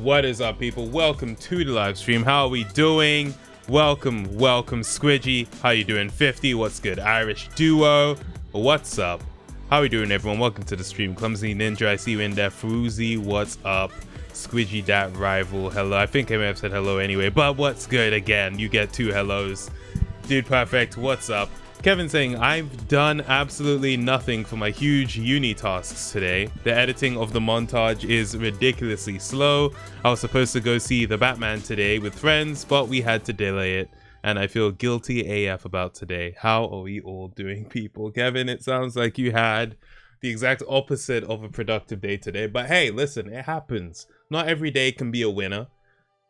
What is up, people? Welcome to the live stream. How are we doing? Welcome Squidgy. How you doing? 50, what's good? Irish Duo, what's up? How we doing, everyone? Welcome to the stream. Clumsy Ninja, I see you in there. Fruzy, what's up? Squidgy Dat Rival, hello. I think I may have said hello anyway, but what's good? Again, you get 2 hellos. Dude Perfect, what's up? Kevin saying, I've done absolutely nothing for my huge uni tasks today. The editing of the montage is ridiculously slow. I was supposed to go see The Batman today with friends, but we had to delay it. And I feel guilty AF about today. How are we all doing, people? Kevin, it sounds like you had the exact opposite of a productive day today. But hey, listen, it happens. Not every day can be a winner.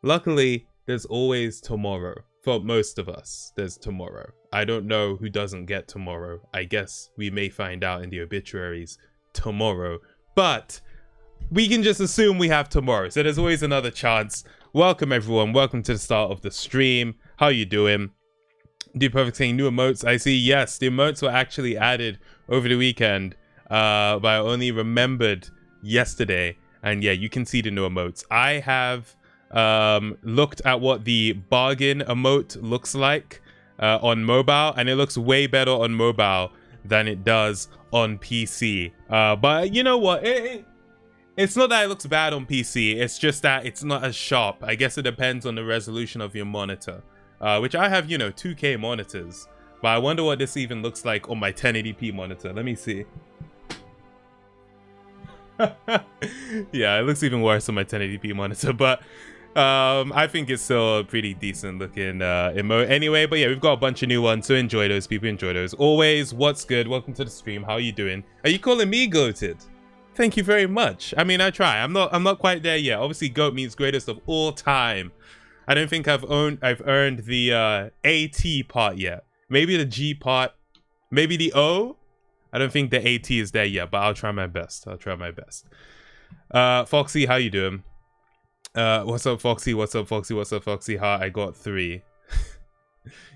Luckily, there's always tomorrow. For most of us, there's tomorrow. I don't know who doesn't get tomorrow. I guess we may find out in the obituaries tomorrow. But we can just assume we have tomorrow. So there's always another chance. Welcome, everyone. Welcome to the start of the stream. How you doing? Dude Perfect saying new emotes. I see, yes, the emotes were actually added over the weekend. But I only remembered yesterday. And yeah, you can see the new emotes. I have looked at what the bargain emote looks like on mobile, and it looks way better on mobile than it does on PC. But you know what? It's not that it looks bad on PC. It's just that it's not as sharp. I guess it depends on the resolution of your monitor, which I have, you know, 2K monitors. But I wonder what this even looks like on my 1080p monitor. Let me see. Yeah, it looks even worse on my 1080p monitor, but I think it's still a pretty decent looking emote anyway. But yeah, we've got a bunch of new ones, so enjoy those, people. Enjoy those. Always, what's good? Welcome to the stream. How are you doing? Are you calling me goated? Thank you very much. I mean, I try. I'm not quite there yet. Obviously, goat means greatest of all time. I don't think I've earned the AT part yet. Maybe the G part, maybe the O. I don't think the AT is there yet, but I'll try my best. I'll try my best. Foxy, how you doing? What's up, Foxy? What's up, Foxy? What's up, Foxy? Ha, I got 3.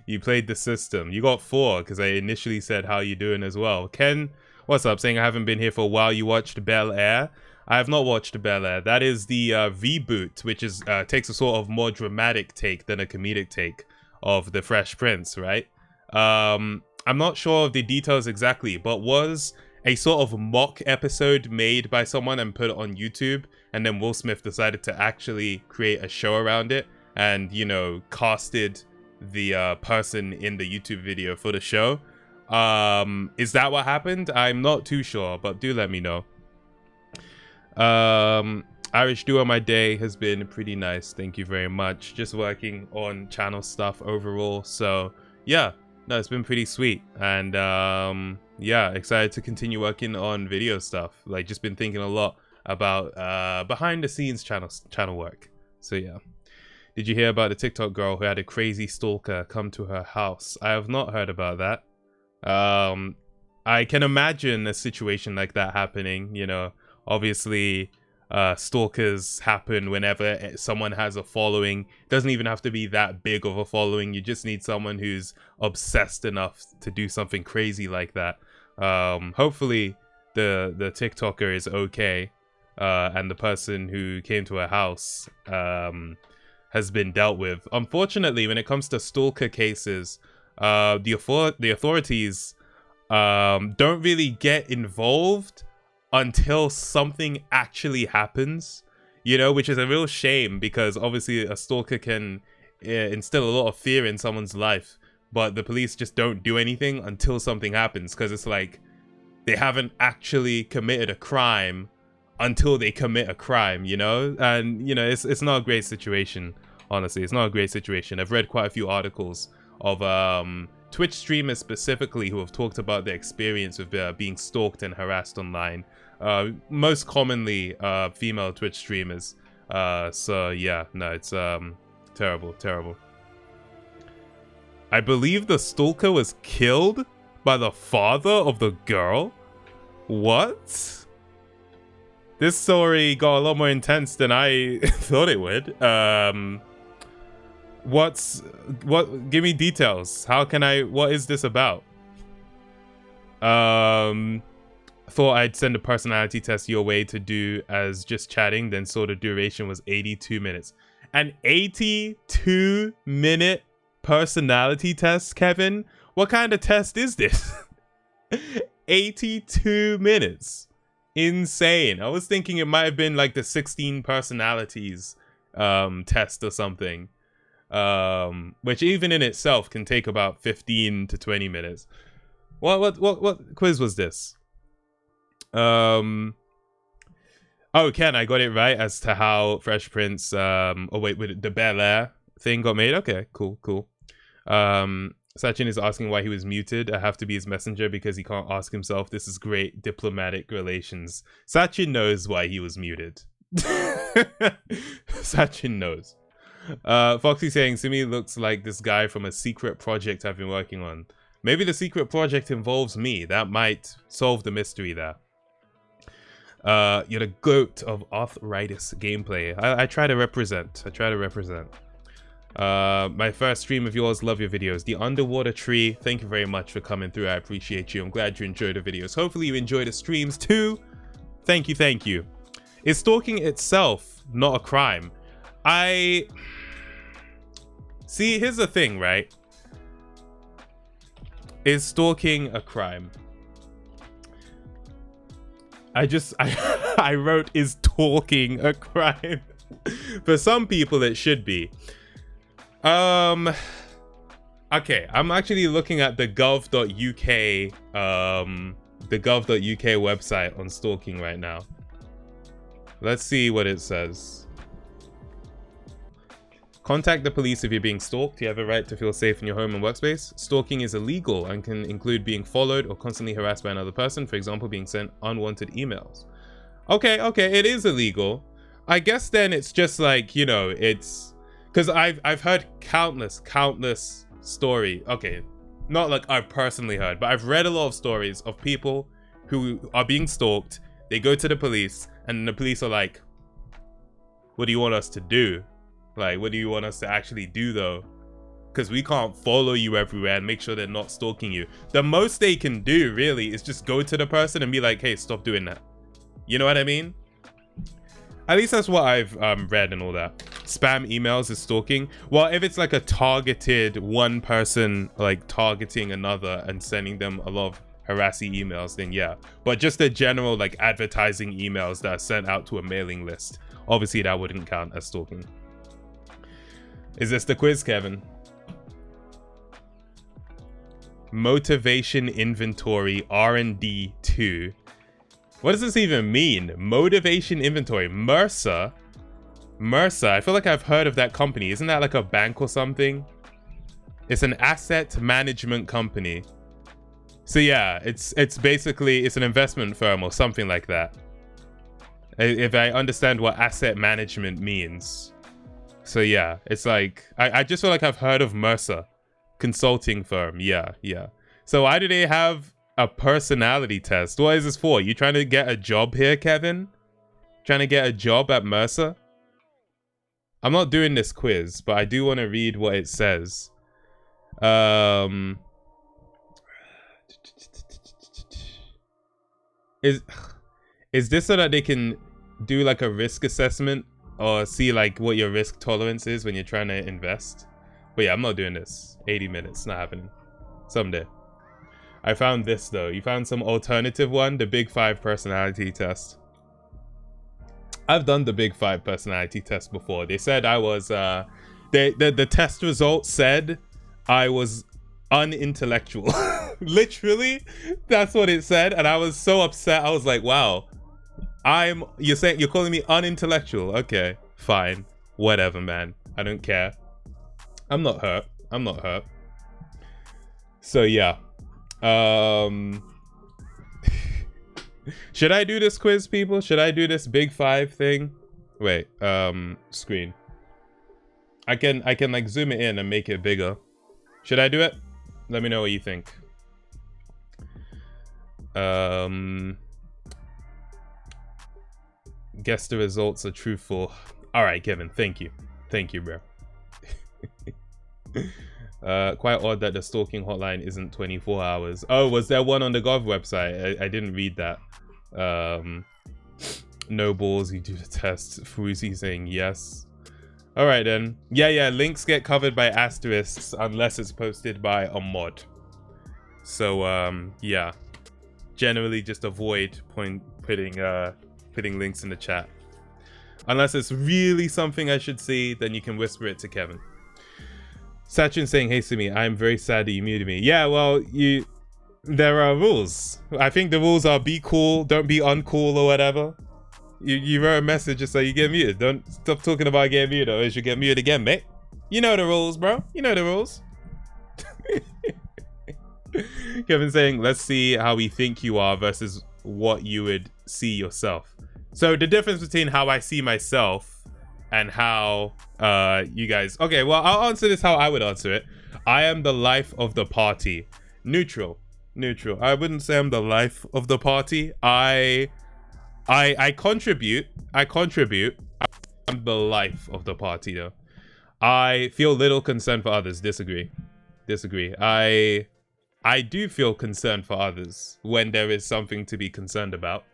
You played the system. You got 4, because I initially said how you doing as well. Ken, what's up? Saying I haven't been here for a while. You watched Bel Air? I have not watched Bel Air. That is the reboot, which is takes a sort of more dramatic take than a comedic take of The Fresh Prince, right? I'm not sure of the details exactly, but was a sort of mock episode made by someone and put it on YouTube, and then Will Smith decided to actually create a show around it and, you know, casted the person in the YouTube video for the show. Is that what happened? I'm not too sure, but do let me know. Irish Duo, my day has been pretty nice. Thank you very much. Just working on channel stuff overall. So yeah, no, it's been pretty sweet. And yeah, excited to continue working on video stuff. Like, just been thinking a lot about behind the scenes channel work. So yeah. Did you hear about the TikTok girl who had a crazy stalker come to her house? I have not heard about that. I can imagine a situation like that happening. You know, obviously stalkers happen whenever someone has a following. It doesn't even have to be that big of a following. You just need someone who's obsessed enough to do something crazy like that. Hopefully the TikToker is okay, and the person who came to her house has been dealt with. Unfortunately, when it comes to stalker cases, the authorities don't really get involved until something actually happens, you know, which is a real shame, because obviously a stalker can instill a lot of fear in someone's life, but the police just don't do anything until something happens, because it's like they haven't actually committed a crime until they commit a crime, you know. And you know, it's not a great situation. Honestly, it's not a great situation. I've read quite a few articles of Twitch streamers specifically who have talked about their experience with being stalked and harassed online. Most commonly female Twitch streamers. So yeah, no, it's terrible. I believe the stalker was killed by the father of the girl. What? This story got a lot more intense than I thought it would. Give me details. What is this about? Thought I'd send a personality test your way to do as just chatting, then saw the duration was 82 minutes. An 82-minute personality test, Kevin? What kind of test is this? 82 minutes. Insane. I was thinking it might have been like the 16 personalities test or something. Which even in itself can take about 15 to 20 minutes. What quiz was this? Oh, Ken, I got it right as to how Fresh Prince with the Bel Air thing got made. Okay, cool. Sachin is asking why he was muted. I have to be his messenger because he can't ask himself. This is great diplomatic relations. Sachin knows why he was muted. Sachin knows. Foxy saying Simi looks like this guy from a secret project I've been working on. Maybe the secret project involves me. That might solve the mystery there. You're the goat of arthritis gameplay. I try to represent. My first stream of yours, love your videos. The underwater tree, thank you very much for coming through. I appreciate you. I'm glad you enjoyed the videos. Hopefully you enjoy the streams too. Thank you. Is stalking itself not a crime? See, here's the thing, right? Is stalking a crime? I wrote, is talking a crime? For some people it should be. Okay, I'm actually looking at the gov.uk website on stalking right now. Let's see what it says. Contact the police if you're being stalked. You have a right to feel safe in your home and workspace. Stalking is illegal and can include being followed or constantly harassed by another person, for example, being sent unwanted emails. Okay, it is illegal. I guess then it's just like, you know, it's because I've heard countless story. Okay, not like I've personally heard, but I've read a lot of stories of people who are being stalked. They go to the police and the police are like, what do you want us to do? Like, what do you want us to actually do though? Because we can't follow you everywhere and make sure they're not stalking you. The most they can do really is just go to the person and be like, hey, stop doing that. You know what I mean? At least that's what I've read and all that. Spam emails is stalking. Well, if it's like a targeted one person, like targeting another and sending them a lot of harassing emails, then yeah. But just the general like advertising emails that are sent out to a mailing list, obviously that wouldn't count as stalking. Is this the quiz, Kevin? Motivation inventory R&D 2. What does this even mean? Motivation inventory. Mercer? I feel like I've heard of that company. Isn't that like a bank or something? It's an asset management company. So yeah, it's basically, it's an investment firm or something like that. If I understand what asset management means. So yeah, it's like, I just feel like I've heard of Mercer. Consulting firm, yeah. So why do they have a personality test? What is this for? You trying to get a job here, Kevin? Trying to get a job at Mercer? I'm not doing this quiz, but I do want to read what it says. Is this so that they can do like a risk assessment or see like what your risk tolerance is when you're trying to invest? But yeah, I'm not doing this. 80 minutes, not happening. Someday. I found this though. You found some alternative one, the Big 5 personality test. I've done the Big 5 personality test before. They said I was the test results said I was unintellectual. Literally, that's what it said, and I was so upset. I was like, wow. You're calling me unintellectual. Okay, fine. Whatever, man. I don't care. I'm not hurt. So yeah. Should I do this quiz, people? Should I do this Big 5 thing? Wait, screen. I can like zoom it in and make it bigger. Should I do it? Let me know what you think. Guess the results are truthful. All right, Kevin. Thank you, bro. Quite odd that the stalking hotline isn't 24 hours. Oh, was there one on the Gov website? I didn't read that. No balls, you do the test. Fruzy saying yes. All right then. Yeah, links get covered by asterisks unless it's posted by a mod. So yeah, generally just avoid putting links in the chat. Unless it's really something I should see, then you can whisper it to Kevin. Sachin saying, hey Simi, I'm very sad that you muted me. Yeah, well, there are rules. I think the rules are be cool, don't be uncool or whatever. You wrote a message just so you get muted. Don't stop talking about getting muted or else you get muted again, mate. You know the rules, bro. You know the rules. Kevin saying, let's see how we think you are versus what you would see yourself. So the difference between how I see myself and how you guys... Okay, well, I'll answer this how I would answer it. I am the life of the party. Neutral. I wouldn't say I'm the life of the party. I contribute. I'm the life of the party, though. I feel little concern for others. Disagree. I do feel concern for others when there is something to be concerned about.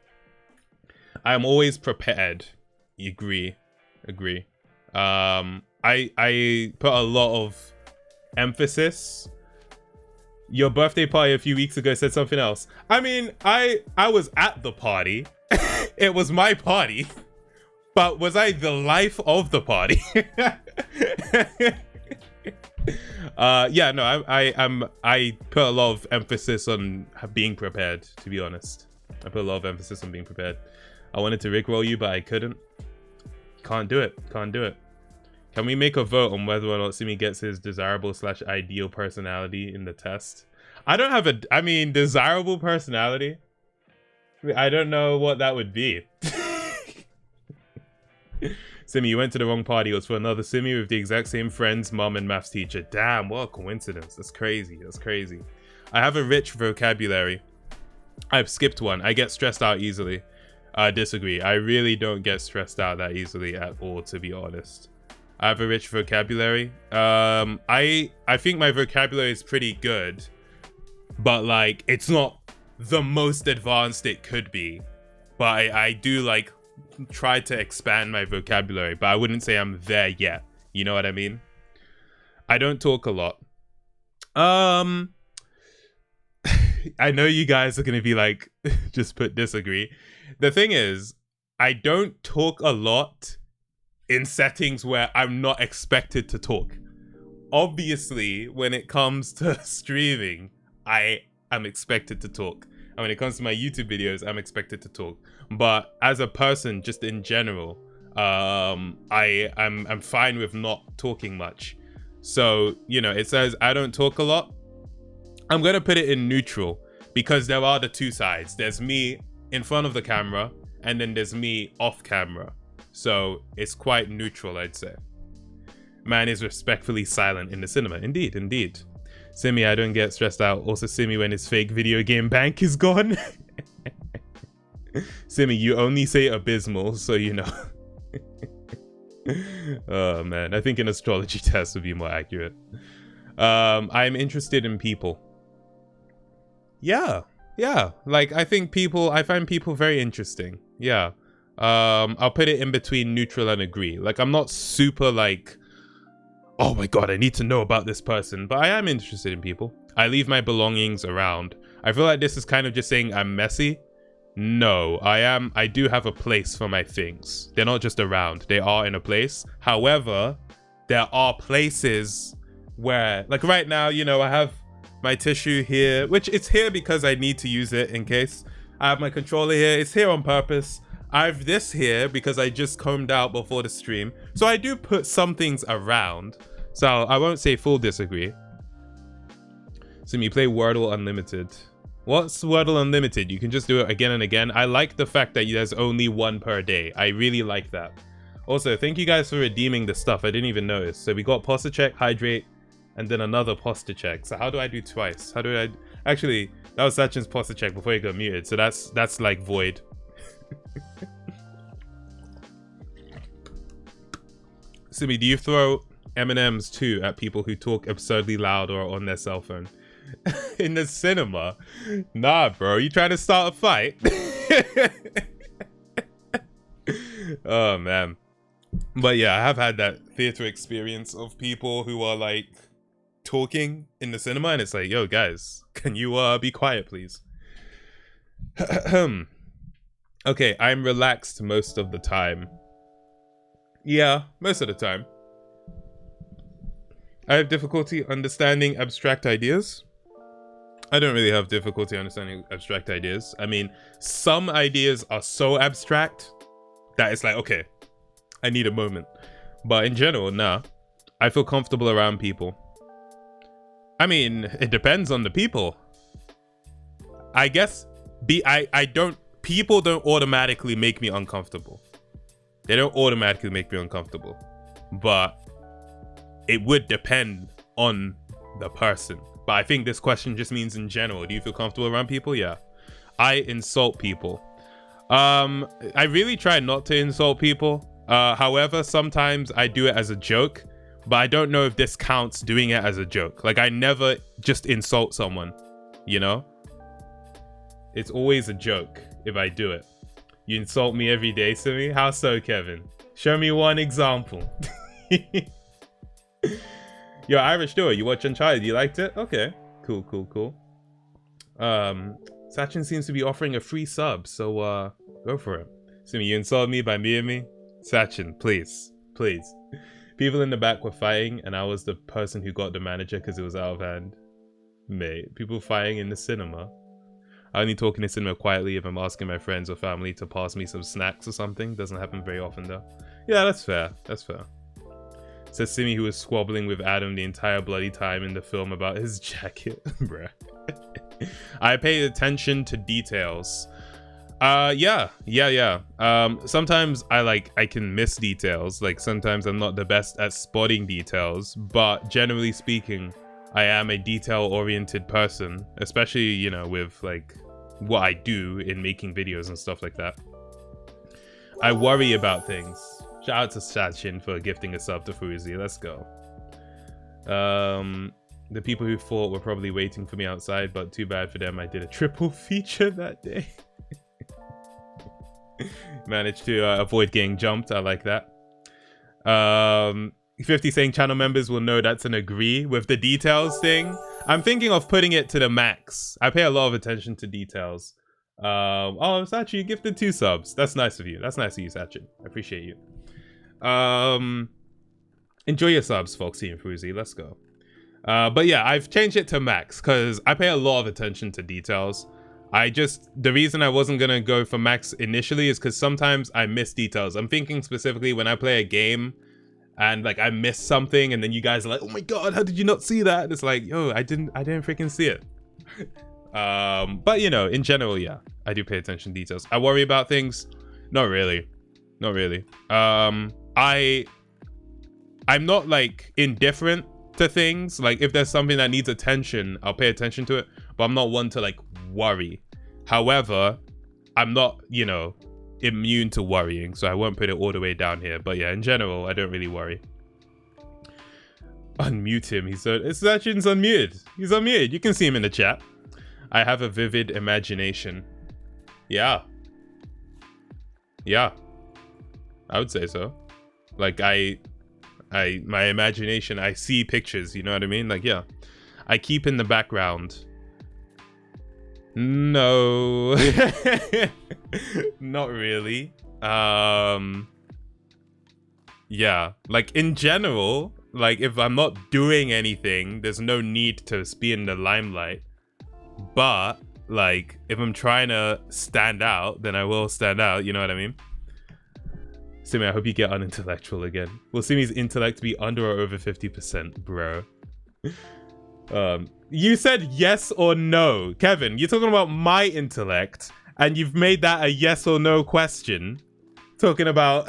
I'm always prepared. Agree. I put a lot of emphasis. Your birthday party a few weeks ago said something else. I mean, I was at the party. It was my party. But was I the life of the party? Yeah, no, I put a lot of emphasis on being prepared, to be honest. I put a lot of emphasis on being prepared. I wanted to rickroll you, but I couldn't. Can't do it. Can we make a vote on whether or not Simi gets his desirable/ideal personality in the test? I don't have I mean, desirable personality? I don't know what that would be. Simi, you went to the wrong party. It was for another Simi with the exact same friends, mom, and maths teacher. Damn, what a coincidence. That's crazy. I have a rich vocabulary. I've skipped one. I get stressed out easily. Disagree. I really don't get stressed out that easily at all, to be honest. I have a rich vocabulary. I think my vocabulary is pretty good, but like it's not the most advanced it could be. But I do like try to expand my vocabulary, but I wouldn't say I'm there yet. You know what I mean? I don't talk a lot. I know you guys are gonna be like, just put disagree. The thing is, I don't talk a lot in settings where I'm not expected to talk. Obviously, when it comes to streaming, I am expected to talk. And when it comes to my YouTube videos, I'm expected to talk. But as a person, just in general, I'm fine with not talking much. So, you know, it says I don't talk a lot. I'm going to put it in neutral because there are the two sides. There's me in front of the camera and then there's me off camera. So it's quite neutral, I'd say. Man is respectfully silent in the cinema. Indeed. Simi, I don't get stressed out. Also, Simi when his fake video game bank is gone. Simi, you only say abysmal, so you know. Oh man, I think an astrology test would be more accurate. I'm interested in people. Yeah. Like I find people very interesting. Yeah. I'll put it in between neutral and agree. Like I'm not super like, oh my god, I need to know about this person, but I am interested in people. I leave my belongings around. I feel like this is kind of just saying I'm messy. No, I do have a place for my things. They're not just around, they are in a place. However, there are places where, like right now, you know, I have my tissue here, which it's here because I need to use it in case. I have my controller here, it's here on purpose. I have this here because I just combed out before the stream. So I do put some things around. So I won't say full disagree. So you play Wordle Unlimited. What's Wordle Unlimited? You can just do it again and again. I like the fact that there's only one per day. I really like that. Also, thank you guys for redeeming the stuff. I didn't even notice. So we got posture check, hydrate, and then another posture check. So how do I do twice? How do I... Actually, that was Sachin's posture check before he got muted. So that's like void. Simi, do you throw M&Ms too at people who talk absurdly loud or on their cell phone. In the cinema? Nah, bro. You trying to start a fight? Oh, man. But yeah, I have had that theater experience of people who are like talking in the cinema, and it's like, yo, guys, can you be quiet, please? Okay, I'm relaxed most of the time. Yeah, most of the time. I have difficulty understanding abstract ideas. I don't really have difficulty understanding abstract ideas. I mean, some ideas are so abstract that it's like, okay, I need a moment. But in general, nah. I feel comfortable around people. I mean, it depends on the people. I guess people don't automatically make me uncomfortable. They don't automatically make me uncomfortable. But it would depend on the person. But I think this question just means in general. Do you feel comfortable around people? Yeah. I insult people. I really try not to insult people. However, sometimes I do it as a joke. But I don't know if this counts doing it as a joke. Like, I never just insult someone, you know? It's always a joke if I do it. You insult me every day, Simi? How so, Kevin? Show me one example. Yo, Irish Duo, you watch Uncharted, you liked it? Okay. Cool. Sachin seems to be offering a free sub, so go for it. Simi, you insult me by me? Sachin, please. People in the back were fighting, and I was the person who got the manager because it was out of hand. Mate, people fighting in the cinema. I only talk in the cinema quietly if I'm asking my friends or family to pass me some snacks or something. Doesn't happen very often though. Yeah, that's fair. Says Simi, who was squabbling with Adam the entire bloody time in the film about his jacket. Bruh. I paid attention to details. Yeah. Sometimes I can miss details. Like, sometimes I'm not the best at spotting details, but generally speaking, I am a detail-oriented person, especially, you know, with like what I do in making videos and stuff like that. I worry about things. Shout out to Sachin for gifting a sub to Fuzi. Let's go. The people who fought were probably waiting for me outside, but too bad for them. I did a triple feature that day. Managed to avoid getting jumped. I like that. 50 saying channel members will know that's an agree with the details thing. I'm thinking of putting it to the max. I pay a lot of attention to details. Oh, Sachin, you gifted 2 subs. That's nice of you. Sachin. I appreciate you. Enjoy your subs, Foxy and Fruzy. Let's go. But yeah, I've changed it to max because I pay a lot of attention to details. The reason I wasn't gonna go for max initially is because sometimes I miss details. I'm thinking specifically when I play a game and like I miss something and then you guys are like, oh my god, how did you not see that? And it's like, yo, I didn't freaking see it. But you know, in general, yeah, I do pay attention to details. I worry about things. Not really. I'm not like indifferent to things. Like, if there's something that needs attention, I'll pay attention to it, but I'm not one to like worry. However, I'm not, you know, immune to worrying, so I won't put it all the way down here. But yeah, in general, I don't really worry. Unmute him. He said, it's Sachin's unmuted. He's unmuted. You can see him in the chat. I have a vivid imagination. Yeah, I would say so. Like, my imagination, I see pictures, you know what I mean? Like, yeah, I keep in the background. No. Not really. Yeah, like in general, like if I'm not doing anything, there's no need to be in the limelight. But like if I'm trying to stand out, then I will stand out, you know what I mean? Simi, I hope you get unintellectual again. Will Simi's intellect be under or over 50%, bro? You said yes or no. Kevin, you're talking about my intellect, and you've made that a yes or no question. Talking about...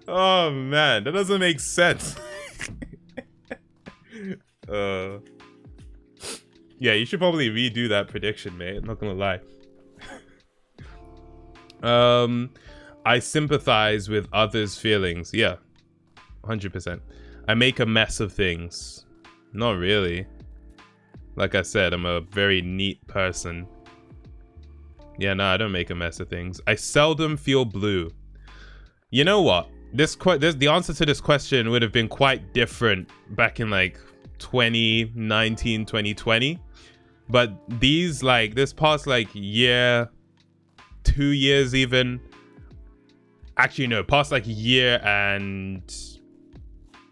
Oh, man. That doesn't make sense. Yeah, you should probably redo that prediction, mate. I'm not gonna lie. I sympathize with others' feelings. Yeah, 100%. I make a mess of things. Not really. Like I said, I'm a very neat person. Yeah, no, I don't make a mess of things. I seldom feel blue. You know what? The answer to this question would have been quite different back in like 2019, 2020. But this past like year, 2 years even. Actually, no, past like year and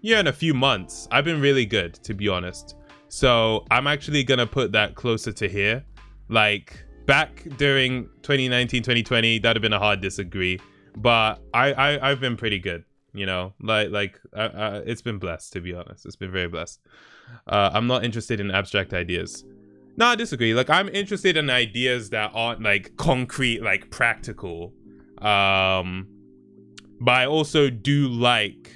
a few months. I've been really good, to be honest. So I'm actually gonna put that closer to here. Like back during 2019, 2020, that'd have been a hard disagree. But I've been pretty good, you know. It's been blessed, to be honest. It's been very blessed. I'm not interested in abstract ideas. No, I disagree. Like I'm interested in ideas that aren't like concrete, like practical. But I also do like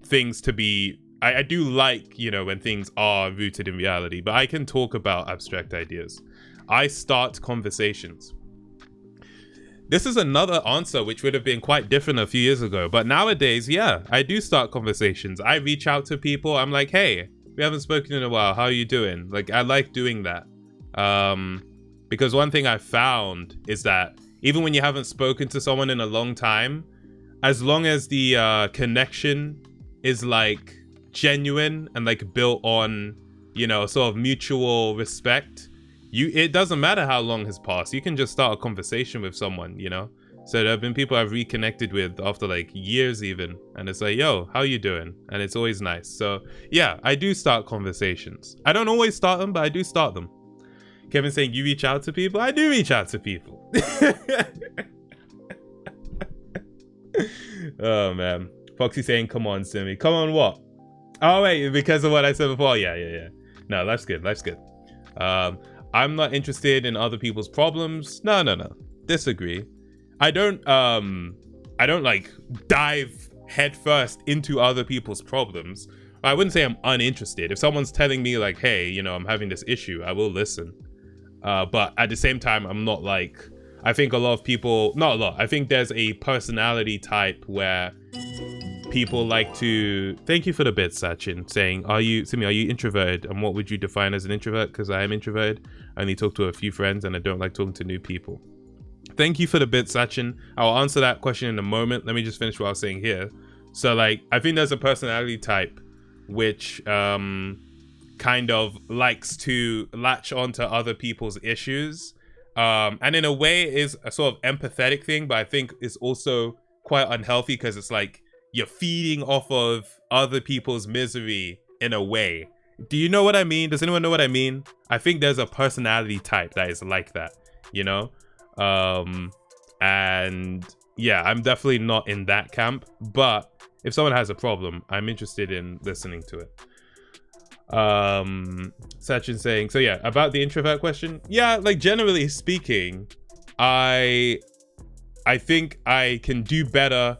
things to be. I do like, you know, when things are rooted in reality. But I can talk about abstract ideas. I start conversations. This is another answer which would have been quite different a few years ago. But nowadays, yeah, I do start conversations. I reach out to people. I'm like, hey, we haven't spoken in a while. How are you doing? Like, I like doing that. Because one thing I found is that even when you haven't spoken to someone in a long time, as long as the connection is like genuine and like built on, you know, sort of mutual respect, it doesn't matter how long has passed. You can just start a conversation with someone, you know. So there have been people I've reconnected with after like years even, and it's like, yo, how you doing? And it's always nice. So yeah, I do start conversations. I don't always start them, but I do start them. Kevin saying you reach out to people. I do reach out to people. Oh man. Foxy saying, come on, Simi. Come on what? Oh wait, because of what I said before. Yeah. No, life's good. I'm not interested in other people's problems. No. Disagree. I don't like dive headfirst into other people's problems. I wouldn't say I'm uninterested. If someone's telling me like, hey, you know, I'm having this issue, I will listen. But at the same time, I'm not like, I think a lot of people, not a lot, I think there's a personality type where people like to, thank you for the bit, Sachin, saying, Simi, are you introverted? And what would you define as an introvert? Because I am introverted. I only talk to a few friends and I don't like talking to new people. Thank you for the bit, Sachin. I'll answer that question in a moment. Let me just finish what I was saying here. So like, I think there's a personality type which kind of likes to latch onto other people's issues. And in a way is a sort of empathetic thing, but I think it's also quite unhealthy because it's like you're feeding off of other people's misery in a way. Do you know what I mean? Does anyone know what I mean? I think there's a personality type that is like that, you know? And yeah, I'm definitely not in that camp, but if someone has a problem, I'm interested in listening to it. Sachin saying, so yeah, about the introvert question. Yeah, like generally speaking, I think I can do better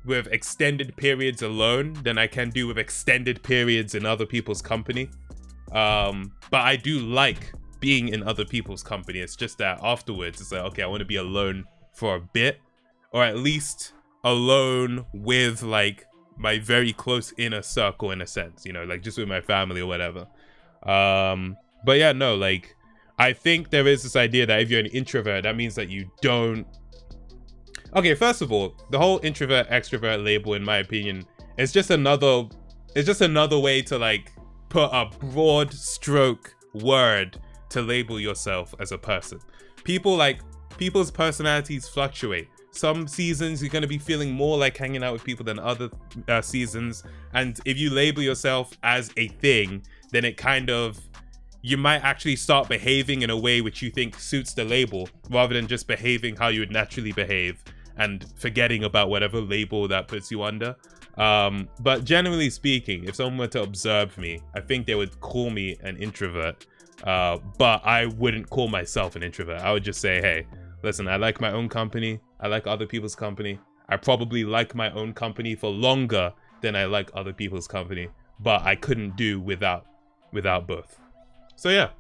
with extended periods alone than I can do with extended periods in other people's company. But I do like being in other people's company. It's just that afterwards it's like, okay, I want to be alone for a bit, or at least alone with like my very close inner circle in a sense, you know, like just with my family or whatever. But yeah, no, like I think there is this idea that if you're an introvert, that means that you don't. Okay, first of all, the whole introvert extrovert label, in my opinion, is just another way to like put a broad stroke word to label yourself as a person. People's personalities fluctuate. Some seasons you're going to be feeling more like hanging out with people than other seasons, and if you label yourself as a thing, then it kind of, you might actually start behaving in a way which you think suits the label rather than just behaving how you would naturally behave and forgetting about whatever label that puts you under. But generally speaking, if someone were to observe me, I think they would call me an introvert, but I wouldn't call myself an introvert. I would just say, hey, listen, I like my own company. I like other people's company. I probably like my own company for longer than I like other people's company, but I couldn't do without both. So yeah.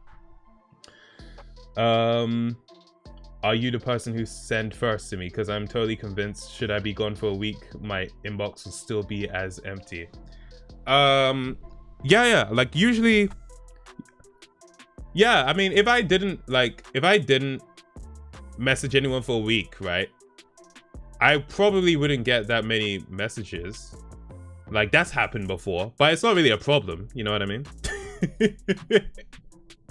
Are you the person who sent first to me? Because I'm totally convinced should I be gone for a week, my inbox will still be as empty. Yeah, like usually, yeah, I mean, if I didn't message anyone for a week, right, I probably wouldn't get that many messages. Like, that's happened before, but it's not really a problem, you know what I mean?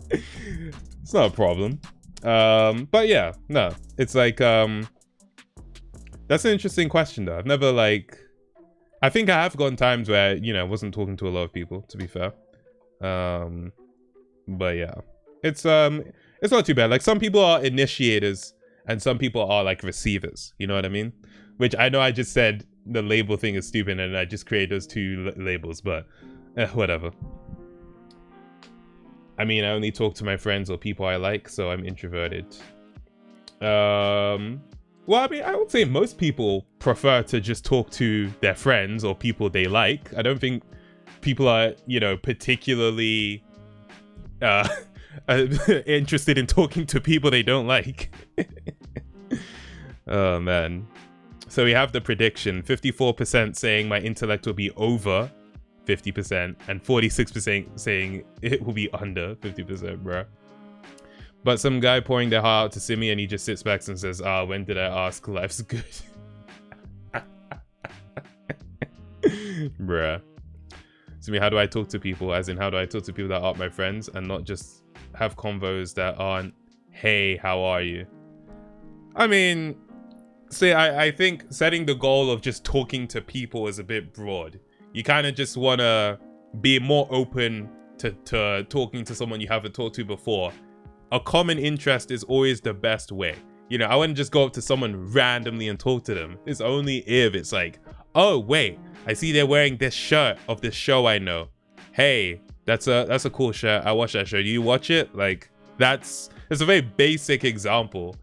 It's not a problem. But yeah, no, it's like, that's an interesting question though. I've never I think I have gone times where, you know, I wasn't talking to a lot of people, to be fair. But yeah, it's not too bad. Like, some people are initiators and some people are like receivers, you know what I mean? Which I know I just said the label thing is stupid and I just create those two labels, but whatever. I mean, I only talk to my friends or people I like, so I'm introverted. Well, I mean, I would say most people prefer to just talk to their friends or people they like. I don't think people are, you know, particularly interested in talking to people they don't like. Oh, man. So we have the prediction. 54% saying my intellect will be over 50% and 46% saying it will be under 50%, bro. But some guy pouring their heart out to Simi and he just sits back and says, when did I ask? Life's good. Bruh. Simi, how do I talk to people? As in, how do I talk to people that aren't my friends and not just have convos that aren't, hey, how are you? I mean, see, I think setting the goal of just talking to people is a bit broad. You kind of just want to be more open to talking to someone you haven't talked to before. A common interest is always the best way. You know, I wouldn't just go up to someone randomly and talk to them. It's only if it's like, oh, wait, I see they're wearing this shirt of this show I know. Hey, that's a cool shirt. I watch that show. Do you watch it? Like, it's a very basic example.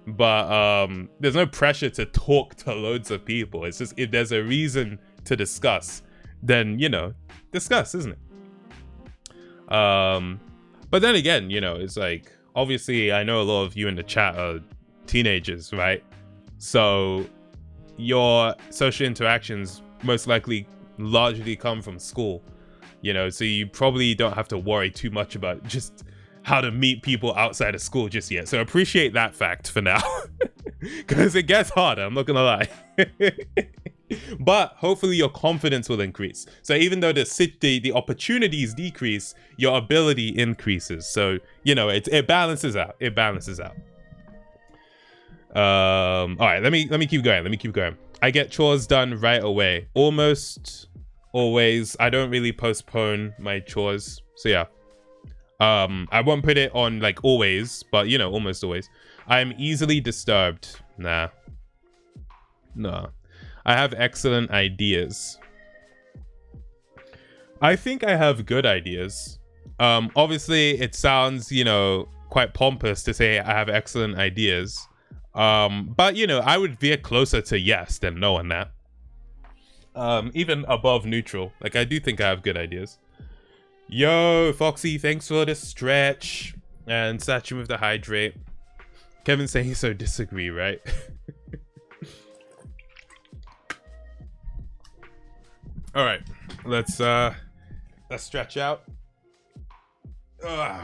But there's no pressure to talk to loads of people. It's just if there's a reason to discuss, then, you know, discuss, isn't it? But then again, you know, it's like, obviously I know a lot of you in the chat are teenagers, right? So your social interactions most likely largely come from school, you know, so you probably don't have to worry too much about just how to meet people outside of school just yet. So appreciate that fact for now, because it gets harder, I'm not gonna lie. But hopefully your confidence will increase. So even though the opportunities decrease, your ability increases. So, you know, it balances out. It balances out. All right, let me keep going. I get chores done right away. Almost always. I don't really postpone my chores. So yeah. I won't put it on like always, but you know, almost always. I'm easily disturbed. Nah. I have excellent ideas. I think I have good ideas. Obviously it sounds, you know, quite pompous to say I have excellent ideas. But you know, I would veer closer to yes than no on that. Even above neutral. Like, I do think I have good ideas. Yo, Foxy, thanks for the stretch. And Sachin with the hydrate. Kevin saying so disagree, right? All right, let's stretch out. Okay.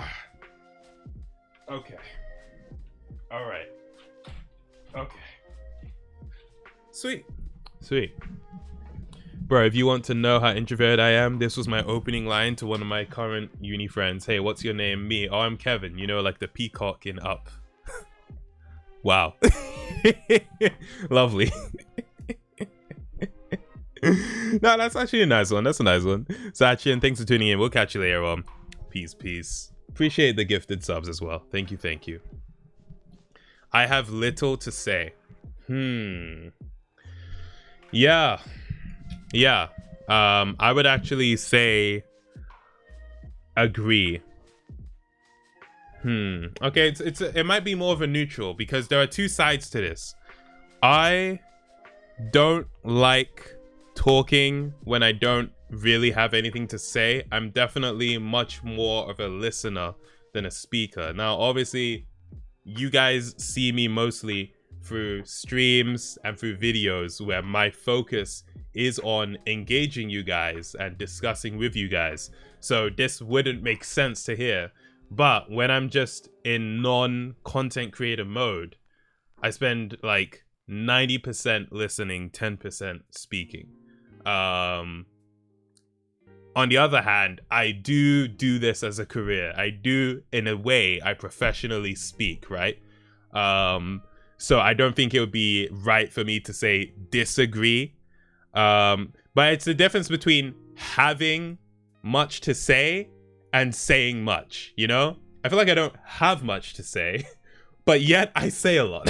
All right. Okay. Sweet. Bro, if you want to know how introverted I am, this was my opening line to one of my current uni friends. Hey, what's your name? Me. Oh, I'm Kevin. You know, like the peacock in Up. Wow. Lovely. No, that's actually a nice one. That's a nice one. Sachin, thanks for tuning in. We'll catch you later on. Peace. Appreciate the gifted subs as well. Thank you. I have little to say. Yeah. I would actually say agree. Okay, it might be more of a neutral because there are two sides to this. I don't like talking when I don't really have anything to say. I'm definitely much more of a listener than a speaker. Now, obviously, you guys see me mostly through streams and through videos where my focus is on engaging you guys and discussing with you guys. So this wouldn't make sense to hear. But when I'm just in non-content creator mode, I spend like 90% listening, 10% speaking. On the other hand, I do this as a career. I do, in a way, I professionally speak, right? So I don't think it would be right for me to say disagree. But it's the difference between having much to say and saying much, you know? I feel like I don't have much to say, but yet I say a lot.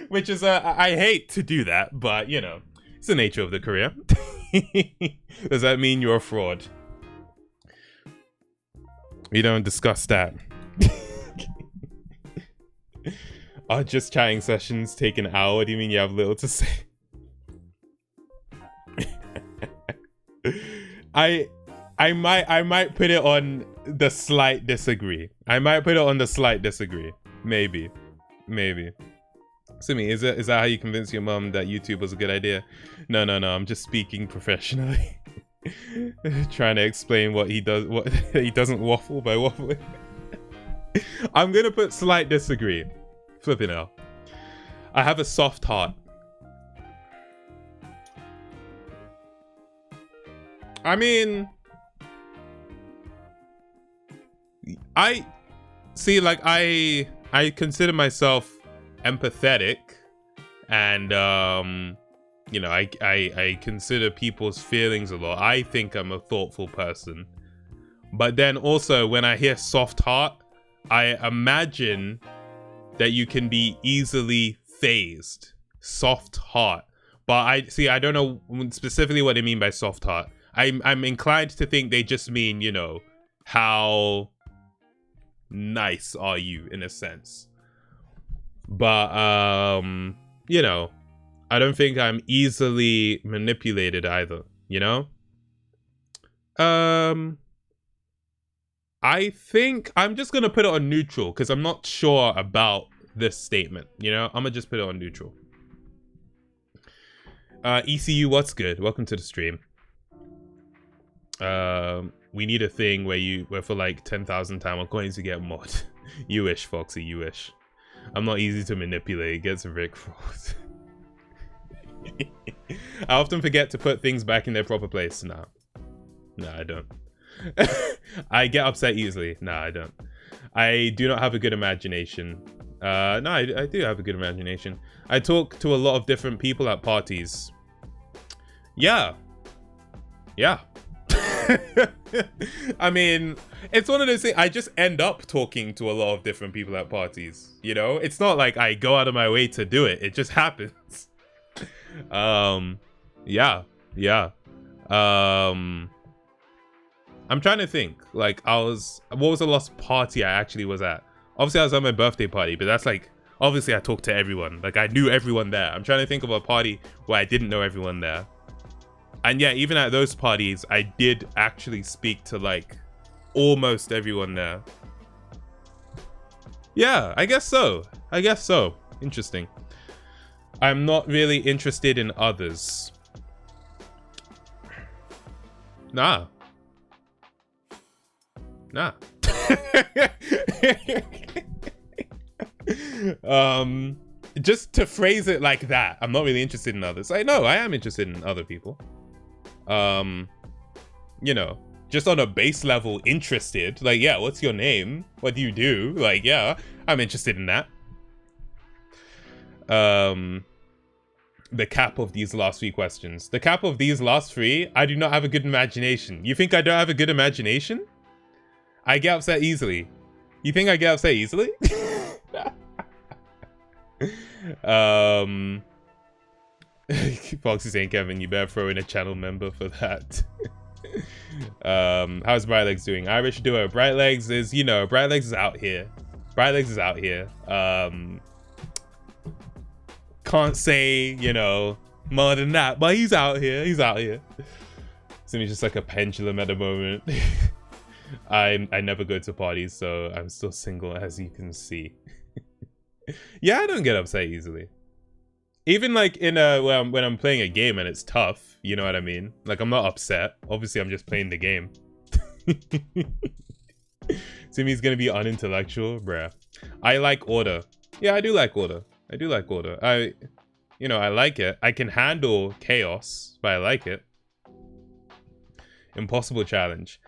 Which is, I hate to do that, but, you know, it's the nature of the career. Does that mean you're a fraud? We don't discuss that. Our just chatting sessions take an hour. What do you mean you have little to say? I might put it on the slight disagree. Maybe. Simi, is that how you convince your mom that YouTube was a good idea? No. I'm just speaking professionally. Trying to explain what he does, what he doesn't waffle by waffling. I'm gonna put slight disagree. Flipping out. I have a soft heart. I mean, I see, like, I consider myself empathetic, and you know, I consider people's feelings a lot. I think I'm a thoughtful person, but then also when I hear soft heart, I imagine that you can be easily phased. Soft heart. But I don't know specifically what they mean by soft heart. I'm inclined to think they just mean, you know, how nice are you, in a sense. But you know, I don't think I'm easily manipulated either, you know? I think I'm just gonna put it on neutral because I'm not sure about this statement, you know? I'm gonna just put it on neutral. ECU, what's good? Welcome to the stream. We need a thing where for like 10,000 TAMAGO coins you get mod. You wish, Foxy, you wish. I'm not easy to manipulate. It gets rickrolled. I often forget to put things back in their proper place. No, I don't. I get upset easily. No, I don't. I do not have a good imagination. No, I do have a good imagination. I talk to a lot of different people at parties. Yeah. I mean, it's one of those things. I just end up talking to a lot of different people at parties, you know? It's not like I go out of my way to do it. It just happens. Yeah. I'm trying to think. Like, what was the last party I actually was at? Obviously, I was at my birthday party, but that's like, obviously I talked to everyone. Like, I knew everyone there. I'm trying to think of a party where I didn't know everyone there. And yeah, even at those parties, I did actually speak to like almost everyone there. Yeah, I guess so. Interesting. I'm not really interested in others. Nah. Just to phrase it like that, I'm not really interested in others. I know I am interested in other people. You know, just on a base level interested. Like, yeah, what's your name? What do you do? Like, yeah, I'm interested in that. The cap of these last 3 questions. The cap of these last 3, I do not have a good imagination. You think I don't have a good imagination? I get upset easily. You think I get upset easily? Foxy saying, Kevin, you better throw in a channel member for that. How's Brightlegs doing? Irish duo. Brightlegs is, you know, Brightlegs is out here. Can't say, you know, more than that, but he's out here. Seems just like a pendulum at the moment. I never go to parties, so I'm still single, as you can see. Yeah, I don't get upset easily. Even like in when I'm playing a game and it's tough, you know what I mean? Like, I'm not upset. Obviously, I'm just playing the game. Timmy's gonna be unintellectual, bruh. I like order. Yeah, I do like order. I do like order. I like it. I can handle chaos, but I like it. Impossible challenge.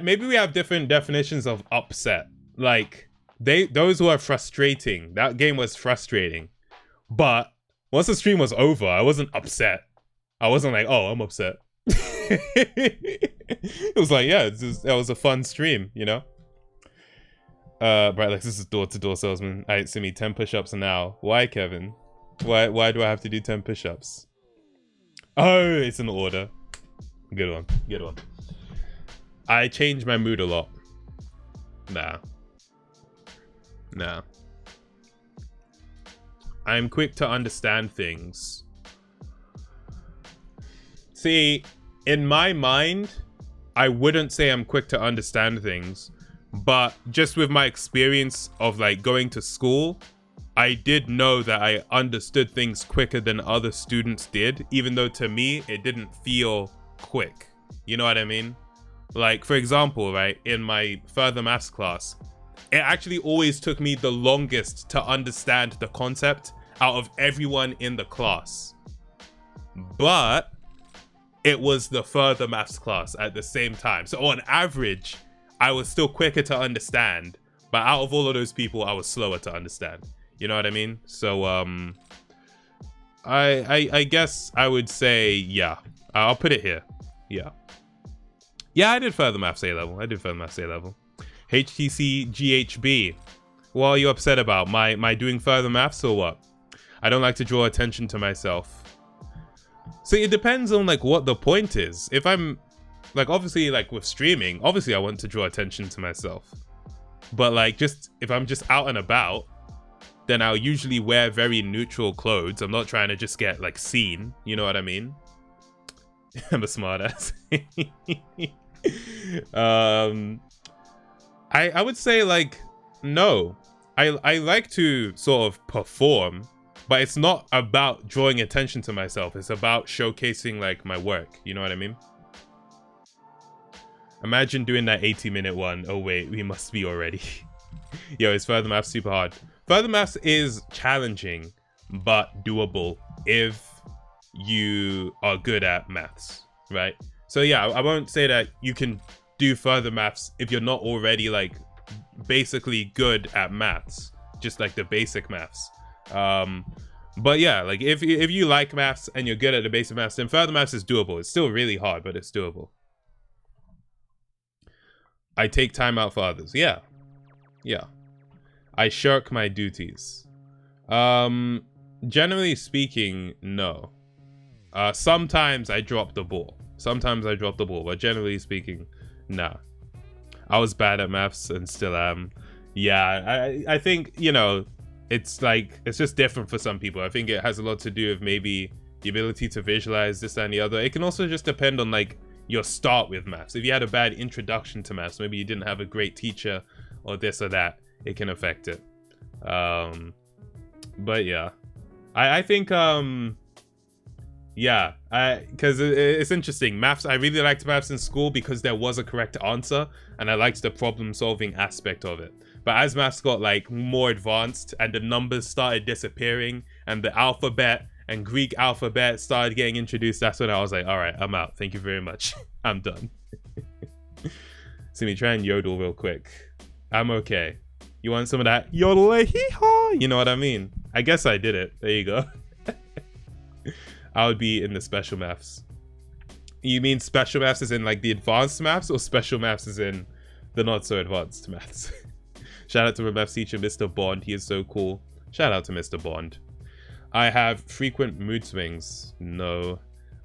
Maybe we have different definitions of upset. Like, those were frustrating. That game was frustrating. But once the stream was over, I wasn't upset. I wasn't like, oh, I'm upset. It was like, yeah, that was a fun stream, you know? Right, like, this is door-to-door salesman. Alright, Simi, 10 push-ups now. Why, Kevin? Why do I have to do 10 push-ups? Oh, it's an order. Good one. Good one. I change my mood a lot. Nah. I'm quick to understand things. See, in my mind, I wouldn't say I'm quick to understand things, but just with my experience of like going to school, I did know that I understood things quicker than other students did, even though to me, it didn't feel quick. You know what I mean? Like, for example, right, in my further maths class, it actually always took me the longest to understand the concept out of everyone in the class. But it was the further maths class at the same time. So on average, I was still quicker to understand, but out of all of those people, I was slower to understand. You know what I mean? So I guess I would say, yeah. I'll put it here. Yeah. Yeah, I did further maths A level. HTC GHB. What are you upset about? My doing further maths or what? I don't like to draw attention to myself. So it depends on like what the point is. If I'm like, obviously, like with streaming, obviously I want to draw attention to myself. But like, just if I'm just out and about, then I'll usually wear very neutral clothes. I'm not trying to just get like seen. You know what I mean? I'm a smartass. I would say like, no. I like to sort of perform, but it's not about drawing attention to myself. It's about showcasing like my work. You know what I mean? Imagine doing that 80-minute one. Oh wait, we must be already. Yo, is further maths super hard? Further maths is challenging, but doable if you are good at maths, right? So yeah, I won't say that you can do further maths if you're not already like basically good at maths, just like the basic maths. But yeah, like if you like maths and you're good at the basic maths, then further maths is doable. It's still really hard, but it's doable. I take time out for others. Yeah. I shirk my duties. Generally speaking, no. Sometimes I drop the ball. But generally speaking, nah. I was bad at maths and still am. Yeah, I think, you know, it's like, it's just different for some people. I think it has a lot to do with maybe the ability to visualize this and the other. It can also just depend on like your start with maths. If you had a bad introduction to maths, maybe you didn't have a great teacher or this or that, it can affect it. But yeah, I think, yeah, because it's interesting. Maths, I really liked maths in school because there was a correct answer and I liked the problem solving aspect of it. But as maths got like more advanced and the numbers started disappearing and the alphabet and Greek alphabet started getting introduced, that's when I was like, all right, I'm out. Thank you very much. I'm done. See me try and yodel real quick. I'm okay. You want some of that yodel hee haw? You know what I mean? I guess I did it. There you go. I would be in the special maths. You mean special maths is in like the advanced maths, or special maths is in the not so advanced maths? Shout out to my maths teacher, Mr. Bond. He is so cool. Shout out to Mr. Bond. I have frequent mood swings. No.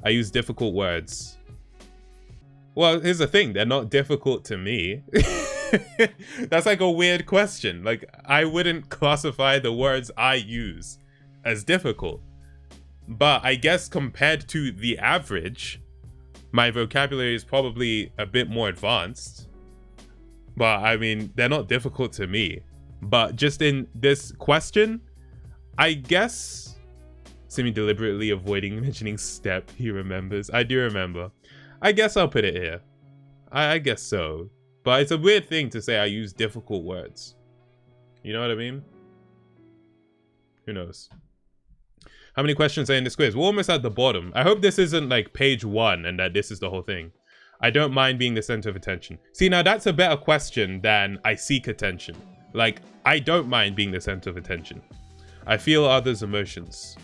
I use difficult words. Well, here's the thing. They're not difficult to me. That's like a weird question. Like, I wouldn't classify the words I use as difficult. But I guess compared to the average, my vocabulary is probably a bit more advanced. But I mean, they're not difficult to me. But just in this question, I guess Simi deliberately avoiding mentioning step, he remembers. I do remember. I guess I'll put it here. I guess so. But it's a weird thing to say I use difficult words. You know what I mean? Who knows? How many questions are in this quiz? We're almost at the bottom. I hope this isn't like page 1 and that this is the whole thing. I don't mind being the center of attention. See, now that's a better question than I seek attention. Like, I don't mind being the center of attention. I feel others' emotions.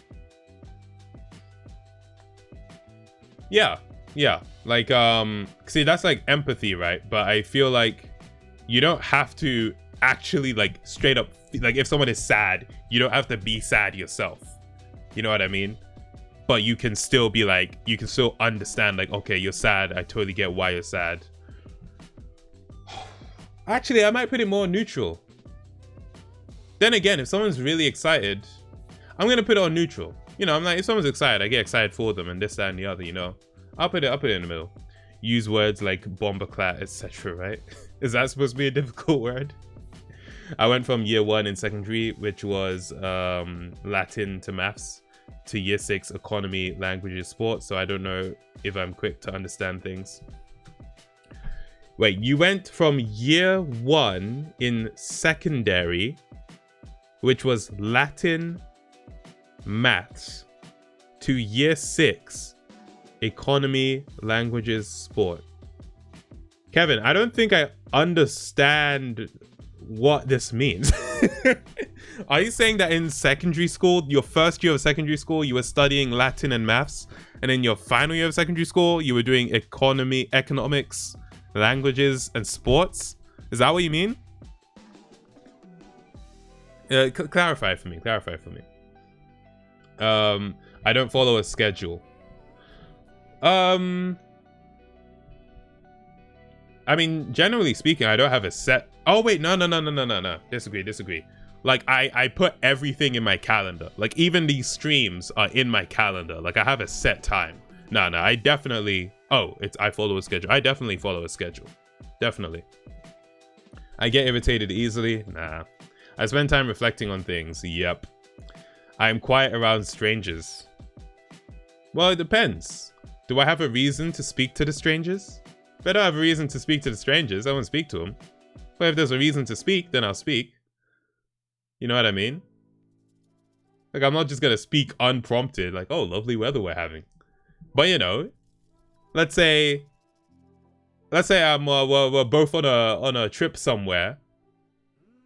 Yeah. Like, see, that's like empathy, right? But I feel like you don't have to actually like straight up, like if someone is sad, you don't have to be sad yourself. You know what I mean? But you can still be like, you can still understand like, okay, you're sad. I totally get why you're sad. Actually, I might put it more neutral. Then again, if someone's really excited, I'm going to put it on neutral. You know, I'm like, if someone's excited, I get excited for them and this, that, and the other, you know. I'll put it in the middle. Use words like bomboclat, etc., right? Is that supposed to be a difficult word? I went from year 1 in secondary, which was Latin to maths, to year 6 economy, languages, sports. So I don't know if I'm quick to understand things. Wait, you went from year 1 in secondary, which was Latin, maths, to year 6, economy, languages, sport. Kevin, I don't think I understand what this means. Are you saying that in secondary school, your first year of secondary school, you were studying Latin and maths, and in your final year of secondary school, you were doing economy, economics, languages, and sports? Is that what you mean? Clarify for me. I don't follow a schedule. I mean, generally speaking, I don't have a set. Oh wait, no. Disagree. Like I put everything in my calendar. Like even these streams are in my calendar. Like I have a set time. No, I definitely. Oh, I follow a schedule. I definitely follow a schedule. Definitely. I get irritated easily. Nah. I spend time reflecting on things. Yep. I'm quiet around strangers. Well, it depends. Do I have a reason to speak to the strangers? If I don't have a reason to speak to the strangers, I won't speak to them. But if there's a reason to speak, then I'll speak. You know what I mean? Like, I'm not just gonna speak unprompted, like, oh, lovely weather we're having. But, you know, let's say we're both on a trip somewhere.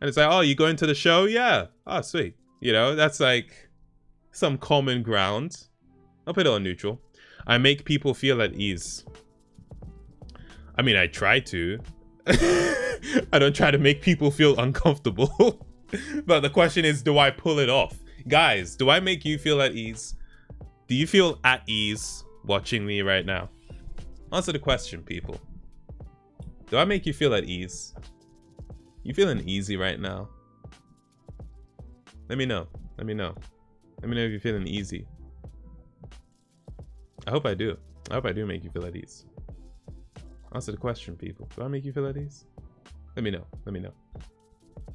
And it's like, oh, you going to the show? Yeah. Oh, sweet. You know, that's like some common ground. I'll put it on neutral. I make people feel at ease. I mean, I try to. I don't try to make people feel uncomfortable. But the question is, do I pull it off? Guys, do I make you feel at ease? Do you feel at ease watching me right now? Answer the question, people. Do I make you feel at ease? You feeling easy right now? Let me know. Let me know if you're feeling easy. I hope I do. I hope I do make you feel at ease. Answer the question, people. Do I make you feel at ease? Let me know.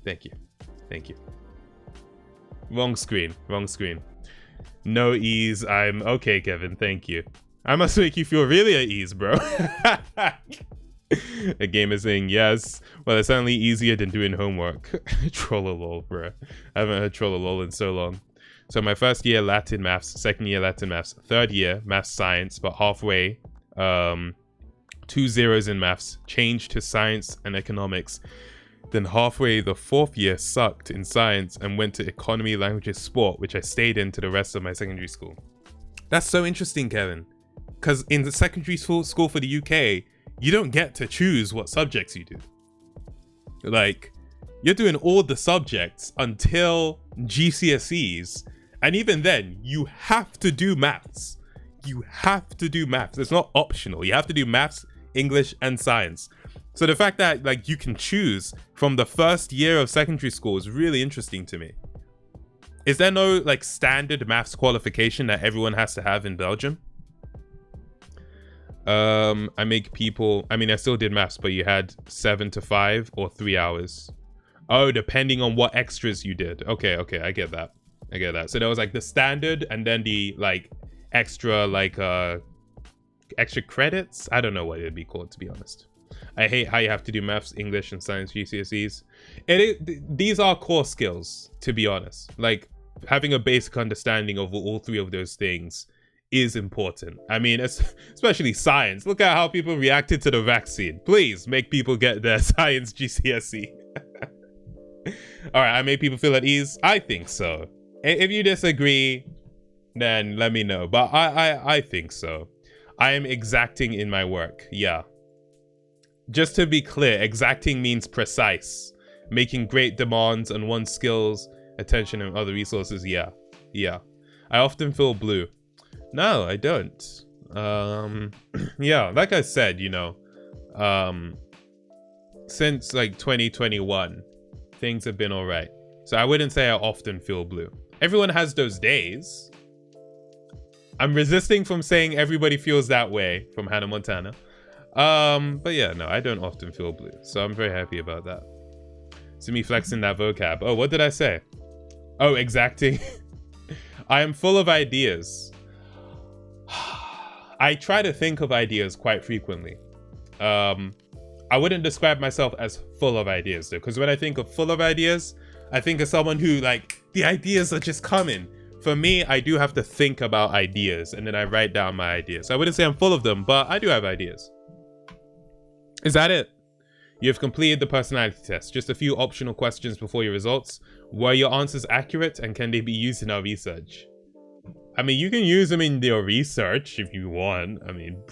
Thank you. Wrong screen. No ease. I'm okay, Kevin. Thank you. I must make you feel really at ease, bro. A gamer saying yes. Well, it's certainly easier than doing homework. Trollolol, bro. I haven't heard trollolol in so long. So my first year Latin maths, second year Latin maths, third year maths science, but halfway 2 zeros in maths, changed to science and economics. Then halfway the fourth year sucked in science and went to economy, languages, sport, which I stayed in to the rest of my secondary school. That's so interesting, Kevin. Because in the secondary school for the UK, you don't get to choose what subjects you do. Like, you're doing all the subjects until GCSEs. And even then, you have to do maths. It's not optional. You have to do maths, English, and science. So the fact that like you can choose from the first year of secondary school is really interesting to me. Is there no like standard maths qualification that everyone has to have in Belgium? I make people, I mean, I still did maths, but you had 7 to 5 or 3 hours. Oh, depending on what extras you did. Okay, I get that. So there was like the standard and then the like extra extra credits. I don't know what it'd be called, to be honest. I hate how you have to do maths, English, and science GCSEs. These are core skills, to be honest. Like having a basic understanding of all 3 of those things is important. I mean, especially science. Look at how people reacted to the vaccine. Please make people get their science GCSE. All right, I made people feel at ease. I think so. If you disagree, then let me know. But I think so. I am exacting in my work. Yeah. Just to be clear, exacting means precise, making great demands on one's skills, attention, and other resources. Yeah. I often feel blue. No, I don't. Yeah, like I said, you know, since like 2021, things have been all right. So I wouldn't say I often feel blue. Everyone has those days. I'm resisting from saying everybody feels that way from Hannah Montana. But yeah, no, I don't often feel blue. So I'm very happy about that. So me flexing that vocab. Oh, what did I say? Oh, exacting. I am full of ideas. I try to think of ideas quite frequently. I wouldn't describe myself as full of ideas though, because when I think of full of ideas, I think of someone who like the ideas are just coming. For me, I do have to think about ideas and then I write down my ideas. I wouldn't say I'm full of them, but I do have ideas. Is that it? You have completed the personality test. Just a few optional questions before your results. Were your answers accurate and can they be used in our research? I mean, you can use them in your research if you want. I mean,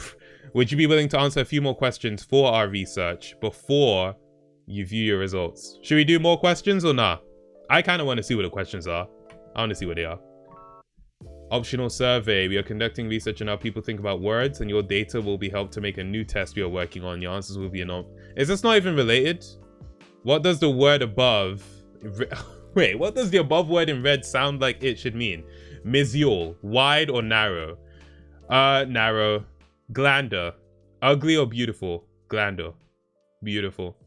would you be willing to answer a few more questions for our research before you view your results? Should we do more questions or not? I kind of want to see what the questions are. I want to see what they are. Optional survey. We are conducting research on how people think about words, and your data will be helped to make a new test we are working on. Your answers will be Is this not even related? What does the word above... Wait, what does the above word in red sound like it should mean? Mesial, wide or narrow? Narrow. Glander, ugly or beautiful? Glander, beautiful.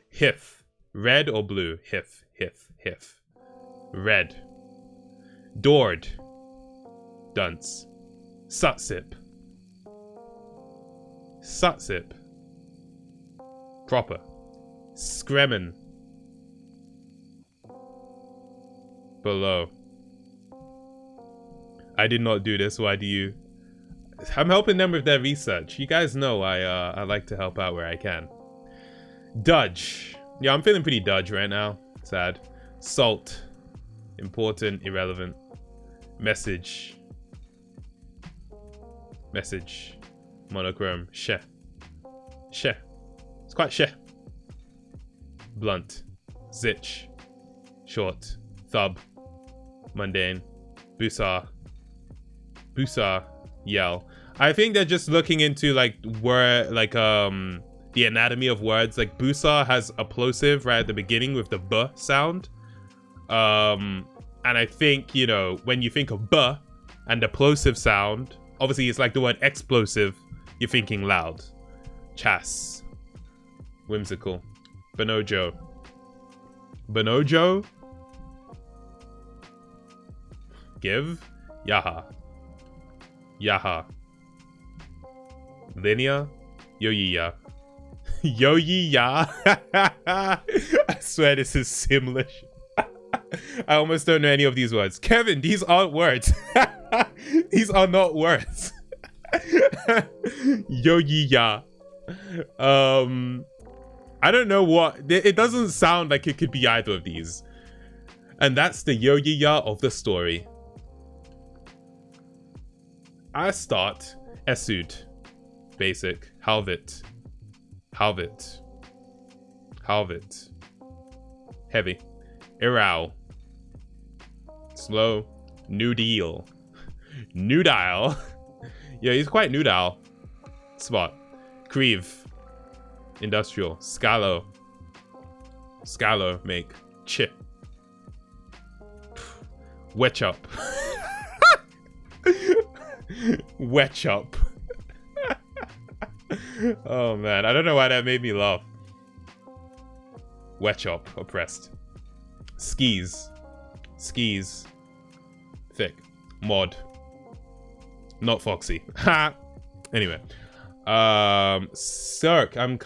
Hif, red or blue? Hif. Red. Dord, dunce. Sutsip, proper. Scremen, below. I did not do this. Why do you? I'm helping them with their research. You guys know I like to help out where I can. Dudge. Yeah, I'm feeling pretty dudge right now. Sad. Salt. Important, irrelevant. Message. Monochrome. She. It's quite she. Blunt. Zitch. Short. Thub. Mundane. Busar. Yell. I think they're just looking into like where the anatomy of words. Like Busar has a plosive right at the beginning with the B sound. And I think, you know, when you think of B and the plosive sound, obviously it's like the word explosive, you're thinking loud. Chas. Whimsical. Bonojo. Give. Yaha. Linear. Yo-yi-ya. I swear this is Simlish. I almost don't know any of these words. Kevin, these aren't words. These are not words. Yo-yi-ya. I don't know what... It doesn't sound like it could be either of these. And that's the yo-yi-ya of the story. I start Esud. Basic. Halvit. Heavy. Irao. Slow. Nudile. Yeah, he's quite nudile. Spot. Creve. Industrial. Scalo. Make. Chip. Wetchup. Oh man, I don't know why that made me laugh. Wet chop, oppressed. Skis. Skis. Thick. Mod. Not Foxy. Ha! Anyway. Cirque, I'm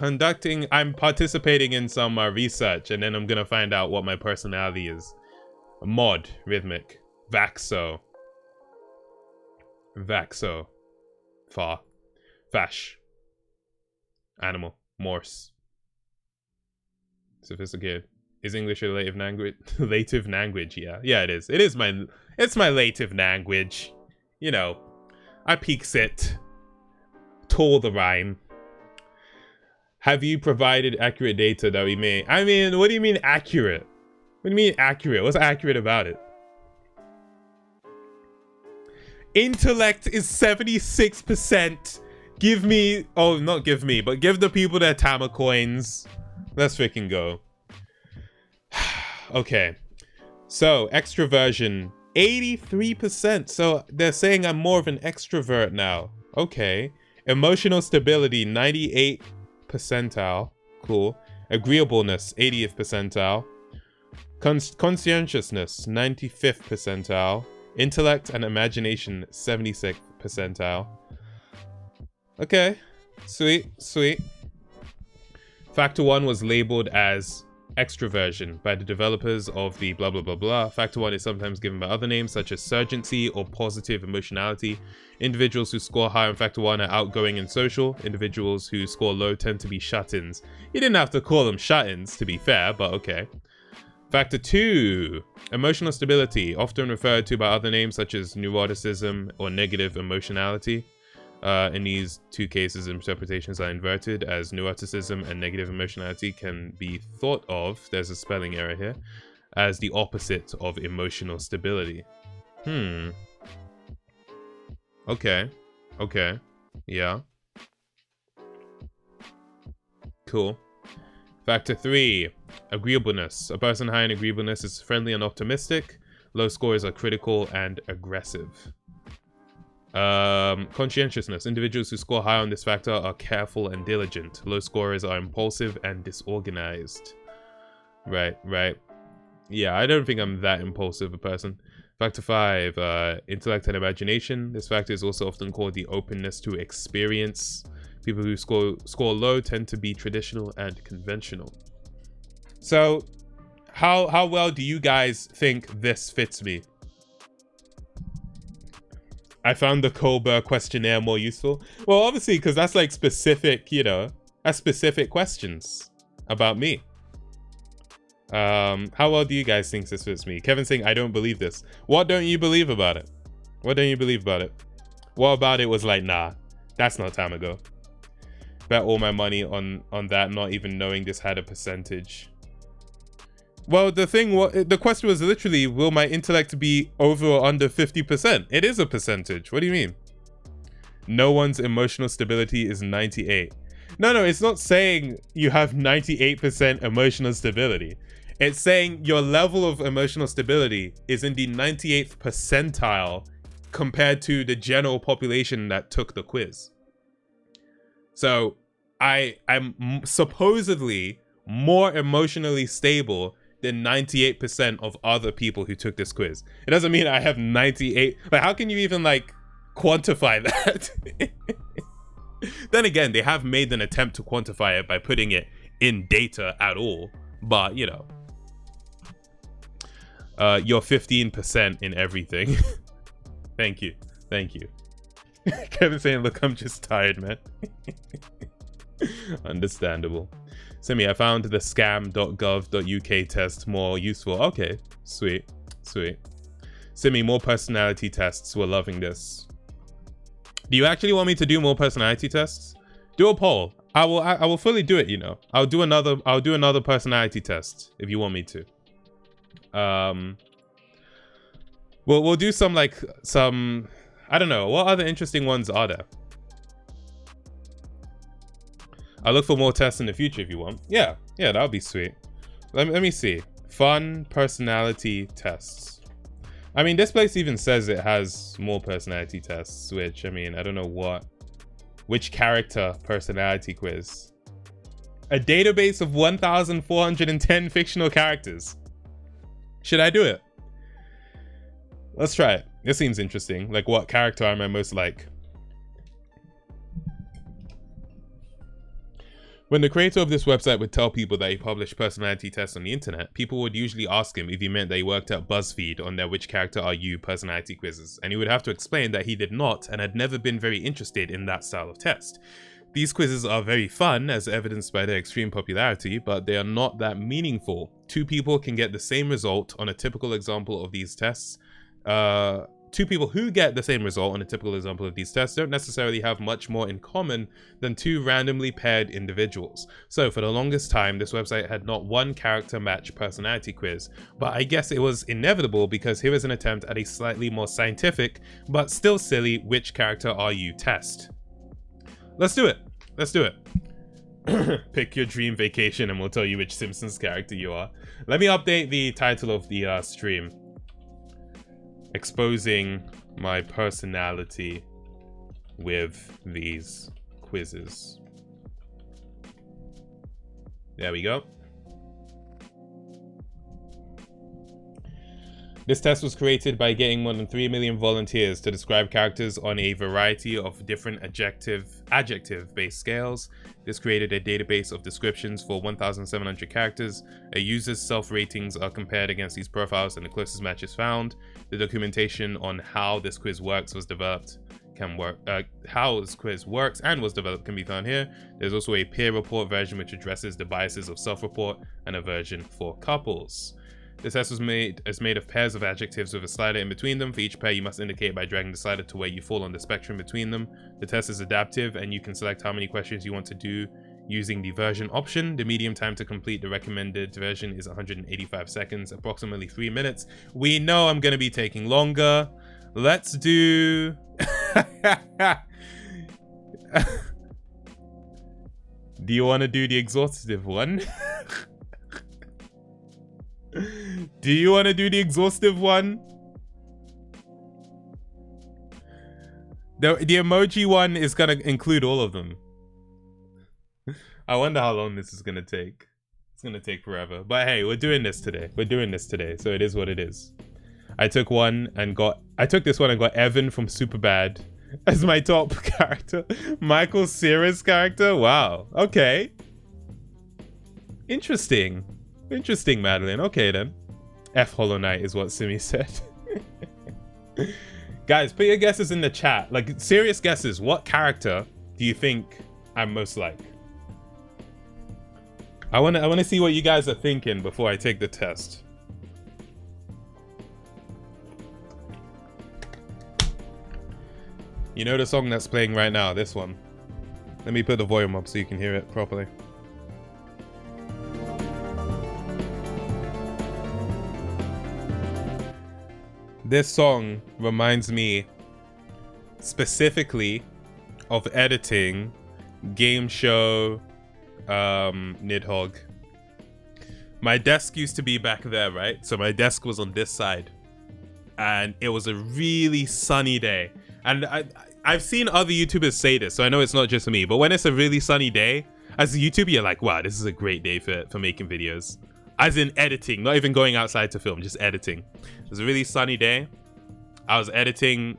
participating in some research, and then I'm gonna find out what my personality is. Mod, rhythmic. Vaxo. Vaxo. Far. Fash. Animal. Morse. Sophisticated. Is English a native language? Native language, yeah. Yeah, it is. It's my native language. You know, I peaks it. Tore the rhyme. Have you provided accurate data that we may? I mean, what do you mean accurate? What do you mean accurate? What's accurate about it? Intellect is 76%. Give me, oh, not give me, but give the people their Tama coins. Let's freaking go. Okay. So, extroversion, 83%. So, they're saying I'm more of an extrovert now. Okay. Emotional stability, 98th percentile. Cool. Agreeableness, 80th percentile. Conscientiousness, 95th percentile. Intellect and imagination, 76th percentile. Okay. Sweet, sweet. Factor 1 was labeled as extroversion by the developers of the blah blah blah blah. Factor 1 is sometimes given by other names such as surgency or positive emotionality. Individuals who score high on Factor 1 are outgoing and social. Individuals who score low tend to be shut-ins. You didn't have to call them shut-ins, to be fair, but okay. Factor 2, emotional stability, often referred to by other names such as neuroticism or negative emotionality. In these two cases, interpretations are inverted, as neuroticism and negative emotionality can be thought of, there's a spelling error here, as the opposite of emotional stability. Okay. Okay. Yeah. Cool. Factor 3, agreeableness. A person high in agreeableness is friendly and optimistic. Low scores are critical and aggressive. Conscientiousness. Individuals who score high on this factor are careful and diligent. Low scorers are impulsive and disorganized. Right. Yeah, I don't think I'm that impulsive a person. Factor 5, intellect and imagination. This factor is also often called the openness to experience. People who score low tend to be traditional and conventional. So, how well do you guys think this fits me? I found the Colbert questionnaire more useful. Well, obviously, because that's like specific, you know, that's specific questions about me. How well do you guys think this fits me? Kevin saying, I don't believe this. What don't you believe about it? What don't you believe about it? What about it was like, nah, that's not Tamago. Bet all my money on that, not even knowing this had a percentage. Well, the question was literally, will my intellect be over or under 50%? It is a percentage. What do you mean? No one's emotional stability is 98. No, it's not saying you have 98% emotional stability. It's saying your level of emotional stability is in the 98th percentile compared to the general population that took the quiz. So I'm supposedly more emotionally stable than 98% of other people who took this quiz. It doesn't mean I have 98. Like, how can you even like quantify that? Then again, they have made an attempt to quantify it by putting it in data at all. But, you know, you're 15% in everything. Thank you. Kevin saying, look, I'm just tired, man. Understandable. Simi, I found the scam.gov.uk test more useful. Okay, sweet. Simi, more personality tests. We're loving this. Do you actually want me to do more personality tests? Do a poll. I will fully do it, you know. I'll do another personality test if you want me to. We'll do some I don't know, what other interesting ones are there? I'll look for more tests in the future if you want. Yeah, that would be sweet. Let me see. Fun personality tests. I mean, this place even says it has more personality tests, which, I mean, I don't know what Which character personality quiz? A database of 1,410 fictional characters. Should I do it? Let's try it. This seems interesting. Like, what character am I most like? When the creator of this website would tell people that he published personality tests on the internet, people would usually ask him if he meant that he worked at BuzzFeed on their "Which Character Are You" personality quizzes, and he would have to explain that he did not and had never been very interested in that style of test. These quizzes are very fun, as evidenced by their extreme popularity, but they are not that meaningful. Two people can get the same result on a typical example of these tests. Two people who get the same result on a typical example of these tests don't necessarily have much more in common than two randomly paired individuals. So for the longest time, this website had not one character match personality quiz, but I guess it was inevitable because here is an attempt at a slightly more scientific, but still silly, which character are you test. Let's do it. Let's do it. Pick your dream vacation and we'll tell you which Simpsons character you are. Let me update the title of the stream. Exposing my personality with these quizzes. There we go. This test was created by getting more than 3 million volunteers to describe characters on a variety of different adjective-based scales. This created a database of descriptions for 1,700 characters. A user's self-ratings are compared against these profiles and the closest match is found. The documentation on how this quiz works was developed how this quiz works and was developed can be found here. There's also a peer report version which addresses the biases of self-report and a version for couples. The test is made of pairs of adjectives with a slider in between them. For each pair, you must indicate by dragging the slider to where you fall on the spectrum between them. The test is adaptive, and you can select how many questions you want to do using the version option. The median time to complete the recommended version is 185 seconds, approximately 3 minutes. We know I'm going to be taking longer. Let's do... Do you want to do the exhaustive one? Do you want to do the exhaustive one? The emoji one is going to include all of them. I wonder how long this is going to take. It's going to take forever. But hey, we're doing this today. We're doing this today. So it is what it is. I took this one and got Evan from Superbad as my top character. Michael Cera's character. Wow. Okay. Interesting. Interesting, Madeline. Okay, then. F Hollow Knight is what Simi said. Guys, put your guesses in the chat. Like, serious guesses. What character do you think I'm most like? I want to see what you guys are thinking before I take the test. You know the song that's playing right now? This one. Let me put the volume up so you can hear it properly. This song reminds me specifically of editing game show Nidhogg. My desk used to be back there, right? So my desk was on this side. And it was a really sunny day. And I've seen other YouTubers say this, so I know it's not just me. But when it's a really sunny day, as a YouTuber, you're like, wow, this is a great day for making videos. As in editing, not even going outside to film, just editing. It was a really sunny day. I was editing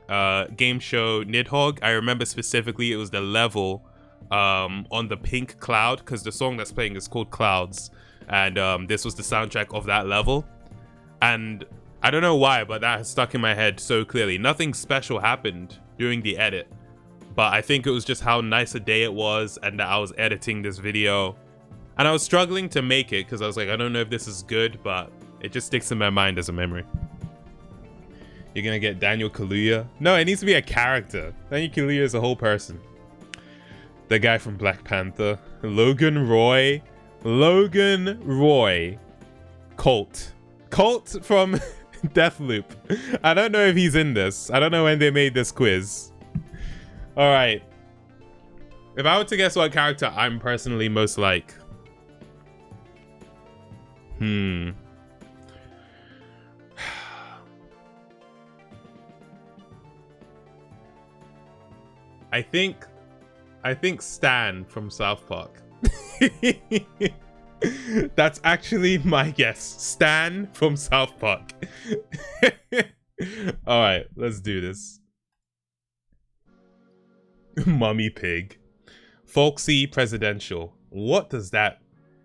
game show Nidhogg. I remember specifically it was the level on the pink cloud, because the song that's playing is called Clouds. And this was the soundtrack of that level. And I don't know why, but that has stuck in my head so clearly. Nothing special happened during the edit. But I think it was just how nice a day it was and that I was editing this video. And I was struggling to make it because I was like, I don't know if this is good, but it just sticks in my mind as a memory. You're going to get Daniel Kaluuya? No, it needs to be a character. Daniel Kaluuya is a whole person. The guy from Black Panther. Logan Roy. Logan Roy. Colt. Colt from Deathloop. I don't know if he's in this. I don't know when they made this quiz. All right. If I were to guess what character I'm personally most like. I think I think Stan from South Park. That's actually my guess. Stan from South Park. Alright, let's do this. Mummy pig. Folksy presidential. What does that...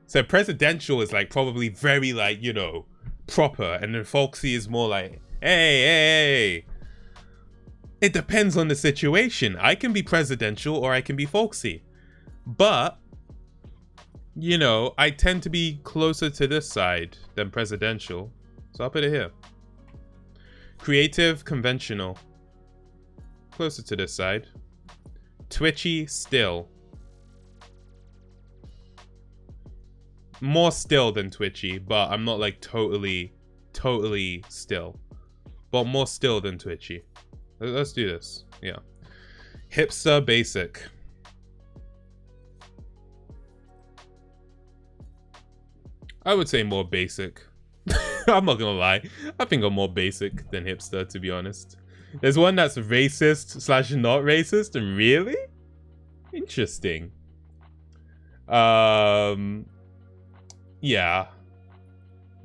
So presidential is like probably very like, you know, proper. And then folksy is more like, hey. It depends on the situation. I can be presidential or I can be folksy. But... you know, I tend to be closer to this side than presidential. So I'll put it here. Creative, conventional. Closer to this side. Twitchy, still. More still than twitchy, but I'm not like totally still. But more still than twitchy. Let's do this. Yeah. Hipster, basic. I would say more basic. I'm not gonna lie. I think I'm more basic than hipster, to be honest. There's one that's racist / not racist. Really? Interesting. Yeah.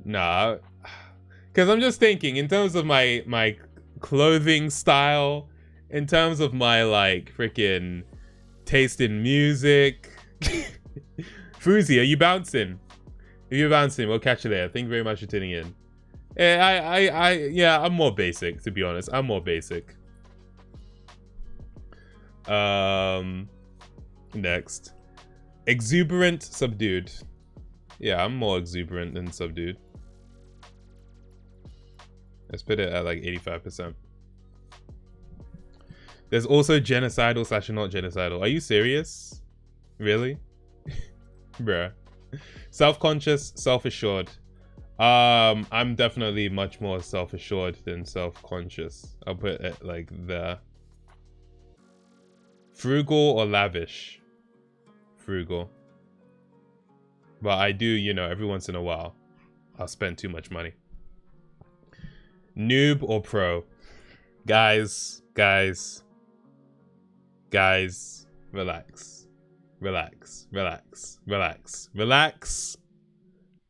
Nah. Because I'm just thinking, in terms of my clothing style, in terms of my, like, freaking taste in music. Fruzy, are you bouncing? If you're bouncing, we'll catch you later. Thank you very much for tuning in. Yeah, I'm more basic, to be honest. I'm more basic. Next. Exuberant, subdued. Yeah, I'm more exuberant than subdued. Let's put it at like 85%. There's also genocidal / not genocidal. Are you serious? Really? Bruh. Self-conscious, self-assured. I'm definitely much more self-assured than self-conscious. I'll put it like there. Frugal or lavish? Frugal. But I do, you know, every once in a while, I'll spend too much money. Noob or pro? Guys, relax. Relax.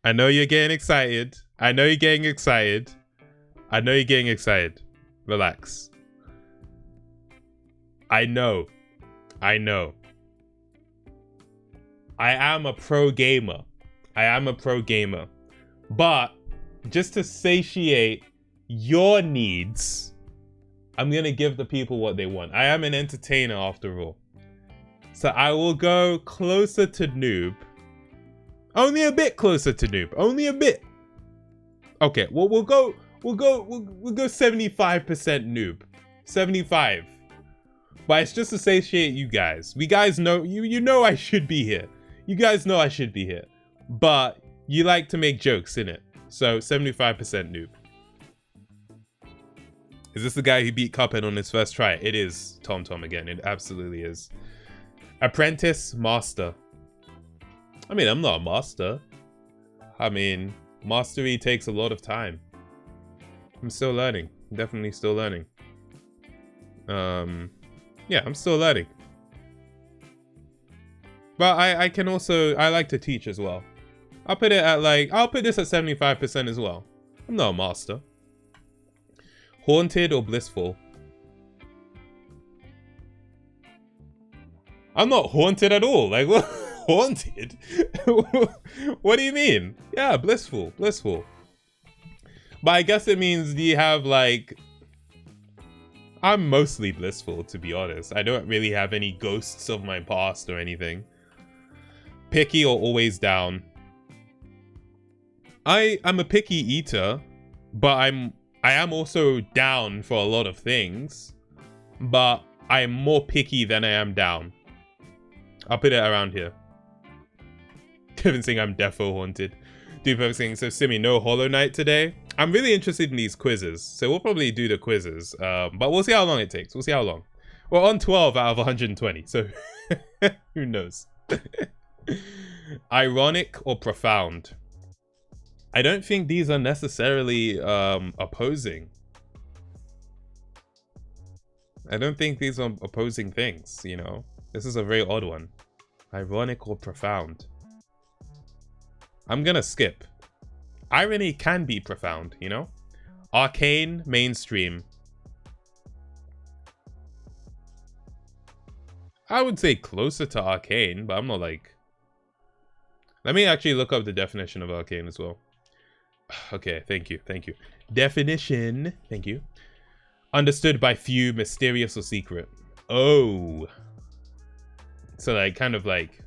I know you're getting excited. Relax. I know. I am a pro gamer. But just to satiate your needs, I'm gonna give the people what they want. I am an entertainer after all. So I will go closer to noob. Only a bit closer to noob. Only a bit. Okay, well we'll go 75% noob. 75. But it's just to satiate you guys. We guys know you know I should be here. You guys know I should be here. But you like to make jokes, innit? So 75% noob. Is this the guy who beat Cuphead on his first try? It is TomTom again. It absolutely is. Apprentice, master. I mean, I'm not a master. I mean, mastery takes a lot of time. I'm still learning. I'm definitely still learning. Yeah, I'm still learning. But I can also, I like to teach as well. I'll put it at like, I'll put this at 75% as well. I'm not a master. Haunted or blissful? I'm not haunted at all. Like, what? Haunted? What do you mean? Yeah, blissful. But I guess it means, do you have like... I'm mostly blissful, to be honest. I don't really have any ghosts of my past or anything. Picky or always down? I'm a picky eater, but I am also down for a lot of things. But I'm more picky than I am down. I'll put it around here. Kevin saying I'm defo haunted. Dude saying, so Simi, no Hollow Knight today? I'm really interested in these quizzes, so we'll probably do the quizzes. But we'll see how long it takes. We'll see how long. We're on 12 out of 120, so who knows? Ironic or profound? I don't think these are necessarily opposing. I don't think these are opposing things, you know? This is a very odd one. Ironic or profound? I'm gonna skip. Irony can be profound, you know? Arcane, mainstream. I would say closer to arcane, but I'm not like... Let me actually look up the definition of arcane as well. Okay, thank you. Definition, thank you. Understood by few, mysterious or secret. Oh. So like, kind of like,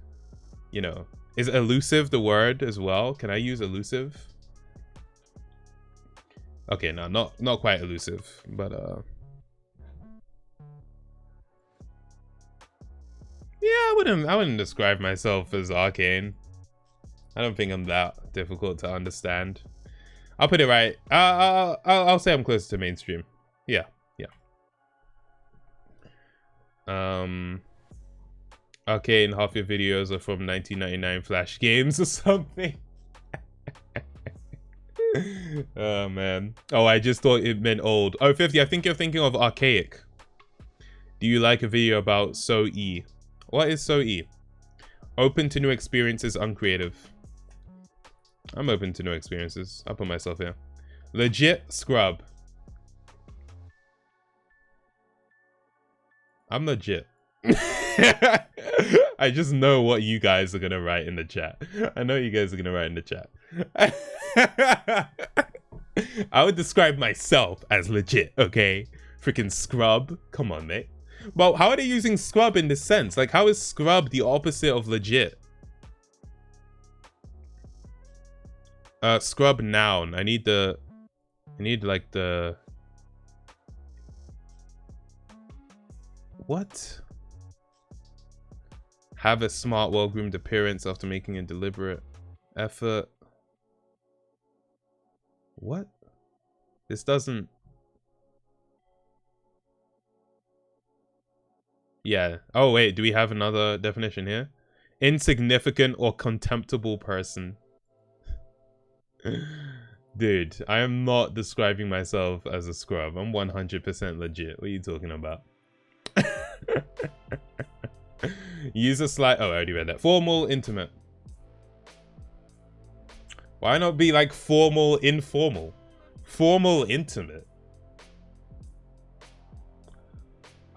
you know, is elusive the word as well? Can I use elusive? Okay, no, not quite elusive, but yeah, I wouldn't describe myself as arcane. I don't think I'm that difficult to understand. I'll put it right. I'll say I'm close to mainstream. Yeah. Arcane, half your videos are from 1999 Flash games or something. Oh man. Oh, I just thought it meant old. Oh, 50, I think you're thinking of archaic. Do you like a video about So-E? What is So-E? Open to new experiences, uncreative. I'm open to new experiences. I'll put myself here. Legit scrub. I'm legit. I just know what you guys are gonna write in the chat. I know you guys are gonna write in the chat. I would describe myself as legit, okay? Freaking scrub. Come on, mate. But how are they using scrub in this sense? Like, how is scrub the opposite of legit? Scrub noun. I need like the... What? Have a smart, well-groomed appearance after making a deliberate effort. What? This doesn't... Yeah. Oh, wait. Do we have another definition here? Insignificant or contemptible person. Dude, I am not describing myself as a scrub. I'm 100% legit. What are you talking about? Use a slide. Oh, I already read that. Formal, intimate. Why not be like formal, informal? Formal, intimate.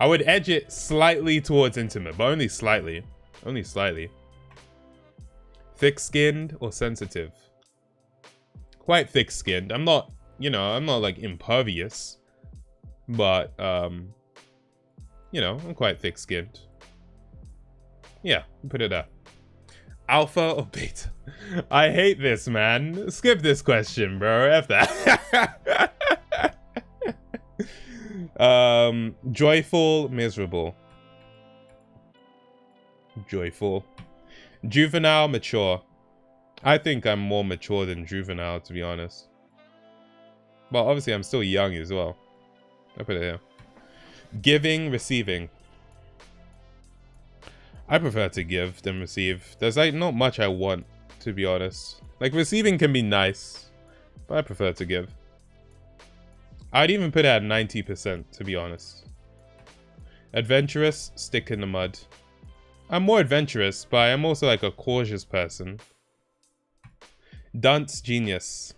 I would edge it slightly towards intimate, but only slightly. Only slightly. Thick-skinned or sensitive? Quite thick-skinned. I'm not, you know, I'm not like impervious. But, you know, I'm quite thick-skinned. Yeah, put it there. Alpha or beta? I hate this, man. Skip this question, bro. F that. Joyful, miserable. Joyful. Juvenile, mature. I think I'm more mature than juvenile, to be honest. But obviously I'm still young as well. I put it here. Giving, receiving. I prefer to give than receive. There's like not much I want, to be honest. Like receiving can be nice, but I prefer to give. I'd even put it at 90%, to be honest. Adventurous, stick in the mud. I'm more adventurous, but I'm also like a cautious person. Dunce, genius.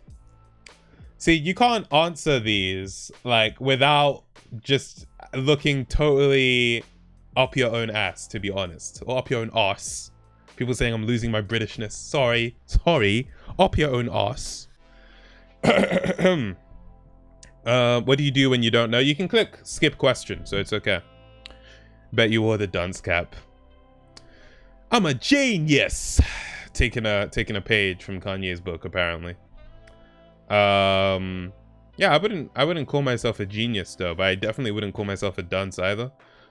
See, you can't answer these like without just looking totally up your own ass, to be honest. Or up your own arse. People saying I'm losing my Britishness. Sorry. Up your own arse. What do you do when you don't know? You can click skip question, so it's okay. Bet you wore the dunce cap. I'm a genius. Taking a page from Kanye's book, apparently. Yeah, I wouldn't call myself a genius though, but I definitely wouldn't call myself a dunce either.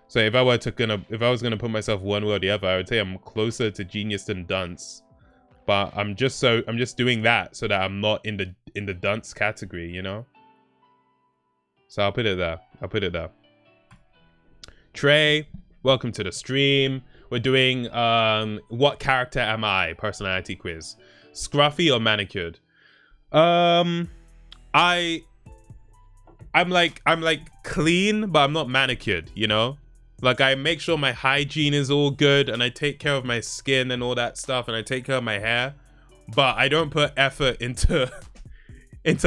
So if I was gonna put myself one way or the other, I would say I'm closer to genius than dunce. But I'm just doing that so that I'm not in the dunce category, you know? So I'll put it there. Trey, welcome to the stream. We're doing what character am I? Personality quiz. Scruffy or manicured? I'm like clean, but I'm not manicured, you know? Like, I make sure my hygiene is all good, and I take care of my skin and all that stuff, and I take care of my hair. But I don't put effort into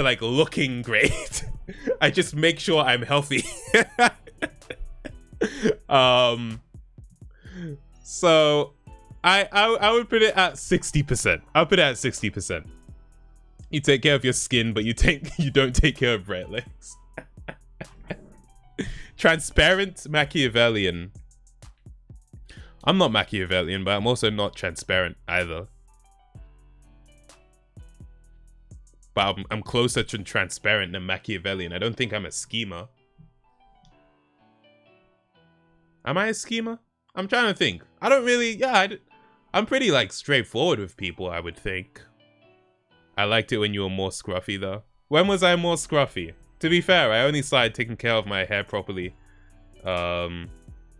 like looking great. I just make sure I'm healthy. So I would put it at 60%. I'll put it at 60%. You take care of your skin, but you don't take care of right legs. Transparent, Machiavellian. I'm not Machiavellian, but I'm also not transparent either. But I'm closer to transparent than Machiavellian. I don't think I'm a schemer. Am I a schemer? I'm trying to think. I don't really... Yeah, I'm pretty, like, straightforward with people, I would think. I liked it when you were more scruffy, though. When was I more scruffy? To be fair, I only started taking care of my hair properly in,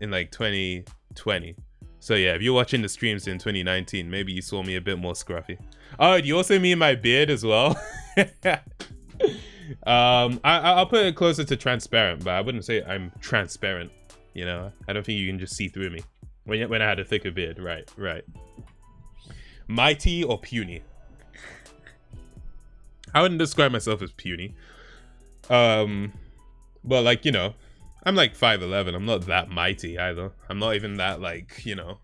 like, 2020. So, yeah, if you're watching the streams in 2019, maybe you saw me a bit more scruffy. Oh, do you also mean my beard as well? I'll put it closer to transparent, but I wouldn't say I'm transparent. You know, I don't think you can just see through me when I had a thicker beard. Right. Mighty or puny? I wouldn't describe myself as puny. But like, you know, I'm like 5'11". I'm not that mighty either. I'm not even that, like, you know.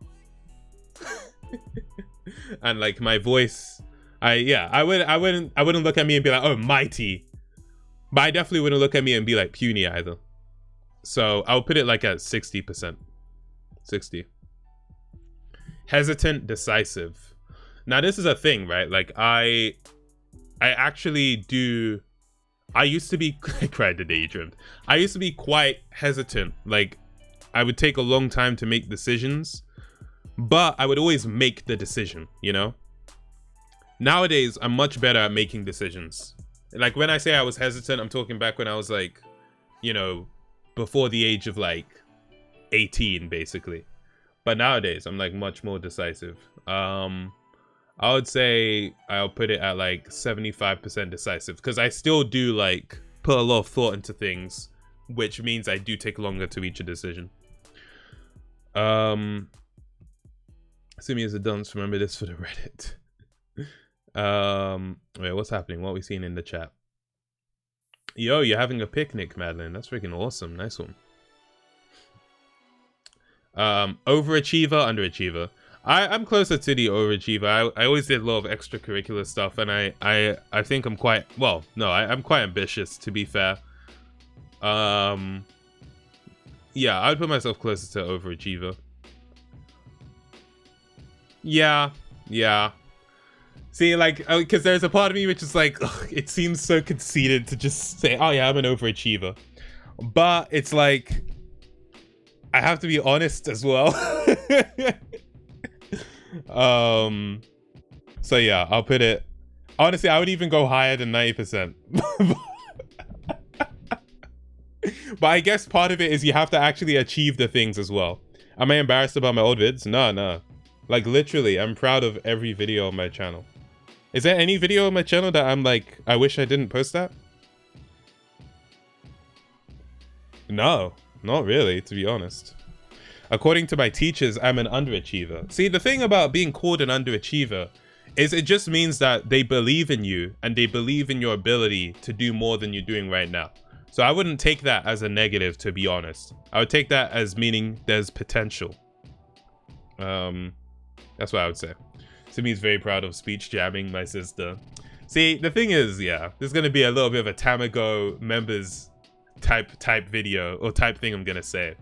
And like my voice, I wouldn't look at me and be like, oh, mighty. But I definitely wouldn't look at me and be like puny either. So I'll put it like at 60%. 60. Hesitant, decisive. Now this is a thing, right? Like I actually do. I used to be. I cried the day you trimmed. I used to be quite hesitant. Like I would take a long time to make decisions, but I would always make the decision. You know. Nowadays, I'm much better at making decisions. Like when I say I was hesitant, I'm talking back when I was like, you know, before the age of like 18, basically. But nowadays, I'm like much more decisive. I would say I'll put it at like 75% decisive, because I still do like put a lot of thought into things, which means I do take longer to reach a decision. Assuming as a dunce, remember this for the Reddit. Wait, what's happening? What are we seeing in the chat? Yo, you're having a picnic, Madeline. That's freaking awesome. Nice one. Overachiever, underachiever. I'm closer to the overachiever. I always did a lot of extracurricular stuff, and I think I'm quite, well, no, I'm quite ambitious, to be fair. Yeah, I'd put myself closer to overachiever. Yeah. See, like, because there's a part of me which is like, ugh, it seems so conceited to just say, oh yeah, I'm an overachiever. But it's like, I have to be honest as well. So yeah, I'll put it, honestly, I would even go higher than 90%. But I guess part of it is you have to actually achieve the things as well. Am I embarrassed about my old vids? No. Like literally, I'm proud of every video on my channel. Is there any video on my channel that I'm like, I wish I didn't post that? No, not really, to be honest. According to my teachers, I'm an underachiever. See, the thing about being called an underachiever is it just means that they believe in you and they believe in your ability to do more than you're doing right now. So I wouldn't take that as a negative, to be honest. I would take that as meaning there's potential. That's what I would say. Simi's very proud of speech jamming my sister. See, the thing is, yeah, there's gonna be a little bit of a Tamago members type video or type thing I'm gonna say.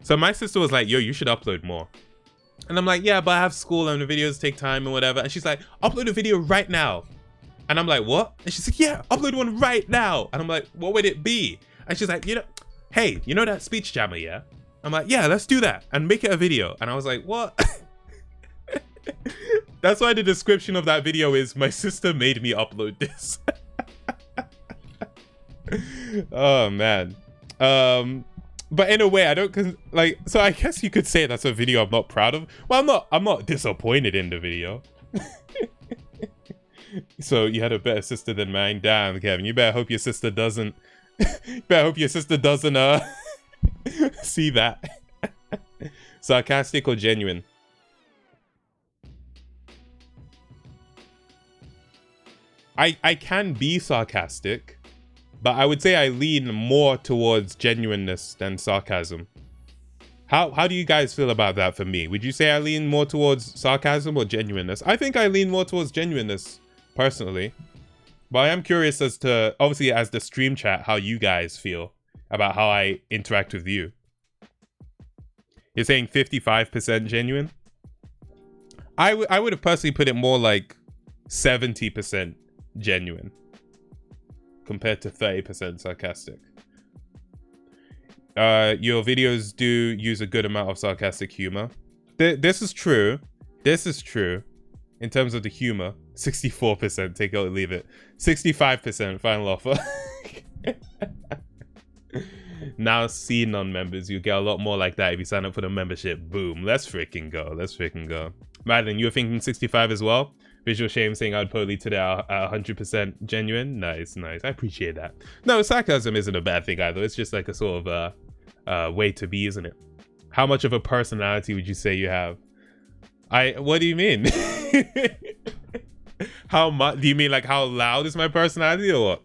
So my sister was like, yo, you should upload more. And I'm like, yeah, but I have school and the videos take time and whatever. And she's like, upload a video right now. And I'm like, what? And she's like, yeah, upload one right now. And I'm like, what would it be? And she's like, you know, hey, you know that speech jammer, yeah? I'm like, yeah, let's do that and make it a video. And I was like, what? That's why the description of that video is, my sister made me upload this. Oh man. But in a way, I don't, like, so I guess you could say that's a video I'm not proud of. Well, I'm not disappointed in the video. So you had a better sister than mine. Damn, Kevin, you better hope your sister doesn't See that? Sarcastic or genuine? I can be sarcastic, but I would say I lean more towards genuineness than sarcasm. How do you guys feel about that for me? Would you say I lean more towards sarcasm or genuineness? I think I lean more towards genuineness, personally. But I am curious as to, obviously, as the stream chat, how you guys feel about how I interact with you. You're saying 55% genuine? I would have personally put it more like 70% genuine compared to 30% sarcastic. Your videos do use a good amount of sarcastic humor. This is true. This is true. In terms of the humor, 64%, take it or leave it. 65% final offer. Now see non-members, you get a lot more like that if you sign up for the membership. Boom, let's freaking go. Let's freaking go. Madeline, you were thinking 65 as well? Visual Shame saying I'd probably today 100% genuine. Nice, nice. I appreciate that. No, sarcasm isn't a bad thing either. It's just like a sort of way to be, isn't it? How much of a personality would you say you have? What do you mean? How much? Do you mean like how loud is my personality or what?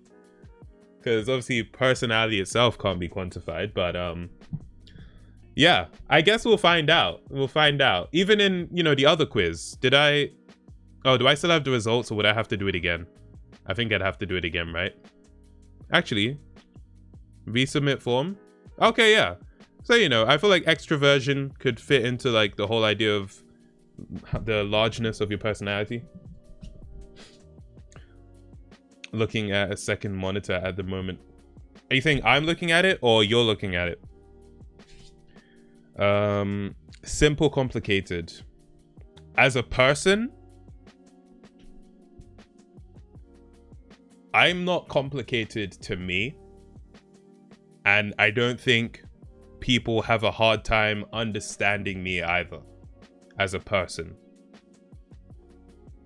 Because obviously personality itself can't be quantified, but yeah, I guess we'll find out. We'll find out. Even in, you know, the other quiz, do I still have the results or would I have to do it again? I think I'd have to do it again, right? Actually, resubmit form. Okay, yeah. So, you know, I feel like extroversion could fit into like the whole idea of the largeness of your personality. Looking at a second monitor at the moment. Are you saying I'm looking at it or you're looking at it? Simple, complicated. As a person, I'm not complicated to me. And I don't think people have a hard time understanding me either as a person.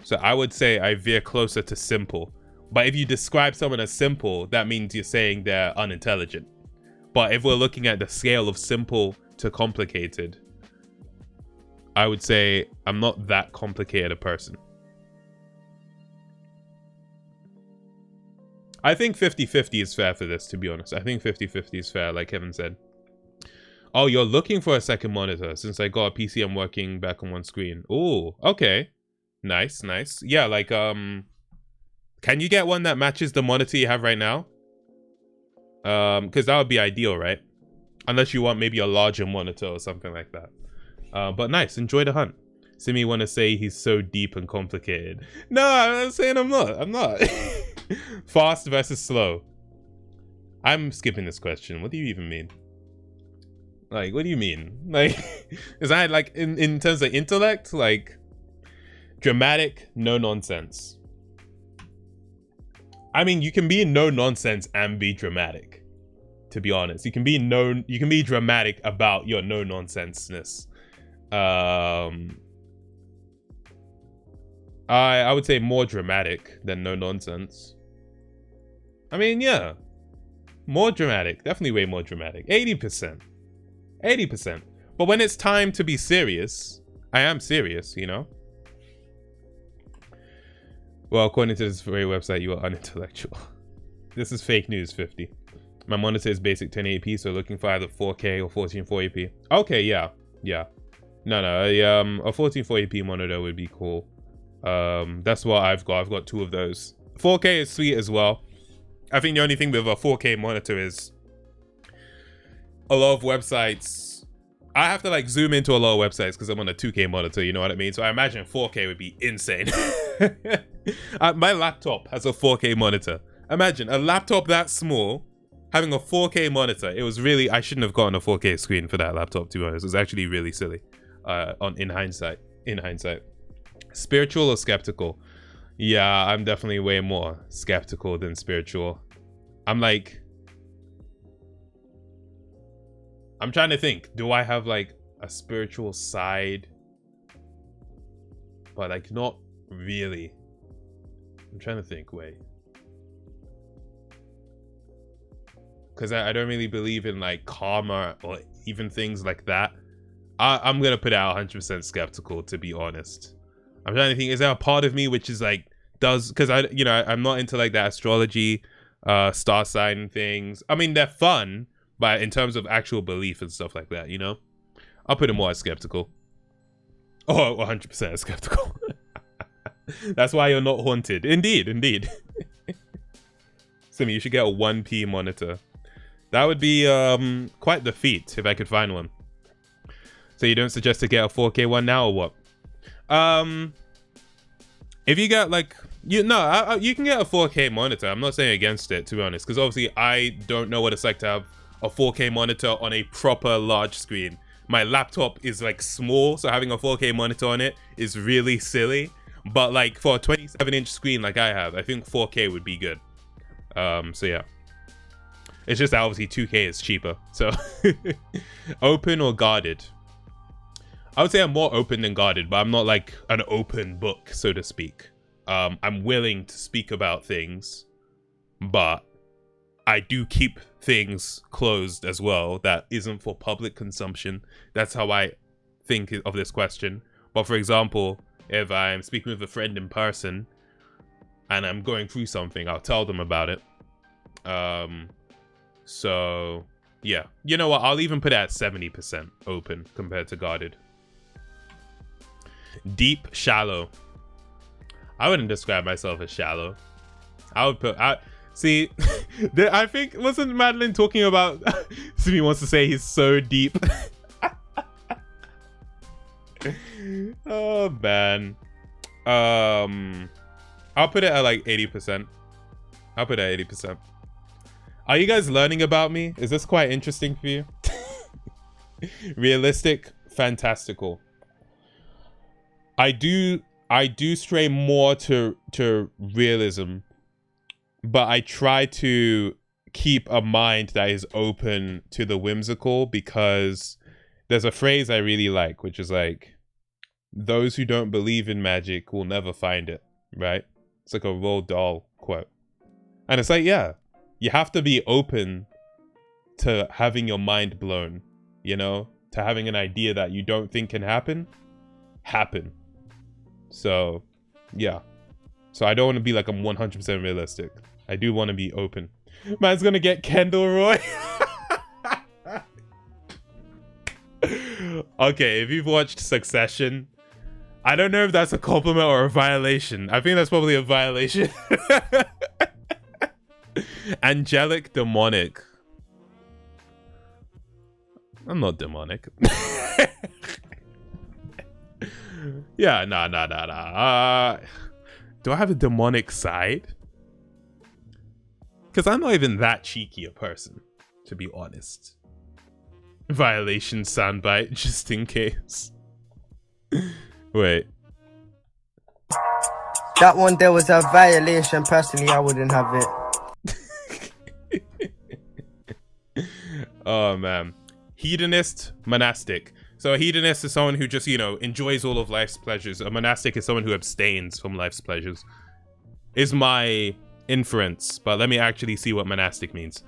So I would say I veer closer to simple. But if you describe someone as simple, that means you're saying they're unintelligent. But if we're looking at the scale of simple to complicated, I would say I'm not that complicated a person. I think 50-50 is fair for this, to be honest. I think 50-50 is fair, like Kevin said. Oh, you're looking for a second monitor. Since I got a PC, I'm working back on one screen. Oh, okay. Nice, nice. Yeah, like, can you get one that matches the monitor you have right now? Because that would be ideal, right? Unless you want maybe a larger monitor or something like that. But nice, enjoy the hunt. Simi want to say he's so deep and complicated. No, I'm saying I'm not. I'm not. Fast versus slow. I'm skipping this question. What do you even mean? Like, what do you mean? Like, is that like in terms of intellect? Like, dramatic, no nonsense. I mean, you can be no nonsense and be dramatic. To be honest, you can be dramatic about your no nonsenseness. I would say more dramatic than no nonsense. I mean, yeah, more dramatic, definitely way more dramatic. 80%. But when it's time to be serious, I am serious, you know. Well, according to this very website, you are unintellectual. This is fake news, 50. My monitor is basic 1080p, so looking for either 4K or 1440p. Okay, yeah. No, a 1440p monitor would be cool. That's what I've got. I've got two of those. 4K is sweet as well. I think the only thing with a 4K monitor is a lot of websites. I have to like zoom into a lot of websites because I'm on a 2K monitor, you know what I mean? So I imagine 4K would be insane. My laptop has a 4K monitor. Imagine a laptop that small having a 4K monitor. It was really, I shouldn't have gotten a 4K screen for that laptop, to be honest. It was actually really silly in hindsight. Spiritual or skeptical? Yeah, I'm definitely way more skeptical than spiritual. I'm trying to think. Do I have like a spiritual side? But like not really. I'm trying to think. Wait. because I don't really believe in like karma or even things like that. I'm gonna put out 100% skeptical, to be honest. I'm trying to think, is there a part of me which is like because I'm not into like that astrology, star sign things. I mean, they're fun, but in terms of actual belief and stuff like that, I'll put it more as skeptical. Oh, 100% skeptical. That's why you're not haunted. Indeed. Simi, you should get a 1p monitor. That would be quite the feat if I could find one. So you don't suggest to get a 4K one now or what? If you get like you can get a 4K monitor. I'm not saying against it, to be honest, because obviously I don't know what it's like to have a 4K monitor on a proper large screen. My laptop is like small, so having a 4K monitor on it is really silly. But like for a 27-inch screen like I have, I think 4K would be good. So yeah. It's just that obviously 2K is cheaper. So open or guarded? I would say I'm more open than guarded, but I'm not like an open book, so to speak. I'm willing to speak about things, but I do keep things closed as well that isn't for public consumption. That's how I think of this question. But for example, if I'm speaking with a friend in person and I'm going through something, I'll tell them about it. So yeah, you know what? I'll even put it at 70% open compared to guarded. Deep, shallow. I wouldn't describe myself as shallow. I would put see I think, wasn't Madeline talking about Simi wants to say he's so deep. Oh man. I'll put it at like 80%. I'll put it at 80%. Are you guys learning about me? Is this quite interesting for you? Realistic, fantastical. I do stray more to realism, but I try to keep a mind that is open to the whimsical, because there's a phrase I really like, which is like, those who don't believe in magic will never find it, right? It's like a Roald Dahl quote. And it's like, yeah, you have to be open to having your mind blown, to having an idea that you don't think can happen. So, yeah. So I don't want to be like I'm 100% realistic. I do want to be open. Man's gonna get Kendall Roy. Okay, if you've watched Succession, I don't know if that's a compliment or a violation. I think that's probably a violation. Angelic, demonic. I'm not demonic. Yeah, nah. Do I have a demonic side? Because I'm not even that cheeky a person, to be honest. Violation soundbite, just in case. Wait. That one there was a violation. Personally, I wouldn't have it. Oh, man. Hedonist, monastic. So a hedonist is someone who just, enjoys all of life's pleasures. A monastic is someone who abstains from life's pleasures. Is my inference, but let me actually see what monastic means.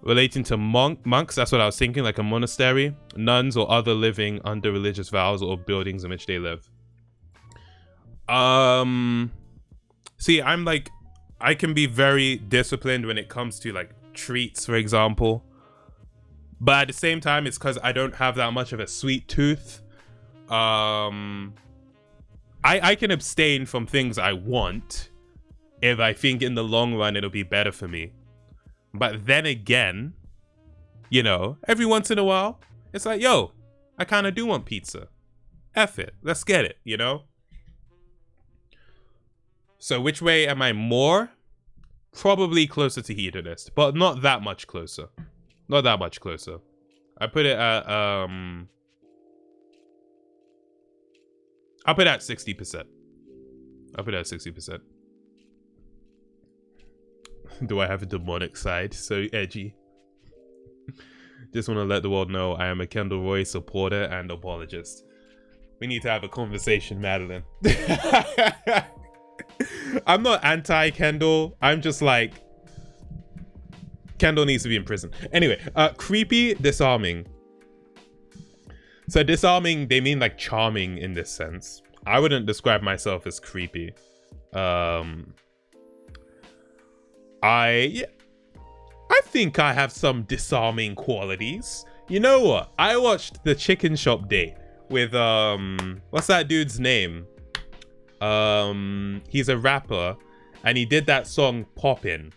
Relating to monks, that's what I was thinking, like a monastery, nuns, or other living under religious vows or buildings in which they live. See, I'm like, I can be very disciplined when it comes to like treats, for example. But at the same time, it's because I don't have that much of a sweet tooth. I can abstain from things I want if I think in the long run it'll be better for me. But then again, every once in a while, it's like, yo, I kind of do want pizza. F it. Let's get it, So which way am I more? Probably closer to hedonist, but not that much closer. Not that much closer. I put it at I'll put it at 60%. I'll put it at 60%. Do I have a demonic side? So edgy. Just want to let the world know I am a Kendall Roy supporter and apologist. We need to have a conversation, Madeline. I'm not anti-Kendall. I'm just like, Kendall needs to be in prison. Anyway, creepy, disarming. So disarming, they mean like charming in this sense. I wouldn't describe myself as creepy. I think I have some disarming qualities. You know what? I watched the Chicken Shop Date with what's that dude's name? He's a rapper and he did that song Poppin'.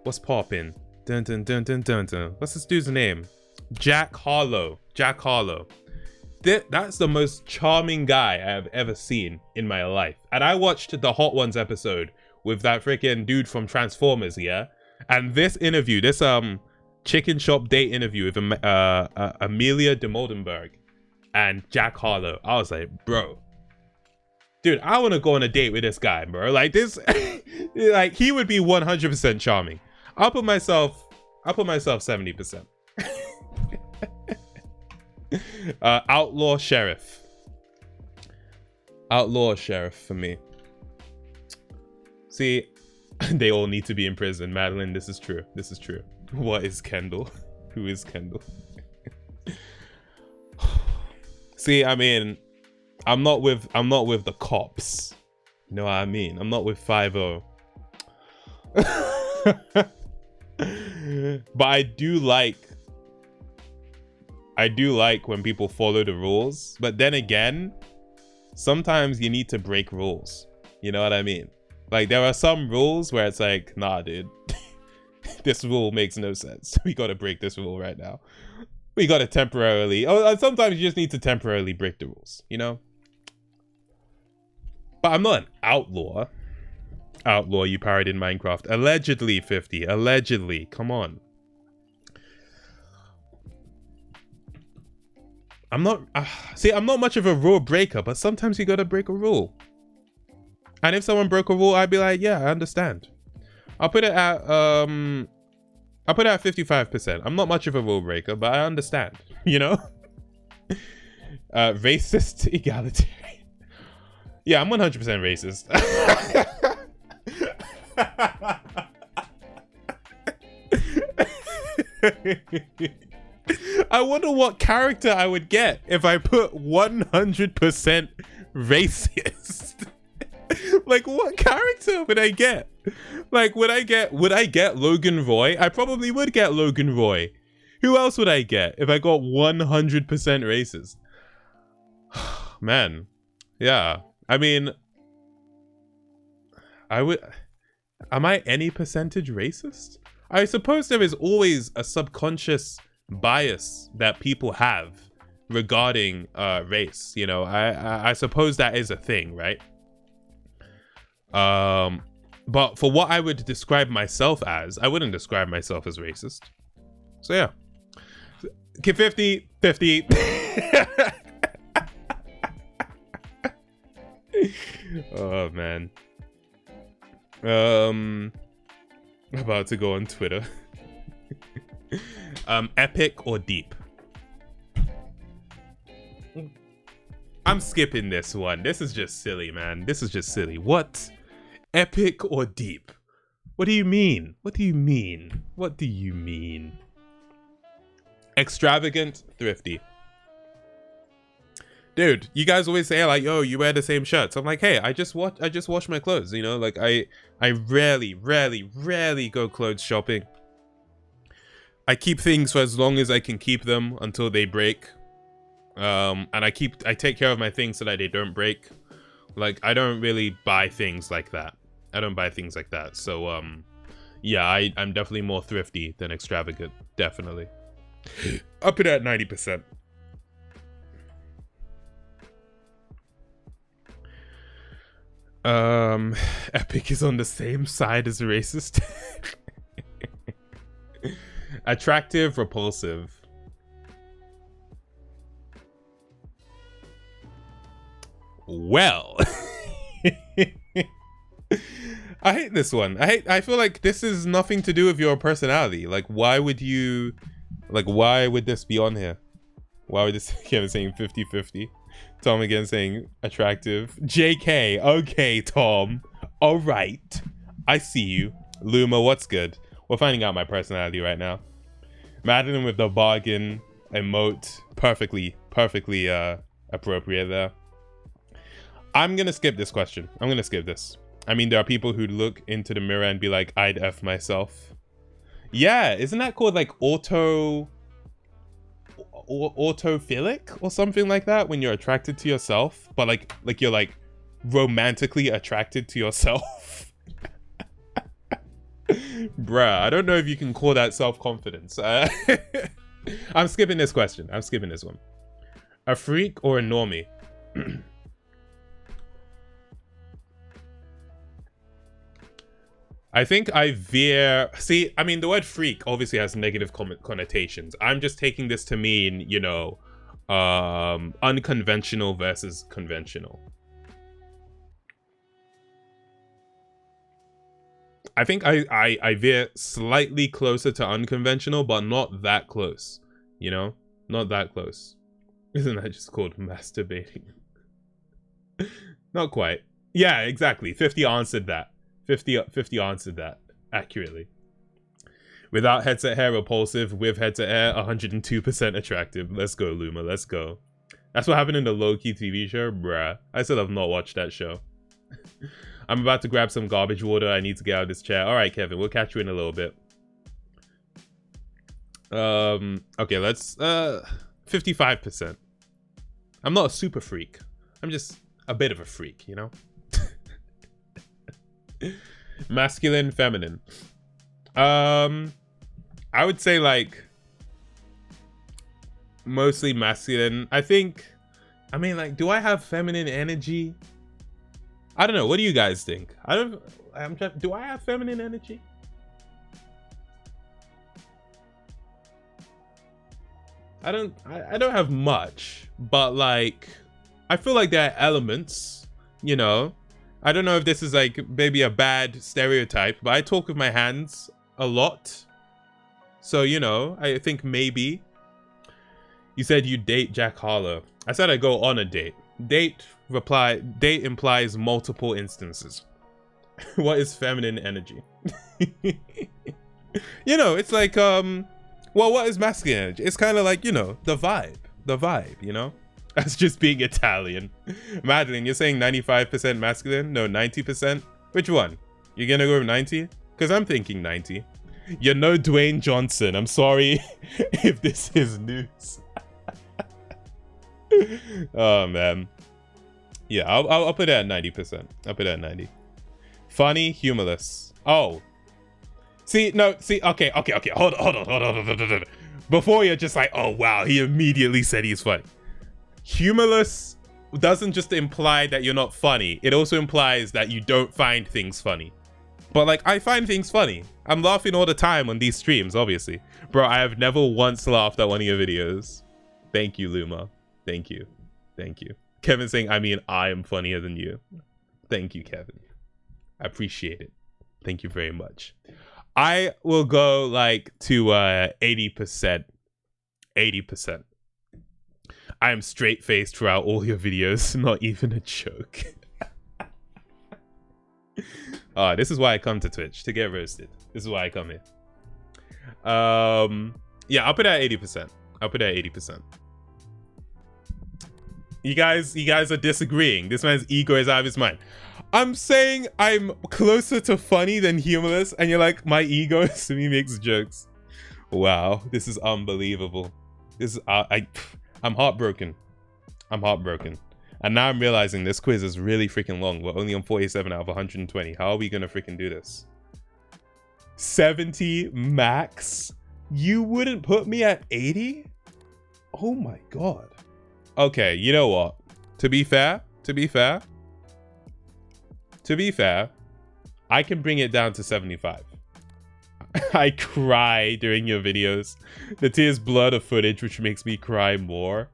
What's Poppin'? Dun dun dun dun dun dun. What's this dude's name? Jack Harlow. Jack Harlow. That's the most charming guy I have ever seen in my life. And I watched the Hot Ones episode with that freaking dude from Transformers, yeah? And this interview, this Chicken Shop Date interview with Amelia de Moldenberg and Jack Harlow, I was like, bro, dude, I want to go on a date with this guy, bro. Like this, like he would be 100% charming. I'll put myself 70%. Outlaw sheriff for me. See, they all need to be in prison. Madeline, this is true. What is Kendall? Who is Kendall? See, I mean, I'm not with the cops. You know what I mean? I'm not with 5-0. But I do like when people follow the rules. But then again, sometimes you need to break rules. You know what I mean? Like there are some rules where it's like, nah, dude, this rule makes no sense. We got to break this rule right now. We got to temporarily. Oh, sometimes you just need to temporarily break the rules, you know? But I'm not an outlaw. Outlaw, you parodied in Minecraft. Allegedly, 50. Allegedly. Come on. I'm not... see, I'm not much of a rule breaker, but sometimes you gotta break a rule. And if someone broke a rule, I'd be like, yeah, I understand. I'll put it at 55%. I'm not much of a rule breaker, but I understand. You know? Racist, egalitarian. Yeah, I'm 100% racist. I wonder what character I would get if I put 100% racist. Like, what character would I get? Like, would I get Logan Roy? I probably would get Logan Roy. Who else would I get if I got 100% racist? Man, yeah. I mean, I would... Am I any percentage racist? I suppose there is always a subconscious bias that people have regarding race. You know, I suppose that is a thing, right? But for what I would describe myself as, I wouldn't describe myself as racist. So yeah. 50. Oh man. About to go on Twitter. Epic or deep? I'm skipping this one. This is just silly, man. This is just silly. What? Epic or deep? What do you mean? What do you mean? What do you mean? Extravagant, thrifty. Dude, you guys always say like, yo, you wear the same shirts. I'm like, hey, I just wash my clothes, you know? Like I rarely go clothes shopping. I keep things for as long as I can keep them until they break. And I take care of my things so that they don't break. Like I don't really buy things like that. So yeah, I'm definitely more thrifty than extravagant. Definitely. Up it at 90%. Epic is on the same side as racist. Attractive, repulsive. Well, I hate this one. I feel like this is nothing to do with your personality. Like, why would this be on here? Why would this again saying 50-50? Tom again saying attractive. JK, okay, Tom. All right. I see you. Luma, what's good? We're finding out my personality right now. Madeline with the bargain emote, perfectly appropriate there. I'm gonna skip this question. I'm gonna skip this. I mean, there are people who look into the mirror and be like, I'd F myself. Yeah, isn't that called like autophilic or something like that, when you're attracted to yourself, but like you're like romantically attracted to yourself? Bruh, I don't know if you can call that self-confidence. I'm skipping this question. I'm skipping this one. A freak or a normie? I think I veer. See, I mean, the word freak obviously has negative connotations. I'm just taking this to mean, you know, unconventional versus conventional. I think I veer slightly closer to unconventional, but not that close. You know, not that close. Isn't that just called masturbating? Not quite. Yeah, exactly. 50 answered that. 50 answered that accurately. Without headset hair, repulsive. With headset hair, 102% attractive. Let's go, Luma. Let's go. That's what happened in the low-key TV show? Bruh. I still have not watched that show. I'm about to grab some garbage water. I need to get out of this chair. Alright, Kevin. We'll catch you in a little bit. Okay, let's... 55%. I'm not a super freak. I'm just a bit of a freak, you know? Masculine, feminine. I would say like mostly masculine. I think, I mean, like, do I have feminine energy? I don't know. What do you guys think? Do I have feminine energy? I don't have much, but like, I feel like there are elements, you know. I don't know if this is like maybe a bad stereotype, but I talk with my hands a lot. So, you know, I think maybe. You said you date Jack Harlow. I said I go on a date. Date implies multiple instances. What is feminine energy? You know, it's like, well, what is masculine energy? It's kind of like, you know, the vibe, you know? That's just being Italian. Madeline, you're saying 95% masculine? No, 90%? Which one? You're gonna go with 90? Because I'm thinking 90. You're no Dwayne Johnson. I'm sorry if this is news. Oh, man. Yeah, I'll put it at 90%. I'll put it at 90. Funny, humorless. Oh. See, okay. Hold on. Before you're just like, oh, wow, he immediately said he's funny. Humorless doesn't just imply that you're not funny. It also implies that you don't find things funny. But like, I find things funny. I'm laughing all the time on these streams, obviously. Bro, I have never once laughed at one of your videos. Thank you, Luma. Thank you. Kevin saying, I mean, I am funnier than you. Thank you, Kevin. I appreciate it. Thank you very much. I will go like to 80%. 80%. I am straight-faced throughout all your videos. Not even a joke. This is why I come to Twitch, to get roasted. This is why I come here. Yeah, I'll put it at 80%. I'll put it at 80%. You guys are disagreeing. This man's ego is out of his mind. I'm saying I'm closer to funny than humorless, and you're like, my ego is me makes jokes. Wow, this is unbelievable. This is I'm heartbroken. I'm heartbroken. And now I'm realizing this quiz is really freaking long. We're only on 47 out of 120. How are we gonna freaking do this? 70 max? You wouldn't put me at 80? Oh my god. Okay, you know what? To be fair, I can bring it down to 75. I cry during your videos. The tears blur the footage, which makes me cry more.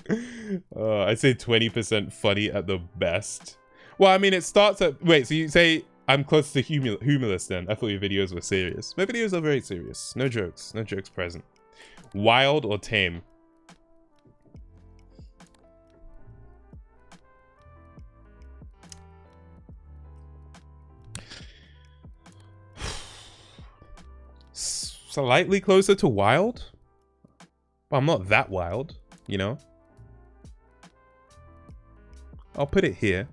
I'd say 20% funny at the best. Well, I mean, it starts at... Wait, so you say I'm close to humorless then? I thought your videos were serious. My videos are very serious. No jokes present. Wild or tame? slightly closer to wild. But I'm not that wild, you know? I'll put it here.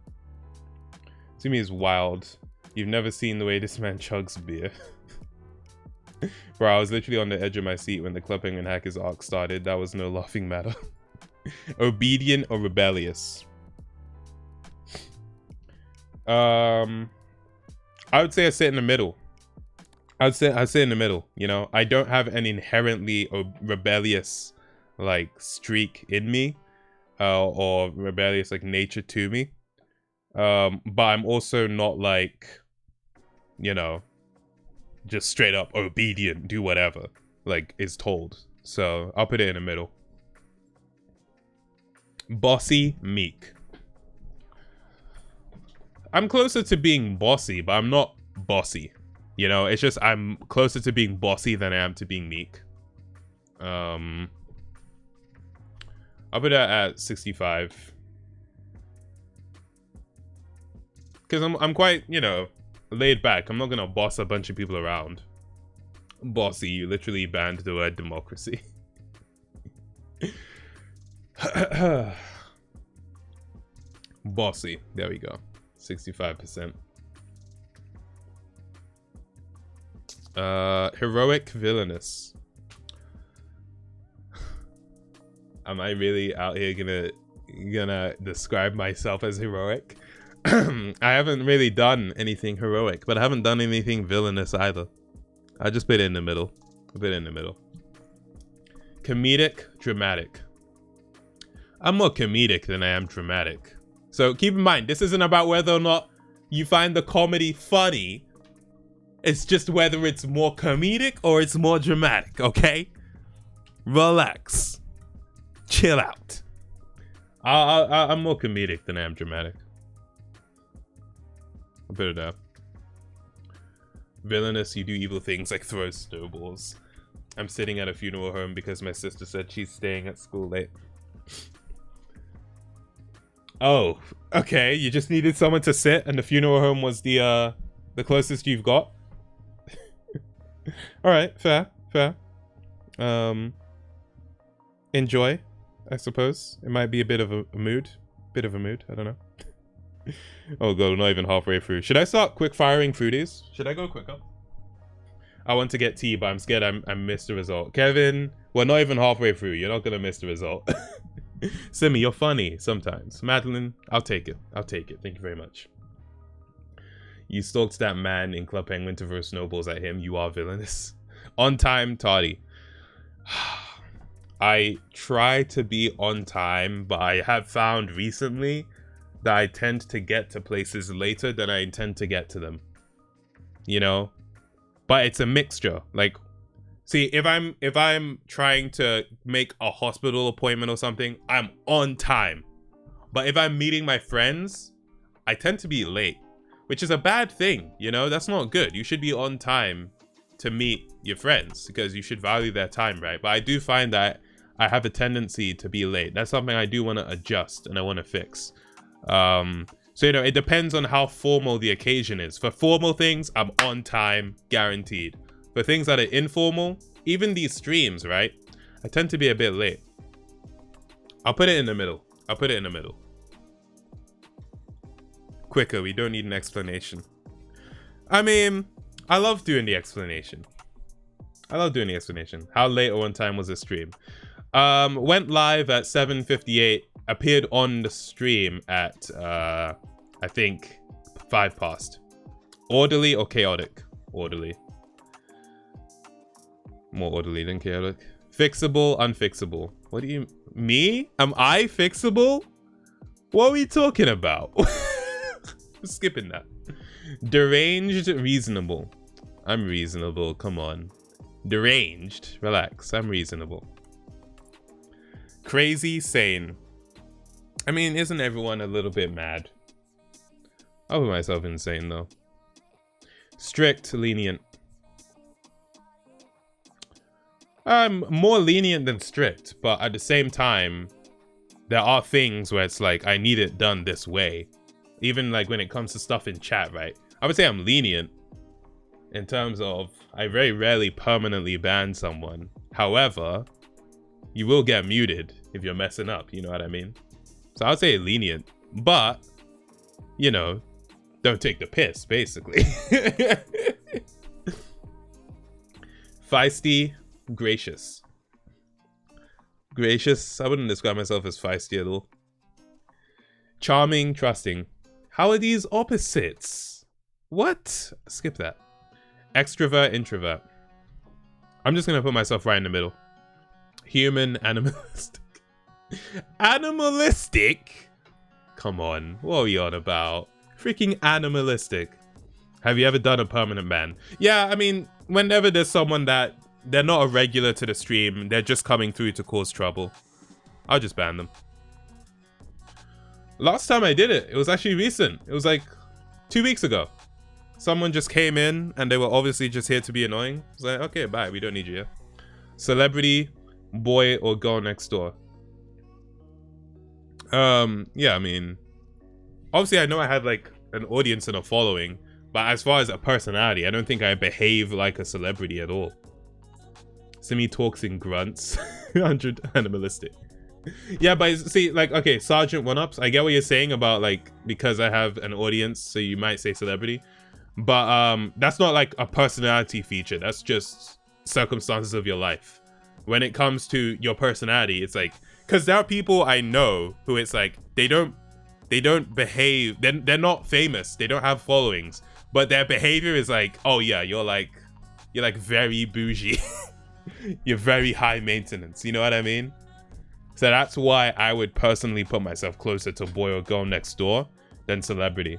To me, is wild. You've never seen the way this man chugs beer. Bro, I was literally on the edge of my seat when the Club Penguin Hackers arc started. That was no laughing matter. Obedient or rebellious? I would say I sit in the middle. I'd say in the middle, you know? I don't have an inherently rebellious, like, streak in me. Or rebellious, like, nature to me. But I'm also not, like, you know, just straight up obedient, do whatever, like, is told. So, I'll put it in the middle. Bossy, meek. I'm closer to being bossy, but I'm not bossy. You know, it's just I'm closer to being bossy than I am to being meek. I'll put that at 65. Because I'm quite, you know, laid back. I'm not gonna boss a bunch of people around. Bossy, you literally banned the word democracy. Bossy, there we go. 65%. Heroic, villainous. Am I really out here gonna describe myself as heroic? I haven't really done anything heroic, but I haven't done anything villainous either. I just put it in the middle. A bit in the middle. Comedic, dramatic. I'm more comedic than I am dramatic. So keep in mind, this isn't about whether or not you find the comedy funny. It's just whether it's more comedic or it's more dramatic, okay? Relax. Chill out. I'm more comedic than I am dramatic. I'll put it down. Villainous, you do evil things like throw snowballs. I'm sitting at a funeral home because my sister said she's staying at school late. Oh, okay. You just needed someone to sit and the funeral home was the closest you've got? Alright, fair. Enjoy, I suppose. It might be a bit of a mood. I don't know. Oh god, we're not even halfway through. Should I start quick firing through these? Should I go quicker? I want to get tea, but I'm scared I missed the result. Kevin, we're not even halfway through. You're not gonna miss the result. Simi, you're funny sometimes. Madeline, I'll take it. Thank you very much. You stalked that man in Club Penguin to throw snowballs at him. You are villainous. On time, tardy. I try to be on time, but I have found recently that I tend to get to places later than I intend to get to them. You know? But it's a mixture. Like, see, if I'm trying to make a hospital appointment or something, I'm on time. But if I'm meeting my friends, I tend to be late, which is a bad thing, you know? That's not good. You should be on time to meet your friends because you should value their time, right? But I do find that I have a tendency to be late. That's something I do want to adjust and I want to fix. So, you know, it depends on how formal the occasion is. For formal things, I'm on time, guaranteed. For things that are informal, even these streams, right? I tend to be a bit late. I'll put it in the middle. Quicker, we don't need an explanation. I mean, I love doing the explanation. How late or on time was the stream? Went live at 7:58. Appeared on the stream at, I think, 5 past. Orderly or chaotic? Orderly. More orderly than chaotic. Fixable, unfixable. What do you... Me? Am I fixable? What are we talking about? Skipping that. Deranged, reasonable. I'm reasonable, come on. Deranged, relax, I'm reasonable. Crazy, sane. I mean, isn't everyone a little bit mad? I'll put myself insane though. Strict, lenient. I'm more lenient than strict, but at the same time, there are things where it's like, I need it done this way. Even like when it comes to stuff in chat, right? I would say I'm lenient, in terms of I very rarely permanently ban someone. However, you will get muted if you're messing up, you know what I mean? So I would say lenient, but, you know, don't take the piss, basically. Feisty, gracious. Gracious, I wouldn't describe myself as feisty at all. Charming, trusting. How are these opposites? What? Skip that. Extrovert, introvert. I'm just gonna put myself right in the middle. Human, animalistic. Animalistic? Come on, what are we on about? Freaking animalistic. Have you ever done a permanent ban? Yeah, I mean, whenever there's someone that they're not a regular to the stream, they're just coming through to cause trouble, I'll just ban them. Last time I did it, it was actually recent. It was like 2 weeks ago. Someone just came in and they were obviously just here to be annoying. I was like, okay, bye, we don't need you here. Celebrity, boy or girl next door. Yeah, I mean, obviously I know I had like an audience and a following, but as far as a personality, I don't think I behave like a celebrity at all. Simi talks in grunts. 100 animalistic. Yeah, but see, like, okay, Sergeant One-Ups, I get what you're saying about, like, because I have an audience, so you might say celebrity. But that's not, like, a personality feature. That's just circumstances of your life. When it comes to your personality, it's like... Because there are people I know who it's like, they don't behave... They're not famous. They don't have followings. But their behavior is like, oh, yeah, you're very bougie. You're very high maintenance. You know what I mean? So that's why I would personally put myself closer to boy or girl next door than celebrity.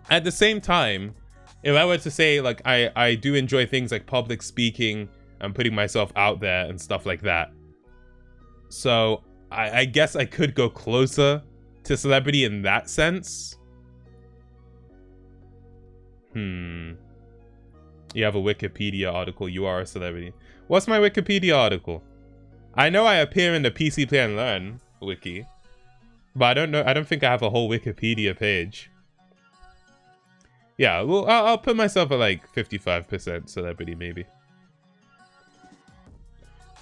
At the same time, if I were to say, like, I do enjoy things like public speaking and putting myself out there and stuff like that. So I guess I could go closer to celebrity in that sense. You have a Wikipedia article. You are a celebrity. What's my Wikipedia article? I know I appear in the PC Play and Learn wiki, but I don't know. I don't think I have a whole Wikipedia page. Yeah, well, I'll put myself at like 55% celebrity, maybe.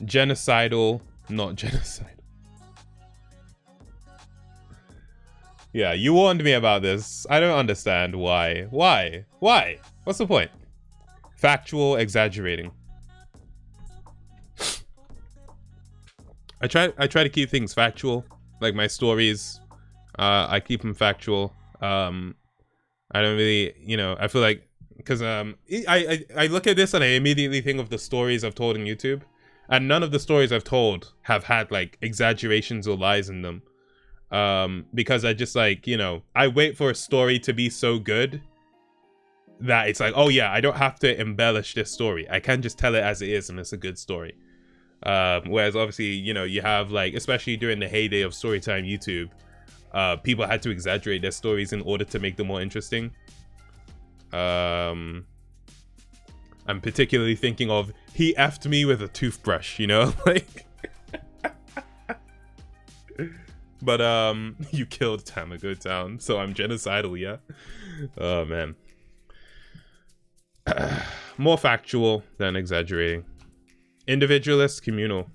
Genocidal, not genocidal. Yeah, you warned me about this. I don't understand why. Why? Why? What's the point? Factual, exaggerating. I try to keep things factual, like my stories. I keep them factual. I don't really, you know, I feel like, because I look at this and I immediately think of the stories I've told on YouTube, and none of the stories I've told have had like exaggerations or lies in them. Because I just, like, you know, I wait for a story to be so good that it's like, oh yeah, I don't have to embellish this story. I can just tell it as it is and it's a good story. Whereas obviously, you know, you have, like, especially during the heyday of storytime YouTube, people had to exaggerate their stories in order to make them more interesting. I'm particularly thinking of, he effed me with a toothbrush, you know, like. But you killed Tamago Town, so I'm genocidal, yeah. Oh man. More factual than exaggerating. Individualist, communal.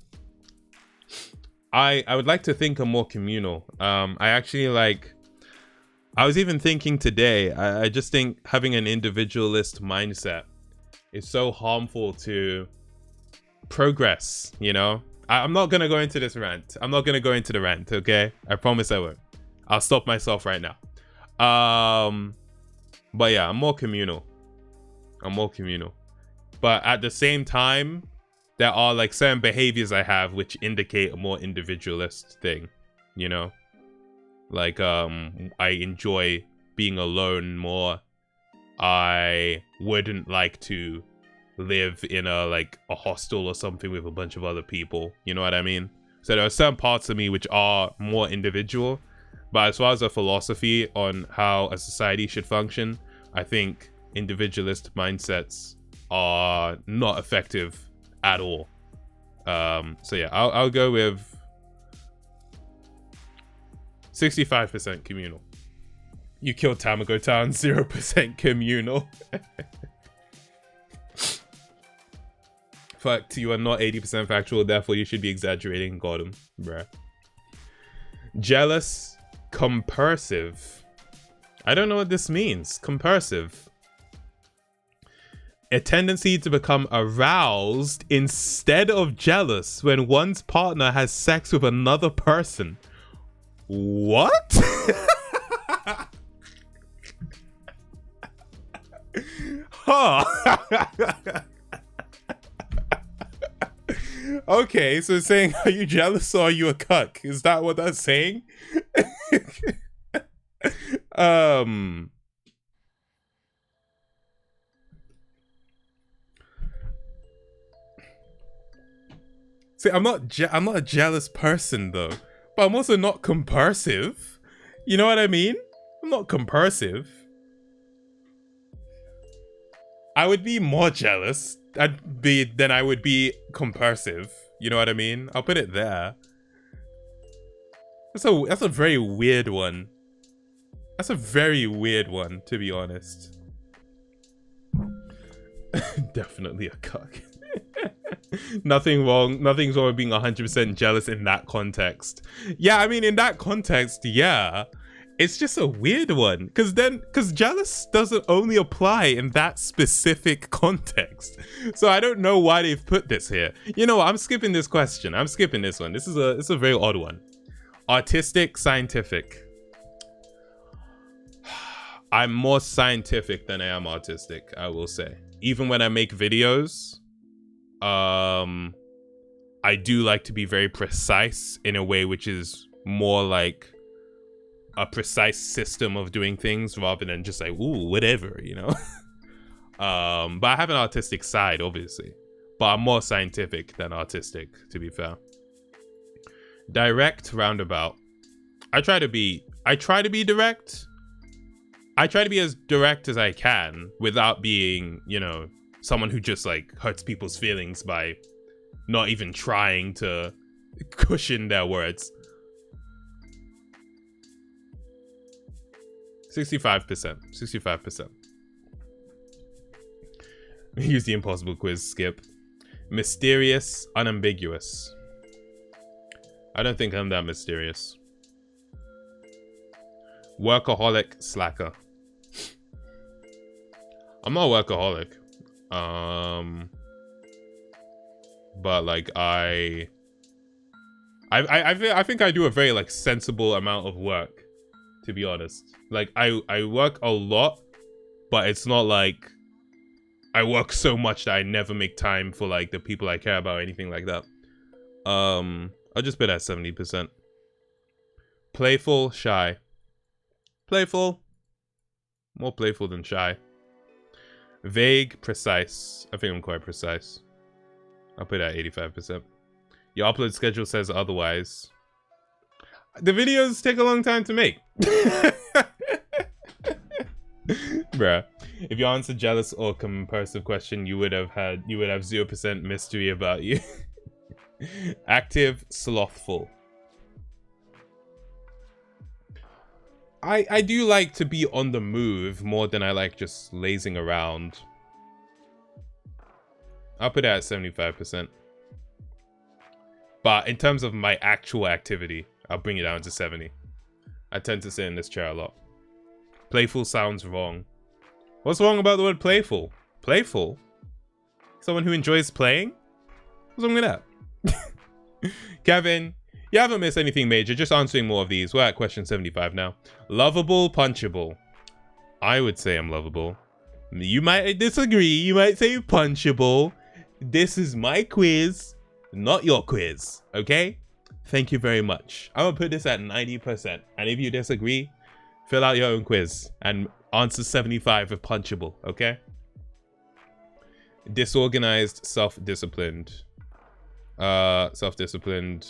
I would like to think I'm more communal. I actually, like, I was even thinking today, I just think having an individualist mindset is so harmful to progress, you know? I'm not gonna go into this rant. I'm not gonna go into the rant, okay? I promise I won't. I'll stop myself right now. But yeah, I'm more communal. But at the same time, there are, like, certain behaviors I have which indicate a more individualist thing, you know? Like, I enjoy being alone more. I wouldn't like to live in a hostel or something with a bunch of other people, you know what I mean? So there are certain parts of me which are more individual, but as far as a philosophy on how a society should function, I think individualist mindsets are not effective at all. So yeah, I'll go with 65% communal. You killed Tamago Town, 0% communal. Fact, you are not 80% factual, therefore you should be exaggerating. Got him, bruh. Jealous, compersive. I don't know what this means. Compersive. A tendency to become aroused instead of jealous when one's partner has sex with another person. What? Huh. Okay, so it's saying, are you jealous or are you a cuck? Is that what that's saying? See, I'm not a jealous person though, but I'm also not compersive. You know what I mean? I'm not compersive. I would be more jealous than I would be compersive. You know what I mean? I'll put it there. That's a very weird one. That's a very weird one, to be honest. Definitely a cuck. Nothing's wrong with being 100% jealous in that context. Yeah, I mean, in that context, yeah. It's just a weird one. Because jealous doesn't only apply in that specific context. So I don't know why they've put this here. You know what? I'm skipping this question. I'm skipping this one. It's a very odd one. Artistic, scientific. I'm more scientific than I am artistic, I will say. Even when I make videos, I do like to be very precise in a way which is more like a precise system of doing things rather than just like, ooh, whatever, you know? But I have an artistic side, obviously. But I'm more scientific than artistic, to be fair. Direct, roundabout. I try to be direct. I try to be as direct as I can without being, you know, someone who just like hurts people's feelings by not even trying to cushion their words. 65%. Use the impossible quiz, skip. Mysterious, unambiguous. I don't think I'm that mysterious. Workaholic, slacker. I'm not a workaholic. But like I think I do a very like sensible amount of work, to be honest. Like I work a lot, but it's not like I work so much that I never make time for like the people I care about or anything like that. I'll just put at 70%. Playful, shy. Playful. More playful than shy. Vague, precise. I think I'm quite precise. I'll put at 85%. Your upload schedule says otherwise. The videos take a long time to make. Bruh. If you answered jealous or compersive question, you would have 0% mystery about you. Active, slothful. I do like to be on the move more than I like just lazing around. I'll put it at 75%. But in terms of my actual activity, I'll bring it down to 70. I tend to sit in this chair a lot. Playful sounds wrong. What's wrong about the word playful? Playful? Someone who enjoys playing? What's wrong with that? Kevin, you haven't missed anything major, just answering more of these. We're at question 75 now. Lovable, punchable. I would say I'm lovable. You might disagree, you might say punchable. This is my quiz, not your quiz, okay? Thank you very much. I'm gonna put this at 90%, and if you disagree, fill out your own quiz and answer 75 with punchable, okay? Disorganized, self-disciplined. Self-disciplined,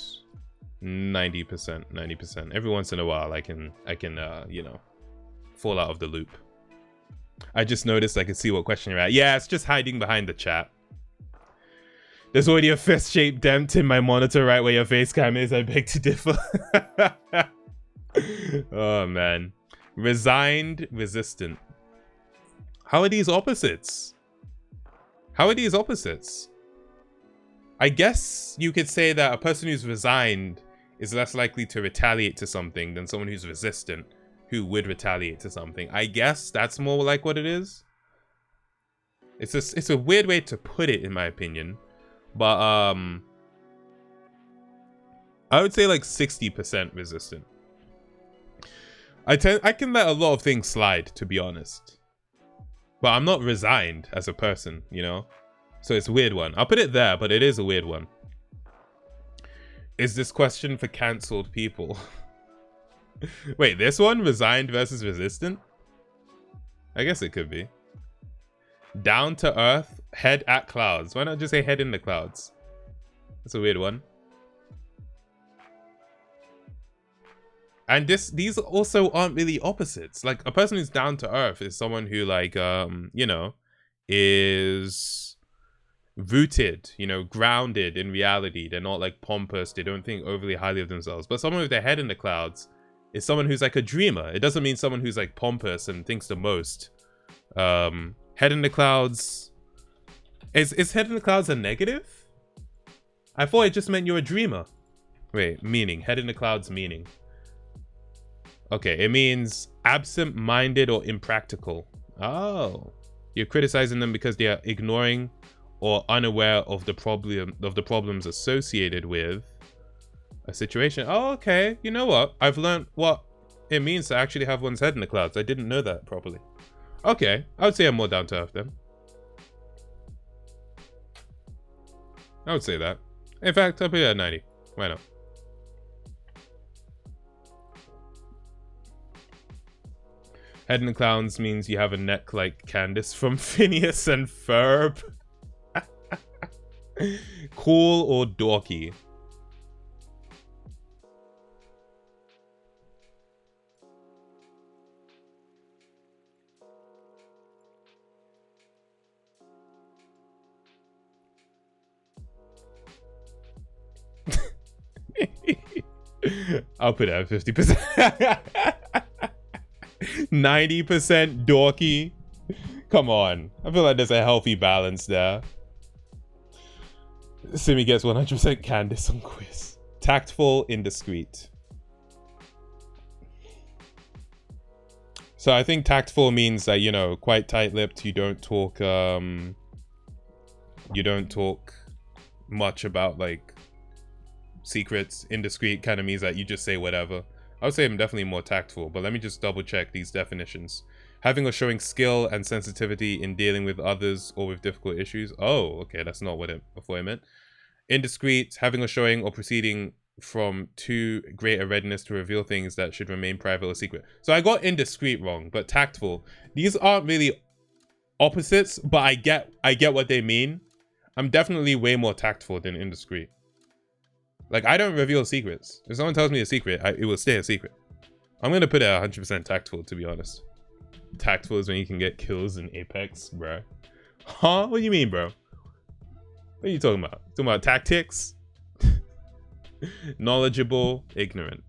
90%. Every once in a while, I can you know, fall out of the loop. I just noticed I can see what question you're at. Yeah, it's just hiding behind the chat. There's already a fist-shaped dent in my monitor right where your face cam is. I beg to differ. Oh, man. Resigned, resistant. How are these opposites? How are these opposites? I guess you could say that a person who's resigned is less likely to retaliate to something than someone who's resistant, who would retaliate to something. I guess that's more like what it is. It's a weird way to put it, in my opinion, but I would say like 60% resistant. I can let a lot of things slide, to be honest, but I'm not resigned as a person, you know. So it's a weird one. I'll put it there, but it is a weird one. Is this question for cancelled people? Wait, this one? Resigned versus resistant? I guess it could be. Down to earth, head at clouds. Why not just say head in the clouds? That's a weird one. And these also aren't really opposites. Like, a person who's down to earth is someone who, like, you know, is rooted, you know, grounded in reality. They're not like pompous. They don't think overly highly of themselves. But someone with their head in the clouds is someone who's like a dreamer. It doesn't mean someone who's like pompous and thinks the most. Head in the clouds. Is head in the clouds a negative? I thought it just meant you're a dreamer. Wait, meaning. Head in the clouds meaning. Okay, it means absent-minded or impractical. Oh. You're criticizing them because they are ignoring or unaware of the problems associated with a situation. Oh, okay. You know what? I've learned what it means to actually have one's head in the clouds. I didn't know that properly. Okay, I would say I'm more down to earth then. I would say that. In fact, I'll put it at 90. Why not? Head in the clouds means you have a neck like Candace from Phineas and Ferb. Cool or dorky? I'll put it at 50%. 90% dorky. Come on. I feel like there's a healthy balance there. Simi gets 100% Candace on quiz. Tactful, indiscreet. So I think tactful means that, you know, quite tight-lipped. You don't talk much about like secrets. Indiscreet kind of means that you just say whatever. I would say I'm definitely more tactful, but let me just double check these definitions. Having or showing skill and sensitivity in dealing with others or with difficult issues. Oh, okay, that's not what I meant. Indiscreet, having or showing or proceeding from too great a readiness to reveal things that should remain private or secret. So I got indiscreet wrong, but tactful. These aren't really opposites, but I get what they mean. I'm definitely way more tactful than indiscreet. Like, I don't reveal secrets. If someone tells me a secret, it will stay a secret. I'm going to put it at 100% tactful, to be honest. Tactful is when you can get kills in Apex, bro. Huh? What do you mean, bro? What are you talking about? Talking about tactics? Knowledgeable, ignorant.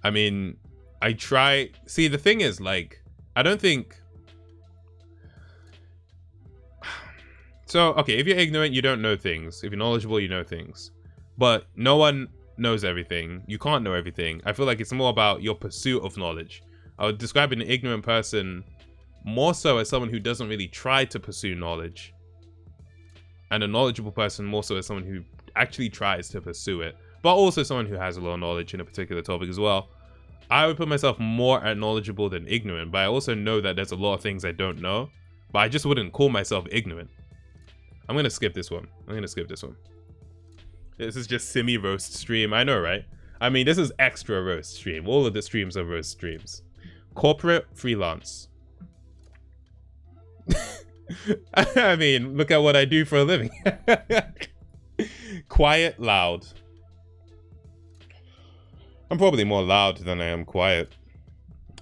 I mean, I try... See, the thing is, like, I don't think... So, okay, if you're ignorant, you don't know things. If you're knowledgeable, you know things. But no one knows everything. You can't know everything. I feel like it's more about your pursuit of knowledge. I would describe an ignorant person more so as someone who doesn't really try to pursue knowledge. And a knowledgeable person more so as someone who actually tries to pursue it. But also someone who has a lot of knowledge in a particular topic as well. I would put myself more at knowledgeable than ignorant. But I also know that there's a lot of things I don't know. But I just wouldn't call myself ignorant. I'm going to skip this one. This is just Simi roast stream. I know, right? I mean, this is extra roast stream. All of the streams are roast streams. Corporate freelance. I mean, look at what I do for a living. Quiet, loud. I'm probably more loud than I am quiet.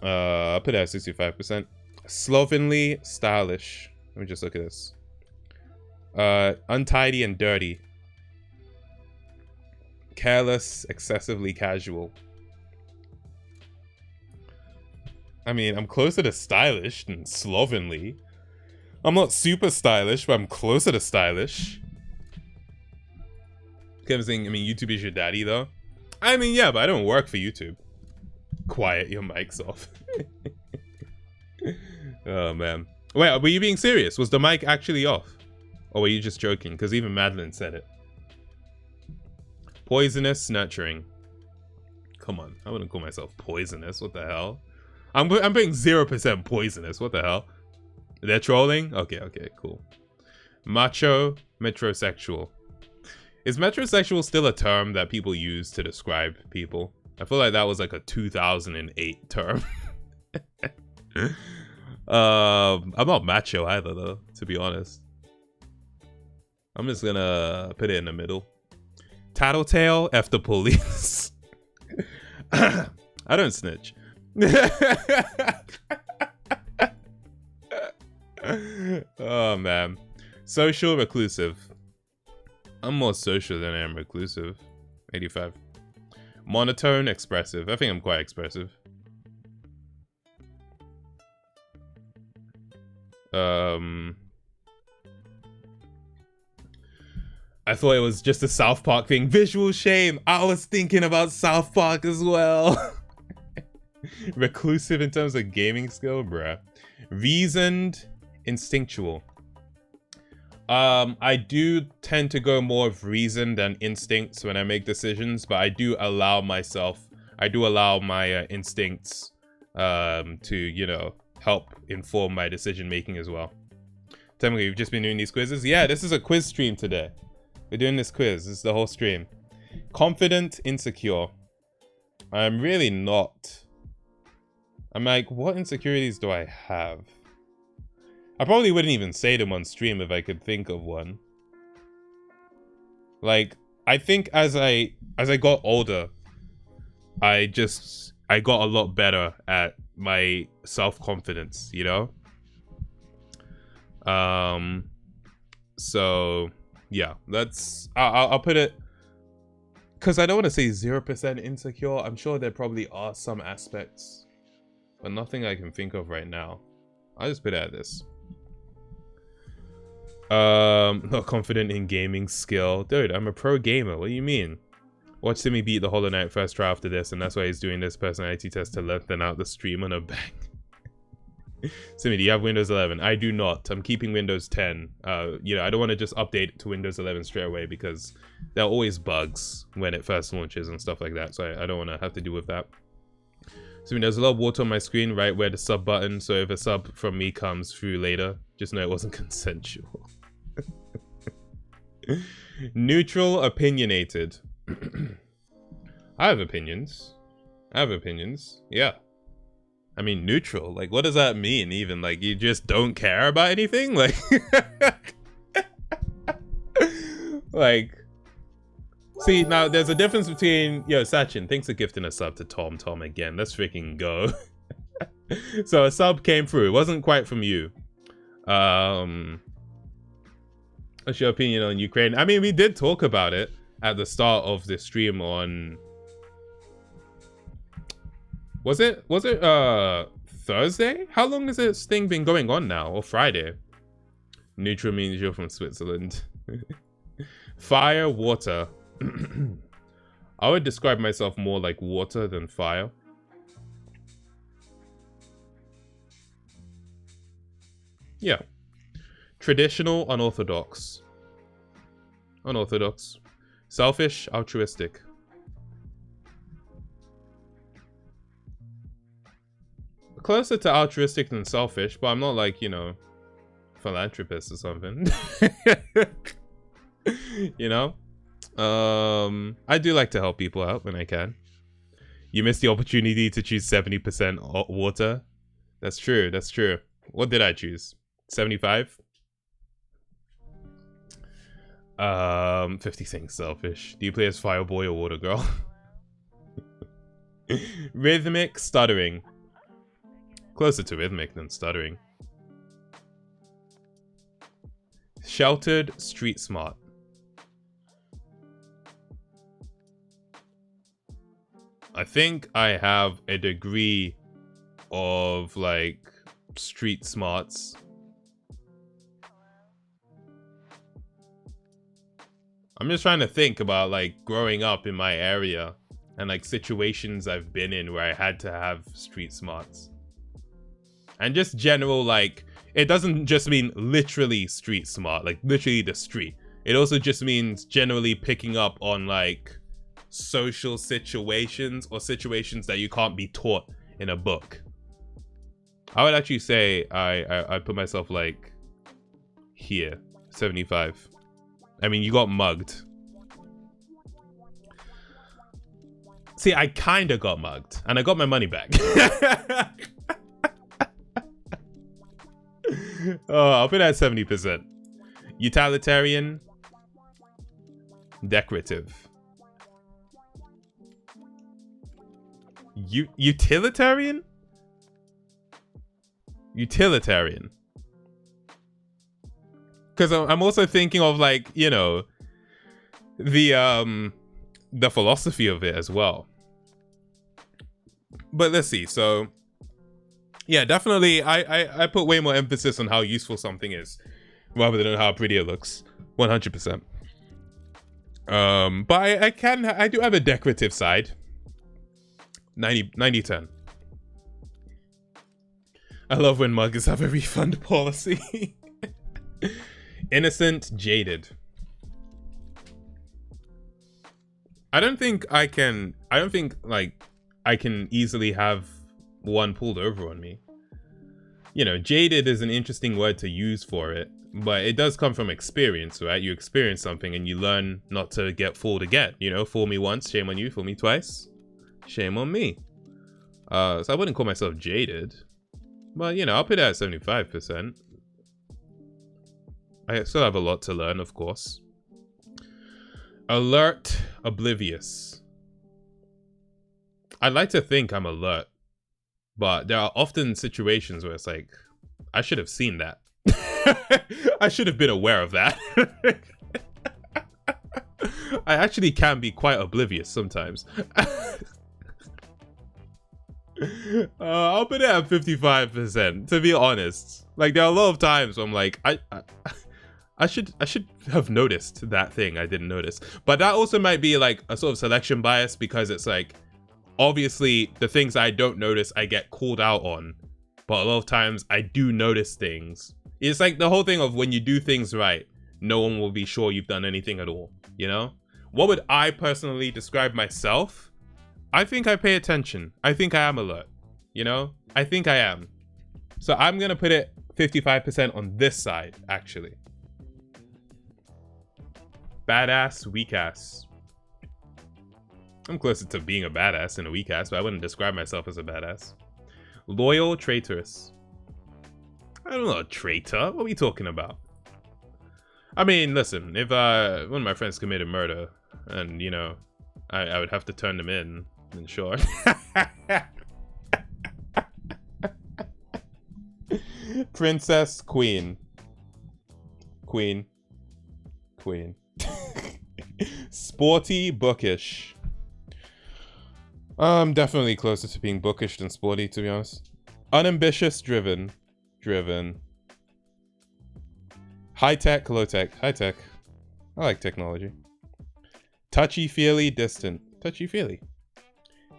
I'll put it at 65%. Slovenly, stylish. Let me just look at this. Untidy and dirty. Careless, excessively casual. I mean, I'm closer to stylish than slovenly. I'm not super stylish, but I'm closer to stylish. Kevin saying, I mean, YouTube is your daddy, though. I mean, yeah, but I don't work for YouTube. Quiet your mics off. Oh, man. Wait, were you being serious? Was the mic actually off? Or were you just joking? Because even Madeline said it. Poisonous nurturing. Come on, I wouldn't call myself poisonous. What the hell? I'm being 0% poisonous. What the hell? They're trolling? Okay, cool. Macho, metrosexual. Is metrosexual still a term that people use to describe people? I feel like that was like a 2008 term. I'm not macho either, though, to be honest. I'm just gonna put it in the middle. Tattletale, F the police. I don't snitch. Oh, man. Social, reclusive. I'm more social than I am reclusive. 85. Monotone, expressive. I think I'm quite expressive. I thought it was just a South Park thing. Visual shame. I was thinking about South Park as well. Reclusive in terms of gaming skill, bruh. Reasoned, instinctual. I do tend to go more of reason than instincts when I make decisions, but I do allow my instincts to, you know, help inform my decision making as well. Tell me, you've just been doing these quizzes? Yeah, this is a quiz stream today. We're doing this quiz. This is the whole stream. Confident, insecure. I'm really not. I'm like, what insecurities do I have? I probably wouldn't even say them on stream if I could think of one. Like, I think as I got older, I got a lot better at my self-confidence, you know? So yeah, I'll put it, because I don't want to say 0% insecure. I'm sure there probably are some aspects, but nothing I can think of right now. I'll just put it at this. Not confident in gaming skill. Dude, I'm a pro gamer. What do you mean? Watch Simi beat the Hollow Knight first try after this, and that's why he's doing this personality test to lengthen out the stream on a bang. Simi, do you have Windows 11? I do not. I'm keeping Windows 10. You know, I don't want to just update to Windows 11 straight away because there are always bugs when it first launches and stuff like that. So I don't want to have to deal with that. Simi, there's a lot of water on my screen right where the sub button. So if a sub from me comes through later, just know it wasn't consensual. Neutral, opinionated. I have opinions. Yeah. I mean, neutral. Like, what does that mean even? Like, you just don't care about anything? Like, like, see, now there's a difference between, yo, Sachin, thanks for gifting a sub to Tom again. Let's freaking go. So a sub came through. It wasn't quite from you. What's your opinion on Ukraine? I mean, we did talk about it at the start of the stream on... Was it Thursday? How long has this thing been going on now? Or Friday? Neutral means you're from Switzerland. Fire, water. I would describe myself more like water than fire. Yeah. Traditional, unorthodox. Unorthodox. Selfish, altruistic. Closer to altruistic than selfish, but I'm not like, you know, philanthropist or something. You know? I do like to help people out when I can. You missed the opportunity to choose 70% water. That's true, that's true. What did I choose? 75? 50 things selfish. Do you play as Fireboy or Water Girl? Rhythmic, stuttering. Closer to rhythmic than stuttering. Sheltered, street smart. I think I have a degree of like street smarts. I'm just trying to think about like growing up in my area and like situations I've been in where I had to have street smarts. And just general, like, it doesn't just mean literally street smart, like literally the street. It also just means generally picking up on like social situations or situations that you can't be taught in a book. I would actually say I put myself like here, 75. I mean, you got mugged. See, I kind of got mugged and I got my money back. Oh, I'll put it at 70%. Utilitarian. Decorative. Utilitarian? Utilitarian. Because I'm also thinking of like, you know, the philosophy of it as well. But let's see. So yeah, definitely I put way more emphasis on how useful something is rather than how pretty it looks. 100%. But I do have a decorative side. 90-10. I love when muggers have a refund policy. Innocent, jaded. I don't think I can easily have one pulled over on me. You know, jaded is an interesting word to use for it, but it does come from experience, right? You experience something and you learn not to get fooled again. You know, fool me once, shame on you. Fool me twice, shame on me. So I wouldn't call myself jaded, but you know, I'll put it at 75%. I still have a lot to learn, of course. Alert, oblivious. I'd like to think I'm alert, but there are often situations where it's like, I should have seen that. I should have been aware of that. I actually can be quite oblivious sometimes. I'll put it at 55%, to be honest. Like, there are a lot of times where I'm like, I should have noticed that thing I didn't notice. But that also might be like a sort of selection bias, because it's like, obviously the things I don't notice I get called out on, but a lot of times I do notice things. It's like the whole thing of when you do things right, no one will be sure you've done anything at all, you know? What would I personally describe myself? I think I pay attention. I think I am alert, you know? I think I am. So I'm gonna put it 55% on this side, actually. Badass, weak ass. I'm closer to being a badass than a weak ass, but I wouldn't describe myself as a badass. Loyal, traitorous. I don't know, a traitor. What are we talking about? I mean, listen, if one of my friends committed murder and, you know, I would have to turn them in, then sure. Princess, queen. Queen. Queen. Sporty, bookish. I'm definitely closer to being bookish than sporty, to be honest. Unambitious, driven. Driven. High tech, low tech. High tech. I like technology. Touchy-feely, distant. Touchy-feely.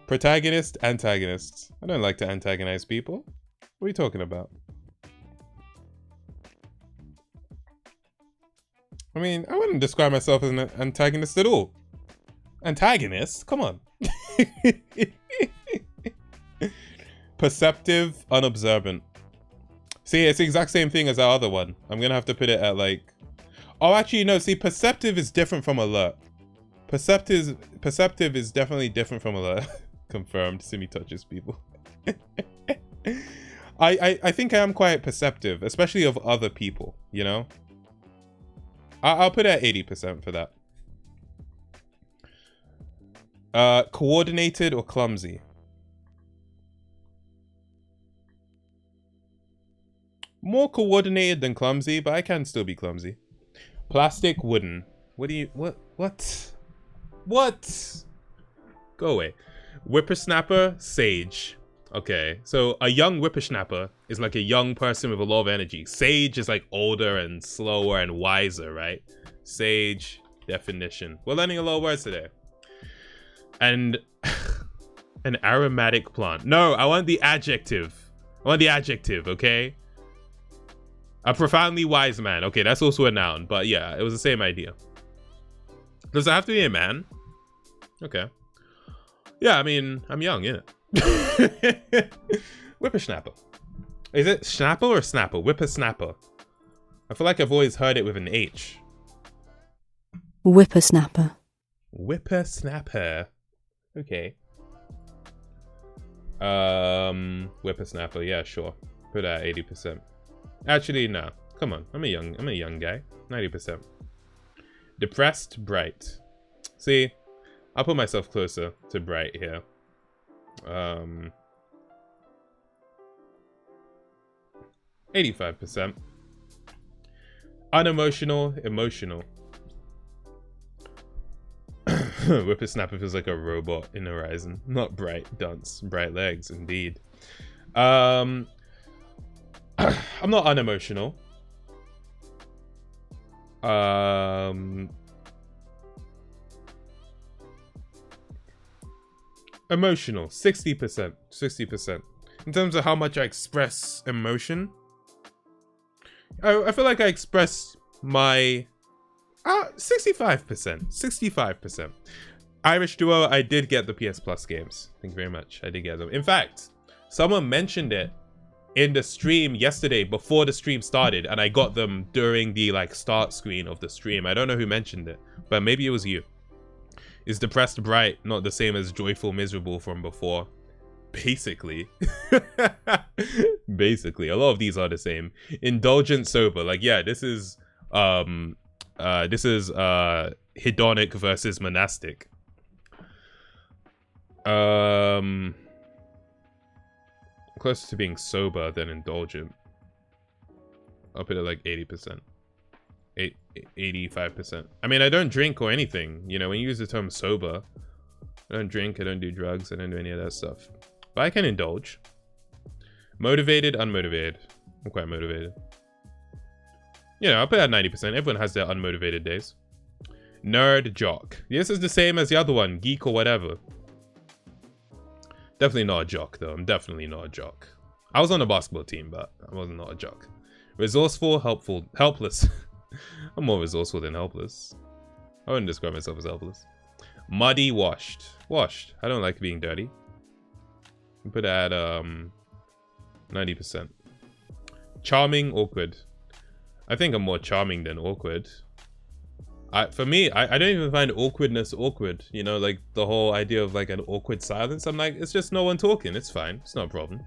Protagonist, antagonist. I don't like to antagonize people. What are you talking about? I mean, I wouldn't describe myself as an antagonist at all. Antagonist? Come on. Perceptive, unobservant. See, it's the exact same thing as our other one. I'm gonna have to put it at like... Oh, actually, no. See, perceptive is different from alert. Perceptive is definitely different from alert. Confirmed. Simi touches people. I think I am quite perceptive, especially of other people, you know? I'll put it at 80% for that. Coordinated or clumsy? More coordinated than clumsy, but I can still be clumsy. Plastic, wooden. What do you... What? Go away. Whippersnapper, sage. Okay, so a young whippersnapper is like a young person with a lot of energy. Sage is like older and slower and wiser, right? Sage, Definition. We're learning a lot of words today. And an aromatic plant. No, I want the adjective. I want the adjective, okay? A profoundly wise man. Okay, that's also a noun. But yeah, it was the same idea. Does it have to be a man? Okay. Yeah, I mean, I'm young, innit? Whippersnapper. Is it snapper or snapper? Whippersnapper. I feel like I've always heard it with an H. Whippersnapper. Whippersnapper. Okay. Whippersnapper. Yeah, sure. Put that at 80%. Actually, no. Come on. I'm a young guy. 90%. Depressed, bright. See, I'll put myself closer to bright here. 85%. Unemotional, emotional. Whippersnapper feels like a robot in Horizon. Not bright, dunce. Bright legs, indeed. I'm not unemotional. Emotional, 60%. 60%. In terms of how much I express emotion, I feel like I express my 65%. 65%. Irish Duo, I did get the PS Plus games. Thank you very much. I did get them. In fact, someone mentioned it in the stream yesterday before the stream started, and I got them during the start screen of the stream. I don't know who mentioned it, but maybe it was you. Is depressed bright not the same as joyful miserable from before? Basically. Basically, a lot of these are the same. Indulgent sober, yeah, this is hedonic versus monastic. Closer to being sober than indulgent. I'll put it 80%. 85%. I mean, I don't drink or anything. You know, when you use the term sober, I don't drink, I don't do drugs, I don't do any of that stuff. But I can indulge. Motivated, unmotivated. I'm quite motivated. You know, I'll put that 90%. Everyone has their unmotivated days. Nerd, jock. This is the same as the other one, geek or whatever. Definitely not a jock, though. I'm definitely not a jock. I was on a basketball team, but I wasn't not a jock. Resourceful, helpful, helpless. I'm more resourceful than helpless. I wouldn't describe myself as helpless. Muddy, washed. Washed. I don't like being dirty. Put that 90%. Charming, awkward. I think I'm more charming than awkward. For me, I don't even find awkwardness awkward. You know, the whole idea of an awkward silence. I'm like, it's just no one talking. It's fine. It's not a problem.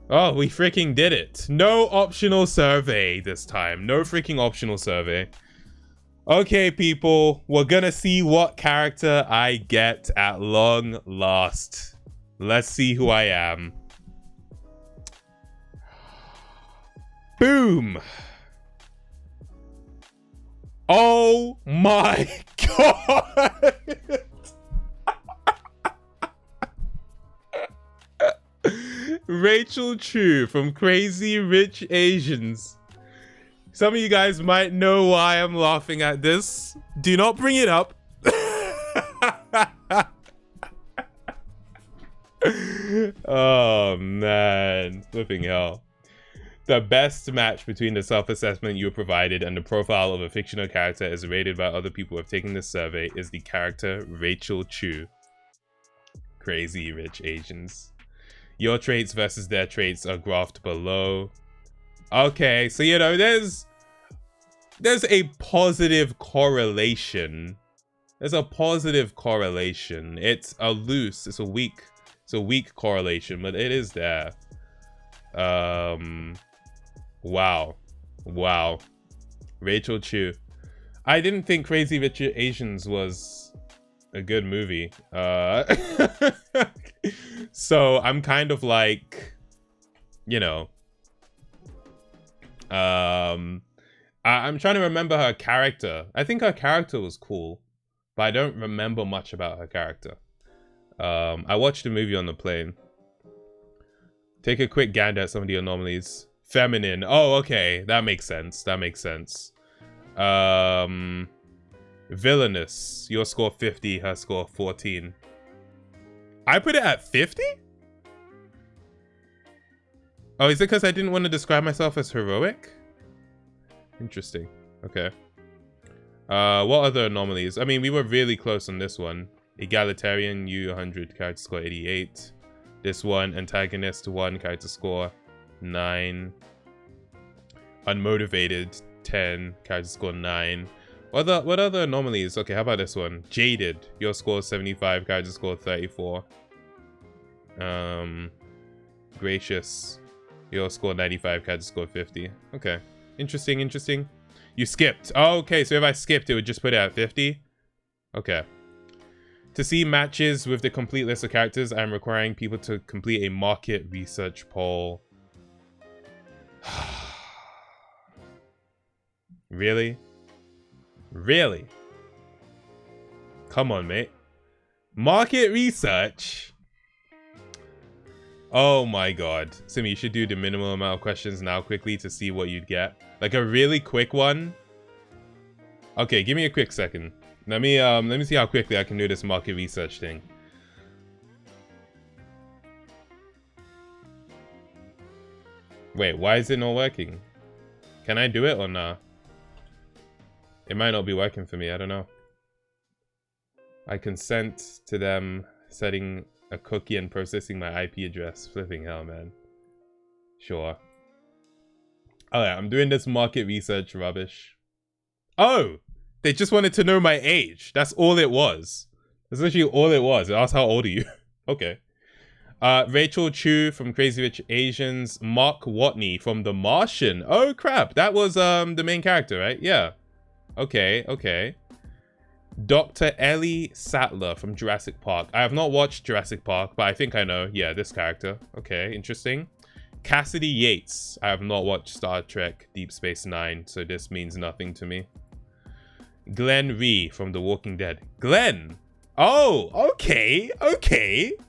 Oh, we freaking did it. No optional survey this time. No freaking optional survey. Okay, people. We're gonna see what character I get at long last. Let's see who I am. Boom. Oh my god. Rachel Chu from Crazy Rich Asians. Some of you guys might know why I'm laughing at this. Do not bring it up. Oh man, flipping hell. The best match between the self-assessment you were provided and the profile of a fictional character as rated by other people who have taken this survey is the character Rachel Chu. Crazy Rich Asians. Your traits versus their traits are graphed below. Okay, so you know, there's a positive correlation. There's a positive correlation. It's a weak correlation, but it is there. Wow. Rachel Chu. I didn't think Crazy Rich Asians was a good movie. So I'm kind of you know, I'm trying to remember her character. I think her character was cool, but I don't remember much about her character. I watched the movie on the plane. Take a quick gander at some of the anomalies. Feminine. Oh, okay. That makes sense. That makes sense. Villainous. Your score 50, her score 14. I put it at 50? Oh, is it because I didn't want to describe myself as heroic? Interesting. Okay. What other anomalies? I mean, we were really close on this one. Egalitarian, you 100, character score 88. This one, antagonist 1, character score 9. Unmotivated 10, character score 9. What other anomalies? Okay, how about this one? Jaded, your score 75, character score 34. Gracious, your score 95, character score 50. Okay, interesting. You skipped. Oh, okay, so if I skipped, it would just put it at 50. Okay. To see matches with the complete list of characters, I'm requiring people to complete a market research poll. Really? Really? Come on, mate. Market research? Oh my god. Simi, you should do the minimum amount of questions now quickly to see what you'd get. Like a really quick one. Okay, give me a quick second. Let me see how quickly I can do this market research thing. Wait, why is it not working? Can I do it or not? It might not be working for me, I don't know. I consent to them setting a cookie and processing my IP address. Flipping hell, man. Sure. Alright, I'm doing this market research rubbish. Oh! They just wanted to know my age. That's all it was. That's literally all it was. It asked how old are you? Okay. Rachel Chu from Crazy Rich Asians. Mark Watney from The Martian. Oh crap, that was the main character, right? Yeah. Okay. Dr. Ellie Sattler from Jurassic Park. I have not watched Jurassic Park, but I think I know. Yeah, this character. Okay, interesting. Cassidy Yates. I have not watched Star Trek Deep Space Nine, so this means nothing to me. Glenn Rhee from The Walking Dead. Glenn! Oh, okay.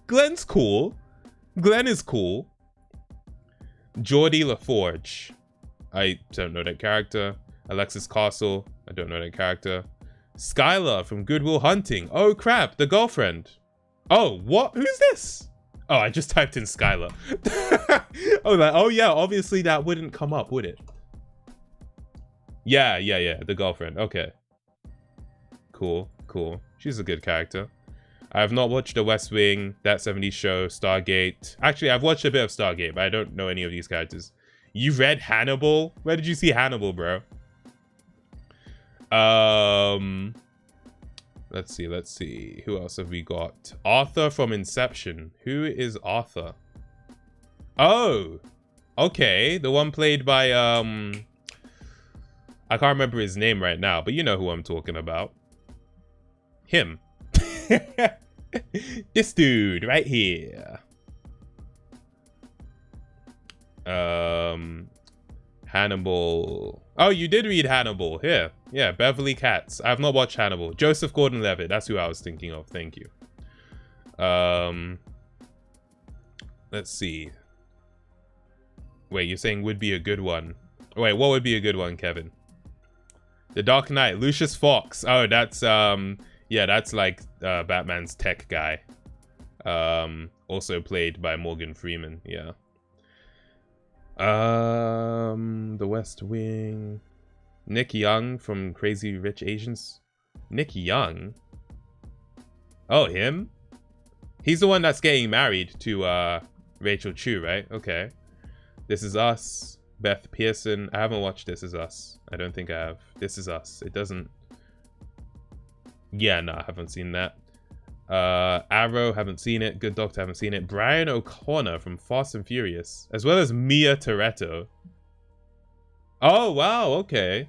Glenn's cool. Glenn is cool. Geordie LaForge. I don't know that character. Alexis Castle. I don't know that character. Skylar from Good Will Hunting. Oh crap, the girlfriend. Oh, what? Who's this? Oh, I just typed in Skylar. Oh yeah, obviously that wouldn't come up, would it? Yeah, the girlfriend. Okay. Cool. She's a good character. I have not watched The West Wing, That 70s Show, Stargate. Actually, I've watched a bit of Stargate, but I don't know any of these characters. You read Hannibal? Where did you see Hannibal, bro? Let's see. Who else have we got? Arthur from Inception. Who is Arthur? Oh, okay. The one played by, I can't remember his name right now, but you know who I'm talking about. Him. This dude right here. Hannibal. Oh, you did read Hannibal. Here. Yeah, Beverly Katz. I have not watched Hannibal. Joseph Gordon-Levitt. That's who I was thinking of. Thank you. Let's see. Wait, you're saying would be a good one. Wait, what would be a good one, Kevin? The Dark Knight. Lucius Fox. Oh, that's, yeah, that's like Batman's tech guy. Also played by Morgan Freeman. Yeah. The West Wing. Nick Young from Crazy Rich Asians. Nick Young? Oh, him? He's the one that's getting married to Rachel Chu, right? Okay. This Is Us. Beth Pearson. I haven't watched This Is Us. I don't think I have. This Is Us. It doesn't... Yeah, no, I haven't seen that. Arrow, haven't seen it. Good Doctor, haven't seen it. Brian O'Connor from Fast and Furious, as well as Mia Toretto. Oh wow, okay,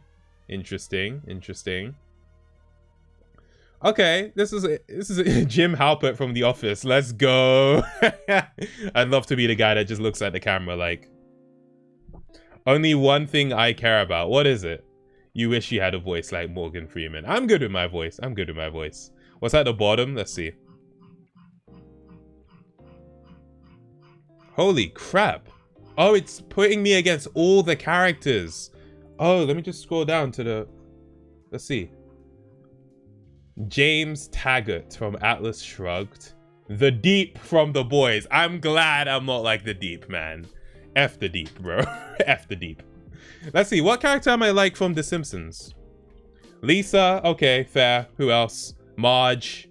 interesting. Okay, this is Jim Halpert from The Office. Let's go. I'd love to be the guy that just looks at the camera like, only one thing I care about. What is it? You wish you had a voice like Morgan Freeman. I'm good with my voice. What's at the bottom? Let's see. Holy crap. Oh, it's putting me against all the characters. Oh, let me just scroll down to the... Let's see. James Taggart from Atlas Shrugged. The Deep from The Boys. I'm glad I'm not like The Deep, man. F The Deep, bro. F The Deep. Let's see. What character am I like from The Simpsons? Lisa. Okay, fair. Who else? Marge.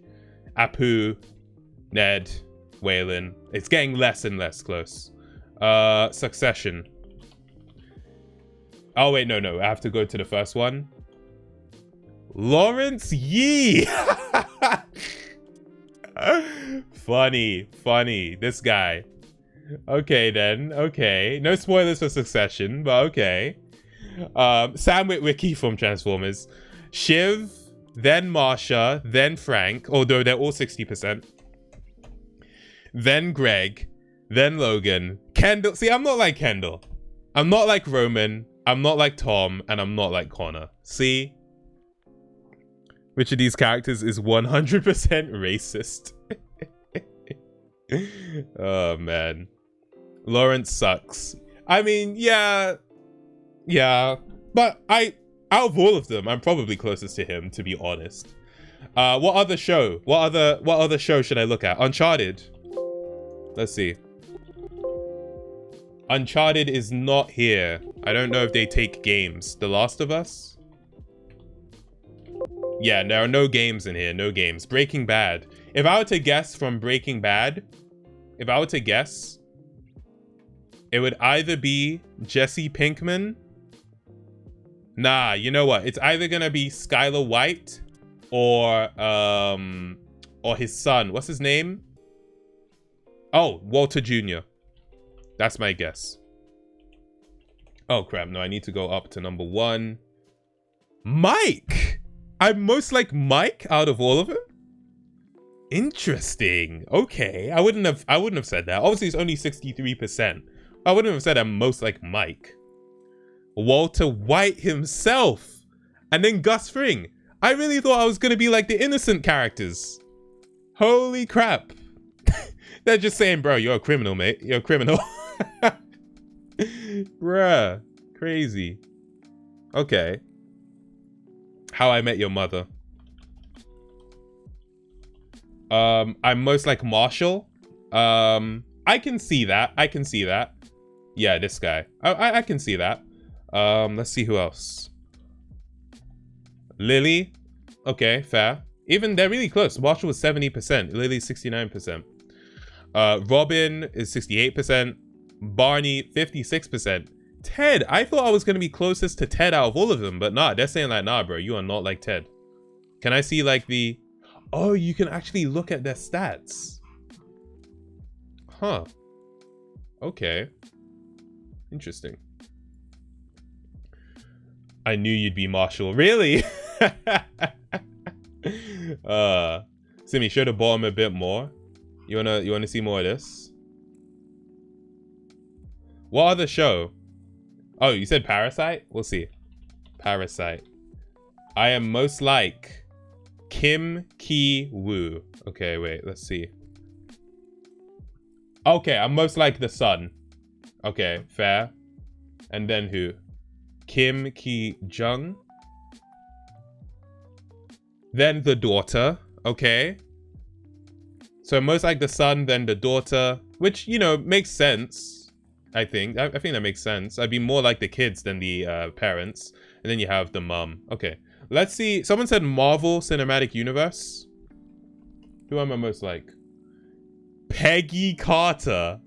Apu. Ned. Waylon. It's getting less and less close. Succession. Oh, wait. No. I have to go to the first one. Lawrence Yee. Funny. This guy. Okay, then. Okay. No spoilers for Succession, but okay. Sam Witwicky from Transformers. Shiv, then Marsha, then Frank, although they're all 60%. Then Greg, then Logan. Kendall. See, I'm not like Kendall. I'm not like Roman. I'm not like Tom, and I'm not like Connor. See? Which of these characters is 100% racist? Oh, man. Lawrence sucks. I mean, yeah. But out of all of them, I'm probably closest to him, to be honest. What other show? What other show should I look at? Uncharted. Let's see. Uncharted is not here. I don't know if they take games. The Last of Us? Yeah, there are no games in here. No games. Breaking Bad. If I were to guess from Breaking Bad, it would either be Jesse Pinkman. Nah, you know what? It's either gonna be Skylar White or his son. What's his name? Oh, Walter Jr. That's my guess. Oh crap! No, I need to go up to number 1. Mike. I'm most like Mike out of all of them. Interesting. Okay, I wouldn't have said that. Obviously, it's only 63%. I wouldn't have said I'm most like Mike. Walter White himself, and then Gus Fring. I really thought I was gonna be like the innocent characters. Holy crap! They're just saying, bro, you're a criminal, mate. You're a criminal. Bruh, crazy. Okay. How I Met Your Mother. I'm most like Marshall. I can see that. Yeah, this guy. I can see that. Let's see who else. Lily. Okay, fair. Even they're really close. Marshall was 70%. Lily 69%. Robin is 68%. Barney 56%. Ted, I thought I was gonna be closest to Ted out of all of them, but nah, they're saying like, nah, bro, you are not like Ted. Can I see like the... Oh, you can actually look at their stats. Huh. Okay. Interesting. I knew you'd be Marshall. Really? Simi, show the bottom a bit more. You wanna see more of this? What other show? Oh, you said Parasite? We'll see. Parasite. I am most like Kim Ki-woo. Okay, wait, let's see. Okay, I'm most like the son. Okay, fair. And then who? Kim Ki-jung. Then the daughter. Okay. So most like the son, then the daughter. Which, you know, makes sense. I think that makes sense. I'd be more like the kids than the parents. And then you have the mom. Okay. Let's see. Someone said Marvel Cinematic Universe. Who am I most like? Peggy Carter.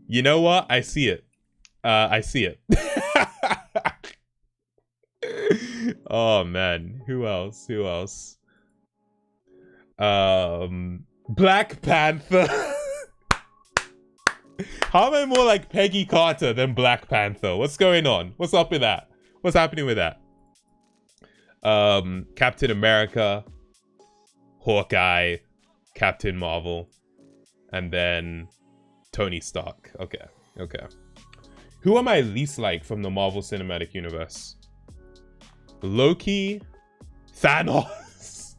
You know what? I see it. I see it. Oh man. Who else? Black Panther. How am I more like Peggy Carter than Black Panther? What's going on? What's up with that? What's happening with that? Captain America, Hawkeye, Captain Marvel, and then Tony Stark. Okay. Who am I least like from the Marvel Cinematic Universe? Loki, Thanos,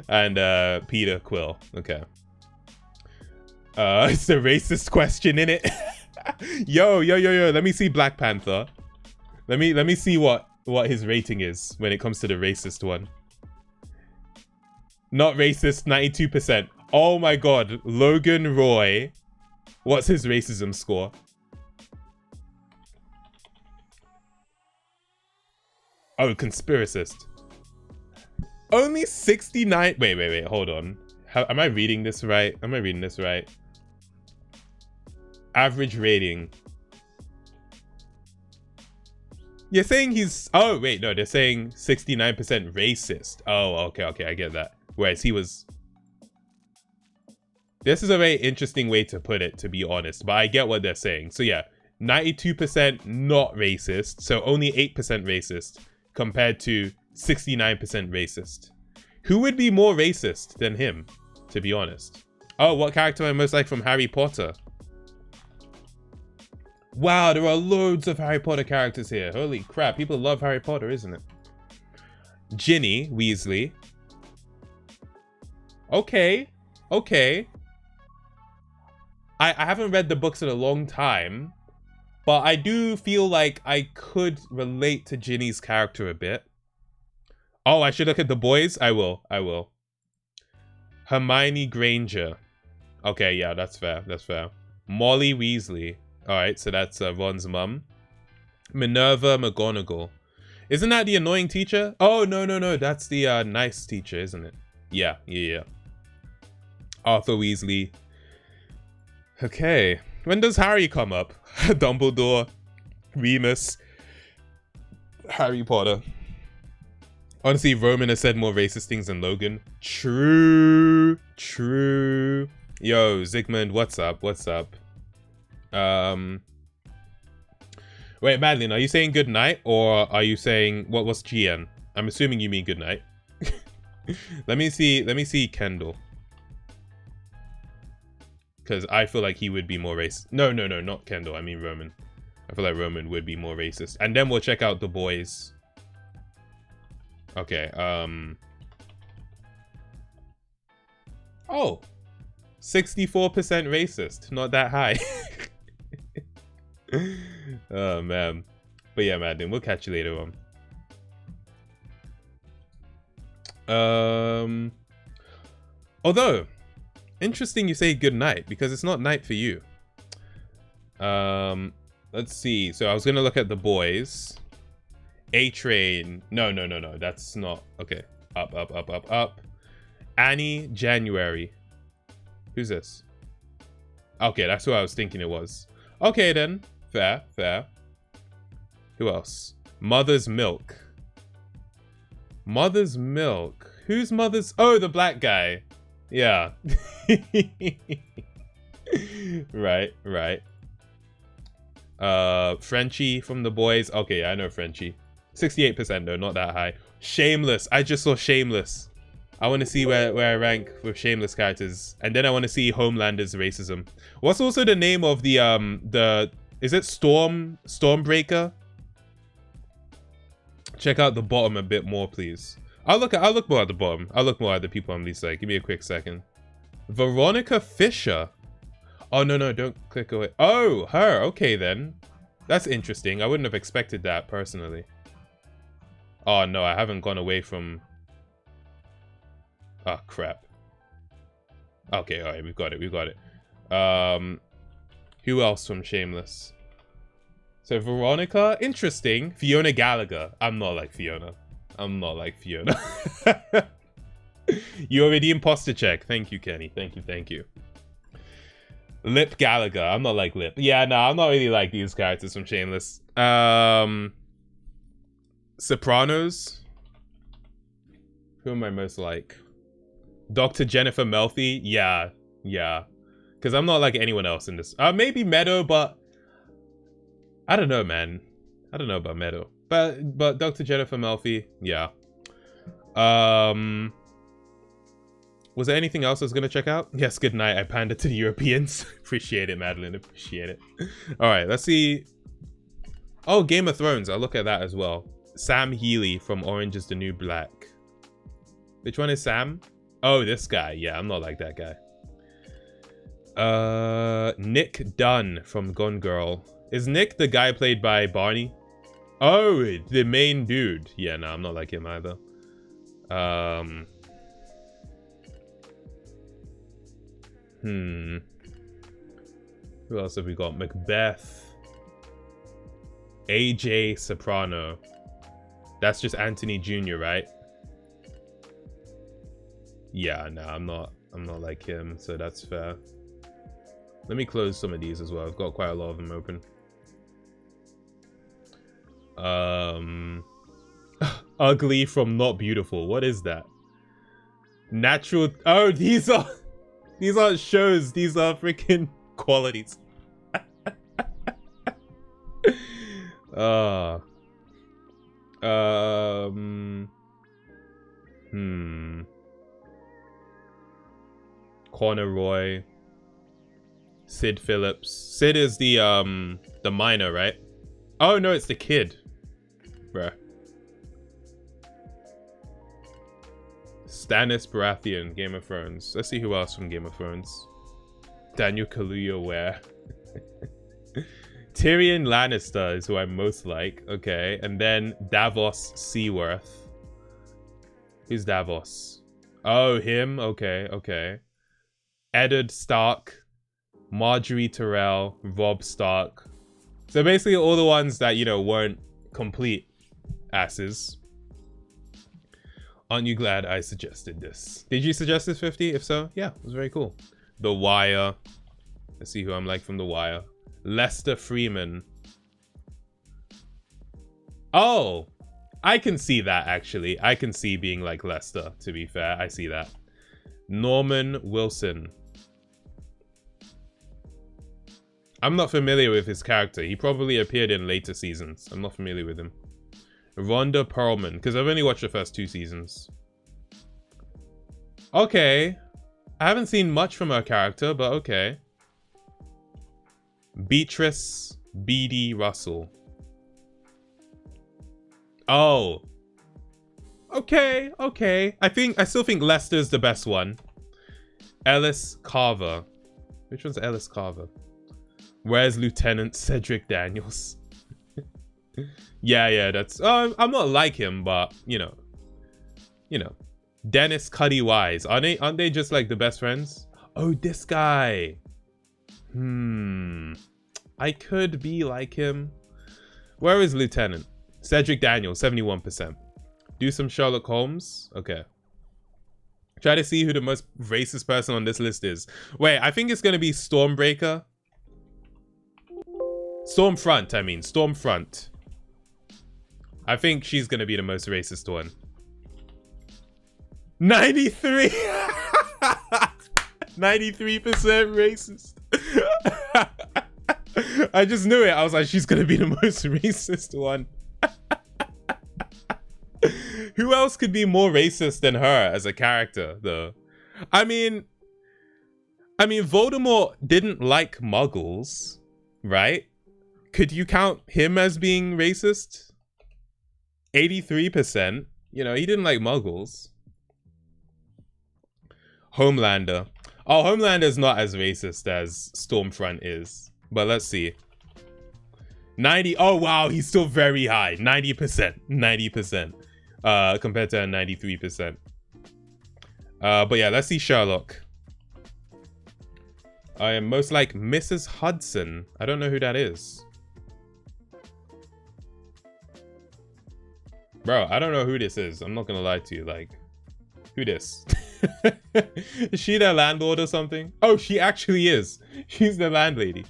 and Peter Quill. Okay. It's a racist question, innit? Yo. Let me see Black Panther. Let me see what what his rating is when it comes to the racist one. Not racist, 92%. Oh my god, Logan Roy. What's his racism score? Oh, conspiracist. Only 69. Wait, hold on. Am I reading this right? Am I reading this right? Average rating. You're saying he's... Oh, wait, no, they're saying 69% racist. Oh, okay, I get that. Whereas he was... This is a very interesting way to put it, to be honest, but I get what they're saying. So yeah, 92% not racist, so only 8% racist, compared to 69% racist. Who would be more racist than him, to be honest? Oh, what character am I most like from Harry Potter? Wow, there are loads of Harry Potter characters here. Holy crap, people love Harry Potter, isn't it? Ginny Weasley. Okay. I haven't read the books in a long time, but I do feel like I could relate to Ginny's character a bit. Oh, I should look at the boys? I will. Hermione Granger. Okay, yeah, that's fair. Molly Weasley. Alright, so that's Ron's mum. Minerva McGonagall. Isn't that the annoying teacher? Oh, no. That's the nice teacher, isn't it? Yeah. Arthur Weasley. Okay. When does Harry come up? Dumbledore. Remus. Harry Potter. Honestly, Roman has said more racist things than Logan. True. Yo, Zygmunt, what's up? Wait, Madeline, are you saying good night or are you saying what's GN? I'm assuming you mean good night. Let me see Kendall. Because I feel like he would be more racist. No, not Kendall. I mean Roman. I feel like Roman would be more racist. And then we'll check out the boys. Okay, oh, 64% racist. Not that high. Oh, man. But yeah, Madeline, we'll catch you later on. Although, interesting you say good night, because it's not night for you. Let's see. So I was gonna look at the boys. A-Train. No. That's not... Okay. Up. Annie January. Who's this? Okay, that's who I was thinking it was. Okay, then. Fair. Who else? Mother's Milk. Mother's Milk. Who's Mother's... Oh, the black guy. Yeah. Right. Frenchie from the boys. Okay, I know Frenchie. 68% though, not that high. Shameless. I just saw Shameless. I want to see where I rank with Shameless characters. And then I want to see Homelander's racism. What's also the name of the is it Stormbreaker? Check out the bottom a bit more, please. I'll look more at the bottom. I'll look more at the people on these side. Give me a quick second. Veronica Fisher. Oh, no, don't click away. Oh, her. Okay, then. That's interesting. I wouldn't have expected that, personally. Oh, no, I haven't gone away from... Oh, crap. Okay, alright, we've got it. Who else from Shameless? So, Veronica, interesting. Fiona Gallagher. I'm not like Fiona. You already imposter check. Thank you, Kenny. Thank you. Lip Gallagher. I'm not like Lip. Yeah, no, I'm not really like these characters from Shameless. Sopranos. Who am I most like? Dr. Jennifer Melfi. Yeah. Because I'm not like anyone else in this. Maybe Meadow, but I don't know, man. I don't know about Meadow. But Dr. Jennifer Melfi, yeah. Was there anything else I was gonna check out? Yes, good night. I pandered to the Europeans. Appreciate it, Madeline. Appreciate it. All right, let's see. Oh, Game of Thrones. I'll look at that as well. Sam Healy from Orange is the New Black. Which one is Sam? Oh, this guy. Yeah, I'm not like that guy. Nick Dunn from Gone Girl. Is Nick the guy played by Barney? Oh, the main dude. Yeah, no, I'm not like him either. Who else have we got? Macbeth. AJ Soprano. That's just Anthony Jr., right? Yeah, no, I'm not like him, so that's fair. Let me close some of these as well. I've got quite a lot of them open. Ugly from Not Beautiful. What is that? Natural. Oh, these aren't shows. These are freaking qualities. Corneroy. Sid Phillips. Sid is the minor, right? Oh no, it's the kid. Bruh. Stannis Baratheon, Game of Thrones. Let's see who else from Game of Thrones. Daniel Kaluuya where? Tyrion Lannister is who I most like. Okay, and then Davos Seaworth. Who's Davos? Oh, him? Okay, okay. Eddard Stark. Marjorie Tyrell. Robb Stark. So basically all the ones that, you know, weren't complete asses. Aren't you glad I suggested this? Did you suggest this, 50? If so, yeah, it was very cool. The Wire. Let's see who I'm like from The Wire. Lester Freeman. Oh, I can see that actually. I can see being like Lester, to be fair. I see that. Norman Wilson. I'm not familiar with his character. He probably appeared in later seasons. I'm not familiar with him. Rhonda Perlman, because I've only watched the first 2 seasons. Okay. I haven't seen much from her character, but okay. Beatrice B.D. Russell. Oh. Okay, okay. I still think Lester's the best one. Ellis Carver. Which one's Ellis Carver? Where's Lieutenant Cedric Daniels? Yeah, that's... I'm not like him, but, you know. Dennis Cuddy Wise. Aren't they just, like, the best friends? Oh, this guy. I could be like him. Where is Lieutenant? Cedric Daniels, 71%. Do some Sherlock Holmes. Okay. Try to see who the most racist person on this list is. Wait, I think it's going to be Stormbreaker. Stormfront, I mean. Stormfront. I think she's going to be the most racist one. 93! 93% racist. I just knew it. I was like, she's going to be the most racist one. Who else could be more racist than her as a character, though? I mean, Voldemort didn't like Muggles, right? Could you count him as being racist? 83%. You know, he didn't like Muggles. Homelander. Oh, Homelander's not as racist as Stormfront is. But let's see. 90. Oh, wow. He's still very high. 90%. 90%. Compared to 93%. But yeah, let's see Sherlock. I am most like Mrs. Hudson. I don't know who that is. Bro, I don't know who this is. I'm not gonna lie to you. Like, who this? Is she the landlord or something? Oh, she actually is. She's the landlady.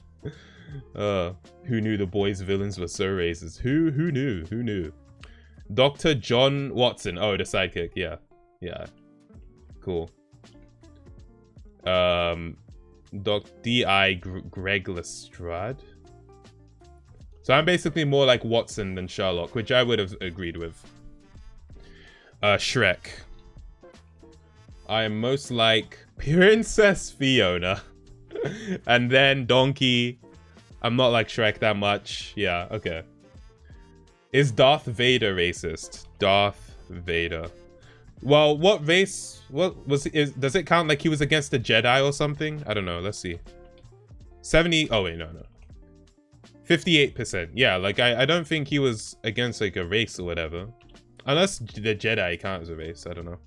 Who knew the boys' villains were so racist? Who knew? Who knew? Dr. John Watson. Oh, the sidekick. Yeah. Yeah. Cool. D.I. Greg Lestrade. So I'm basically more like Watson than Sherlock, which I would have agreed with. Shrek. I am most like Princess Fiona. And then Donkey. I'm not like Shrek that much. Yeah, okay. Is Darth Vader racist? Darth Vader. Well, what race? What was? Does it count like he was against the Jedi or something? I don't know. Let's see. 70. Oh wait, no. 58%. Yeah, like I don't think he was against like a race or whatever. Unless the Jedi count as a race, I don't know.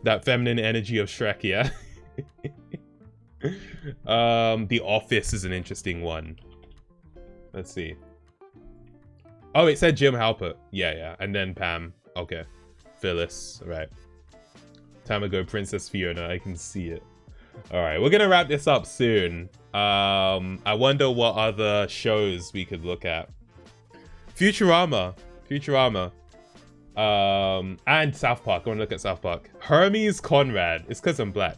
That feminine energy of Shrek, yeah. The Office is an interesting one. Let's see. Oh, it said Jim Halpert. Yeah. And then Pam. Okay. Phyllis, right. Tamago, Princess Fiona, I can see it. Alright, we're gonna wrap this up soon. I wonder what other shows we could look at. Futurama. And South Park. I want to look at South Park. Hermes Conrad. It's because I'm black.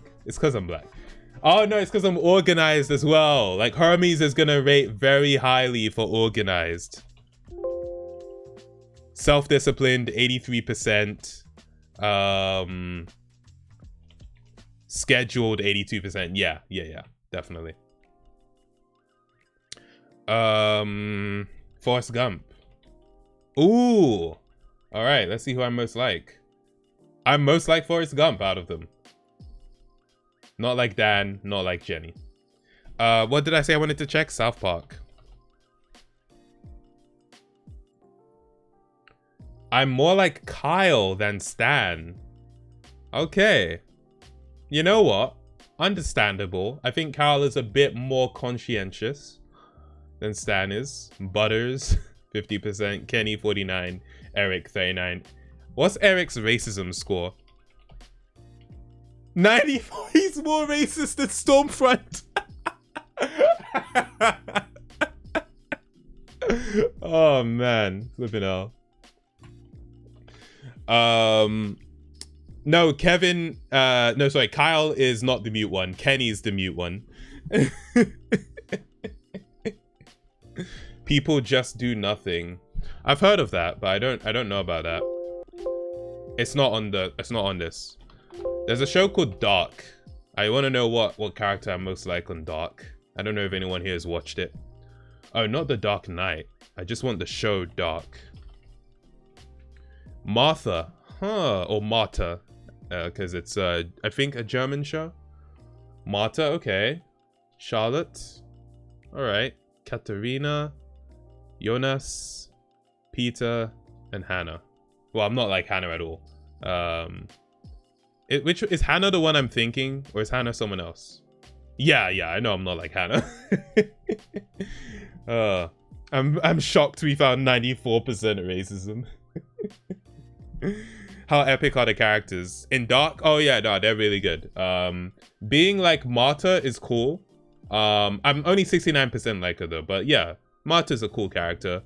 Oh no, it's because I'm organized as well. Like Hermes is gonna rate very highly for organized. Self-disciplined, 83%. Scheduled, 82%. Yeah, definitely. Forrest Gump. Ooh. All right, let's see who I'm most like. I'm most like Forrest Gump out of them. Not like Dan, not like Jenny. What did I say I wanted to check? South Park. I'm more like Kyle than Stan. Okay. You know what? Understandable. I think Kyle is a bit more conscientious than Stan is. Butters, 50%. Kenny, 49%. Eric, 39%. What's Eric's racism score? 94. He's more racist than Stormfront. Oh man, flipping hell. No, Kevin. No, sorry. Kyle is not the mute one. Kenny's the mute one. People just do nothing. I've heard of that, but I don't know about that. It's not on this. There's a show called Dark. I want to know what character I'm most like on Dark. I don't know if anyone here has watched it. Oh, not The Dark Knight. I just want the show Dark. Martha, or Marta, because it's I think a German show. Marta, okay. Charlotte, all right. Katerina, Jonas, Peter, and Hannah. Well, I'm not like Hannah at all. Which is Hannah the one I'm thinking, or is Hannah someone else? Yeah, I know I'm not like Hannah. I'm shocked we found 94% racism. How epic are the characters in Dark? Oh yeah, no, they're really good. Being like Marta is cool. I'm only 69% like her though, but yeah, Marta's a cool character.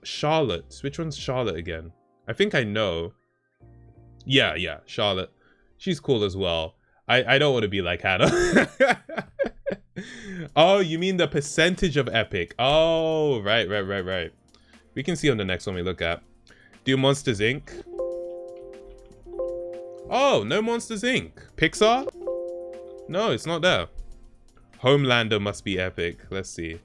Charlotte, which one's Charlotte again? I think I know. Yeah, Charlotte. She's cool as well. I don't want to be like Hannah. Oh, you mean the percentage of epic? Oh, right. We can see on the next one we look at. Do Monsters Inc? Oh, no Monsters Inc. Pixar? No, it's not there. Homelander must be epic. Let's see.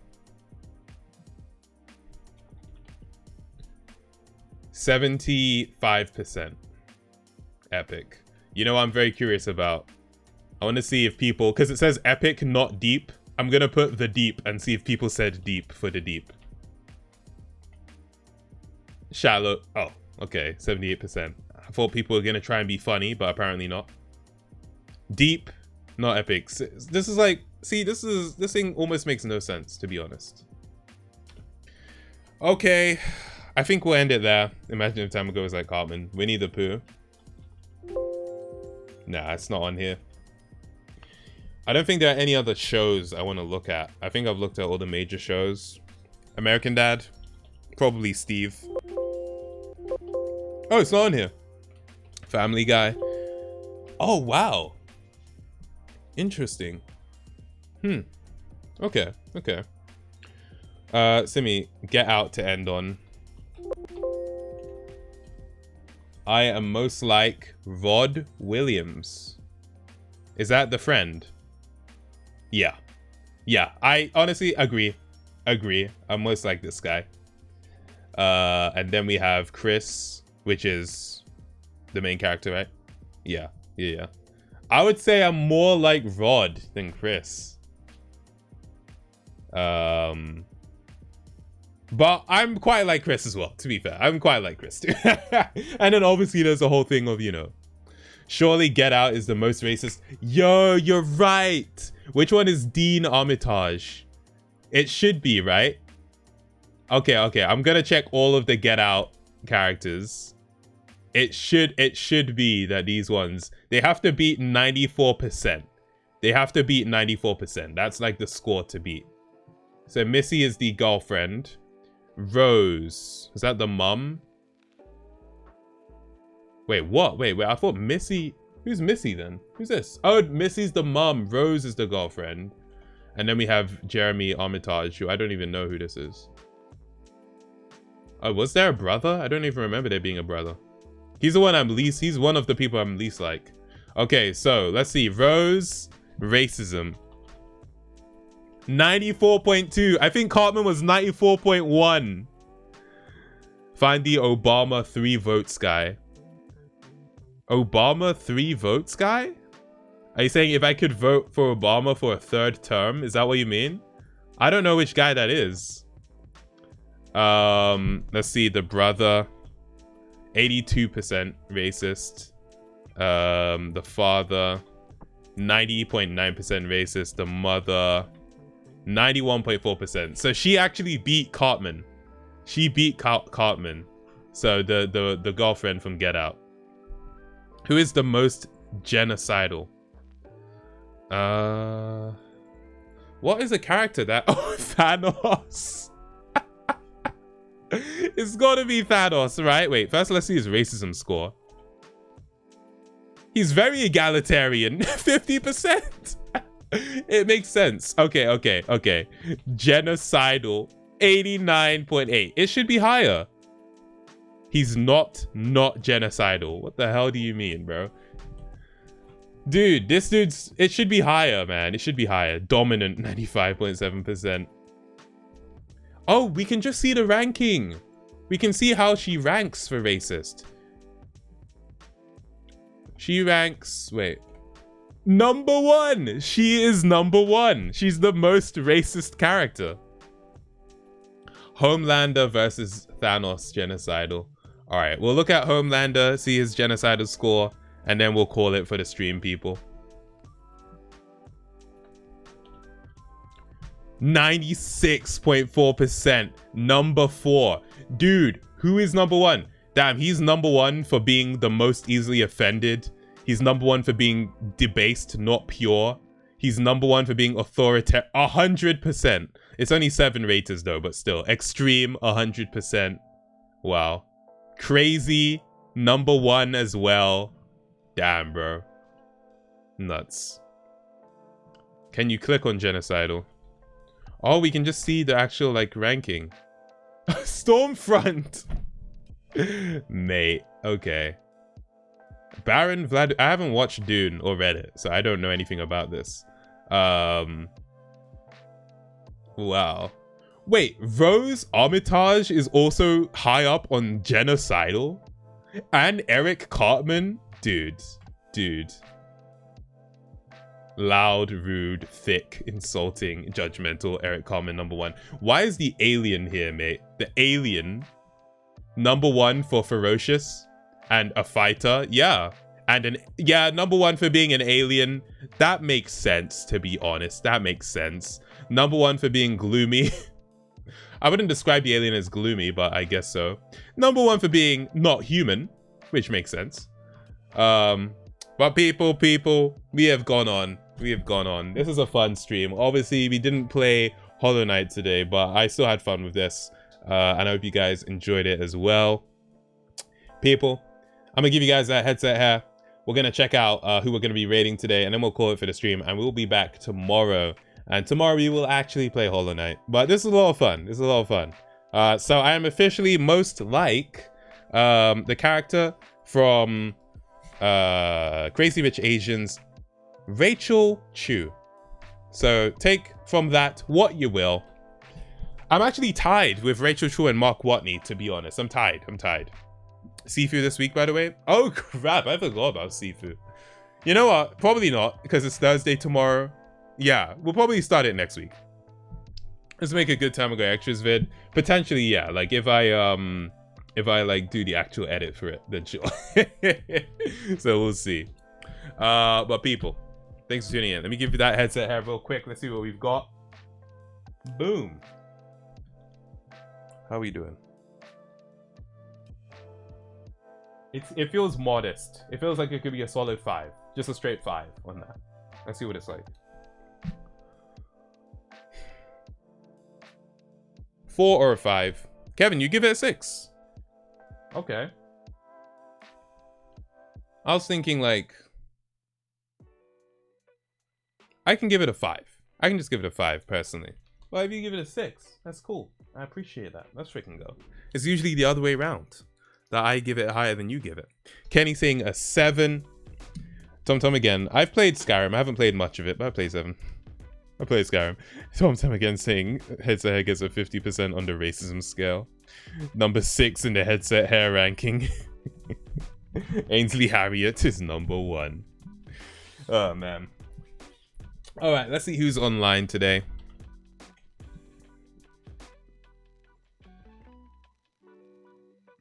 75% epic. You know what I'm very curious about? I want to see if people, because it says epic, not deep. I'm going to put the deep and see if people said deep for the deep. Shallow. Oh, okay. 78%. I thought people were going to try and be funny, but apparently not. Deep, not epic. This is like, see, this thing almost makes no sense, to be honest. Okay. I think we'll end it there. Imagine if Tamago was like Cartman. Winnie the Pooh. Nah, it's not on here. I don't think there are any other shows I want to look at. I think I've looked at all the major shows. American Dad. Probably Steve. Oh, it's not on here. Family Guy. Oh, wow. Interesting. Okay. Simi, Get Out to end on. I am most like Rod Williams. Is that the friend? Yeah. I honestly agree. I'm most like this guy. And then we have Chris, which is the main character, right? Yeah. I would say I'm more like Rod than Chris. But I'm quite like Chris as well, to be fair. I'm quite like Chris too. And then obviously there's a whole thing of, you know, surely Get Out is the most racist. Yo, you're right. Which one is Dean Armitage? It should be, right? Okay. I'm gonna check all of the Get Out characters. It should be that these ones, they have to beat 94%. They have to beat 94%. That's like the score to beat. So Missy is the girlfriend. Rose, is that the mum? Wait, what? Wait, I thought Missy... Who's Missy then? Who's this? Oh, Missy's the mum. Rose is the girlfriend. And then we have Jeremy Armitage, who I don't even know who this is. Oh, was there a brother? I don't even remember there being a brother. He's the one I'm least... He's one of the people I'm least like. Okay, so let's see. Rose, racism. 94.2. I think Cartman was 94.1. Find the Obama 3 votes guy. Obama 3 votes guy? Are you saying if I could vote for Obama for a 3rd term? Is that what you mean? I don't know which guy that is. Let's see. The brother. 82% racist. The father. 90.9% racist. The mother. 91.4%. So she actually beat Cartman. She beat Cartman. So the girlfriend from Get Out. Who is the most genocidal? What is a character that... Oh, Thanos. It's gotta be Thanos, right? Wait, first let's see his racism score. He's very egalitarian. 50%. It makes sense. Okay. Genocidal. 89.8. It should be higher. He's not genocidal. What the hell do you mean, bro? Dude, this dude's... It should be higher, man. It should be higher. Dominant, 95.7%. Oh, we can just see the ranking. We can see how she ranks for racist. She ranks... Wait. Number 1. She is number 1. She's the most racist character. Homelander versus Thanos genocidal. All right, we'll look at Homelander, see his genocidal score, and then we'll call it for the stream, people. 96.4%. Number 4. Dude, who is number 1? Damn, he's number 1 for being the most easily offended. He's number 1 for being debased, not pure. He's number 1 for being authoritarian. 100%. It's only 7 raters though, but still. Extreme, 100%. Wow. Crazy, number 1 as well. Damn, bro. Nuts. Can you click on genocidal? Oh, we can just see the actual, like, ranking. Stormfront! Mate, okay. Baron Vlad... I haven't watched Dune or read it, so I don't know anything about this. Wow. Wait, Rose Armitage is also high up on genocidal? And Eric Cartman? Dude. Loud, rude, thick, insulting, judgmental, Eric Cartman, number 1. Why is the alien here, mate? The alien, number 1 for ferocious and a fighter. Yeah. And number 1 for being an alien. That makes sense, to be honest. That makes sense. Number 1 for being gloomy. I wouldn't describe the alien as gloomy, but I guess so. Number 1 for being not human, which makes sense. But people, we have gone on. This is a fun stream. Obviously, we didn't play Hollow Knight today, but I still had fun with this. And I hope you guys enjoyed it as well. People, I'm gonna give you guys that headset here. We're gonna check out who we're gonna be rating today, and then we'll call it for the stream. And we'll be back tomorrow. And tomorrow we will actually play Hollow Knight. But this is a lot of fun. So I am officially most like the character from Crazy Rich Asians, Rachel Chu. So take from that what you will. I'm actually tied with Rachel Chu and Mark Watney, to be honest. I'm tied. Sifu this week, by the way. Oh crap, I forgot about Sifu. You know what? Probably not, because it's Thursday tomorrow. Yeah, we'll probably start it next week. Let's make a good Tamago extras vid. Potentially, yeah. Like if I like do the actual edit for it, then sure. So we'll see. But people, thanks for tuning in. Let me give you that headset hair real quick. Let's see what we've got. Boom. How are we doing? It feels modest. It feels like it could be a solid 5. Just a straight 5 on that. Let's see what it's like. 4 or a 5. Kevin, you give it a 6. Okay. I was thinking like I can give it a 5. I can just give it a 5 personally. But if you give it a 6, that's cool. I appreciate that. Let's freaking go. It's usually the other way around. That I give it higher than you give it. Kenny saying a 7. Tom again. I've played Skyrim. I haven't played much of it, but I played 7. I played Skyrim. Tom again saying headset hair gets a 50% on the racism scale. Number 6 in the headset hair ranking. Ainsley Harriet is number 1. Oh man. Alright, let's see who's online today.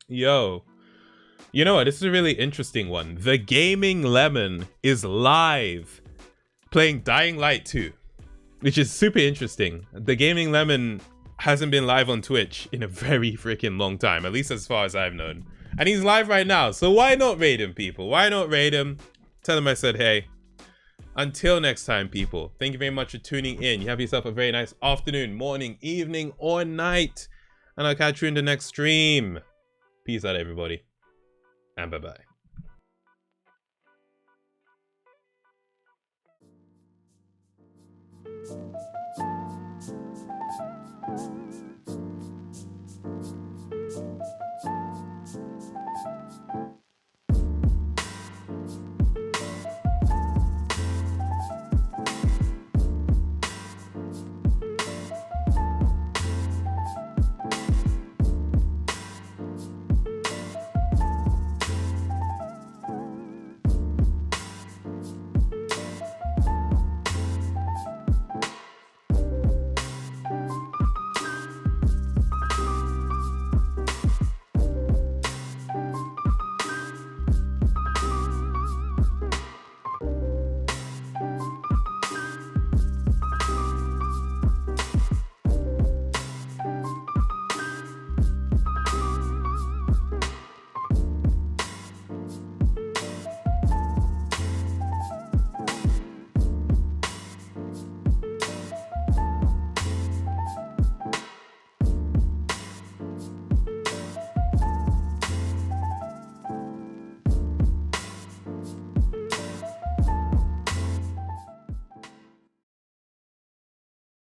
Yo. You know what? This is a really interesting one. The Gaming Lemon is live playing Dying Light 2. Which is super interesting. The Gaming Lemon hasn't been live on Twitch in a very freaking long time. At least as far as I've known. And he's live right now. So why not raid him, people? Why not raid him? Tell him I said hey. Until next time, people. Thank you very much for tuning in. You have yourself a very nice afternoon, morning, evening, or night. And I'll catch you in the next stream. Peace out, everybody. And bye-bye.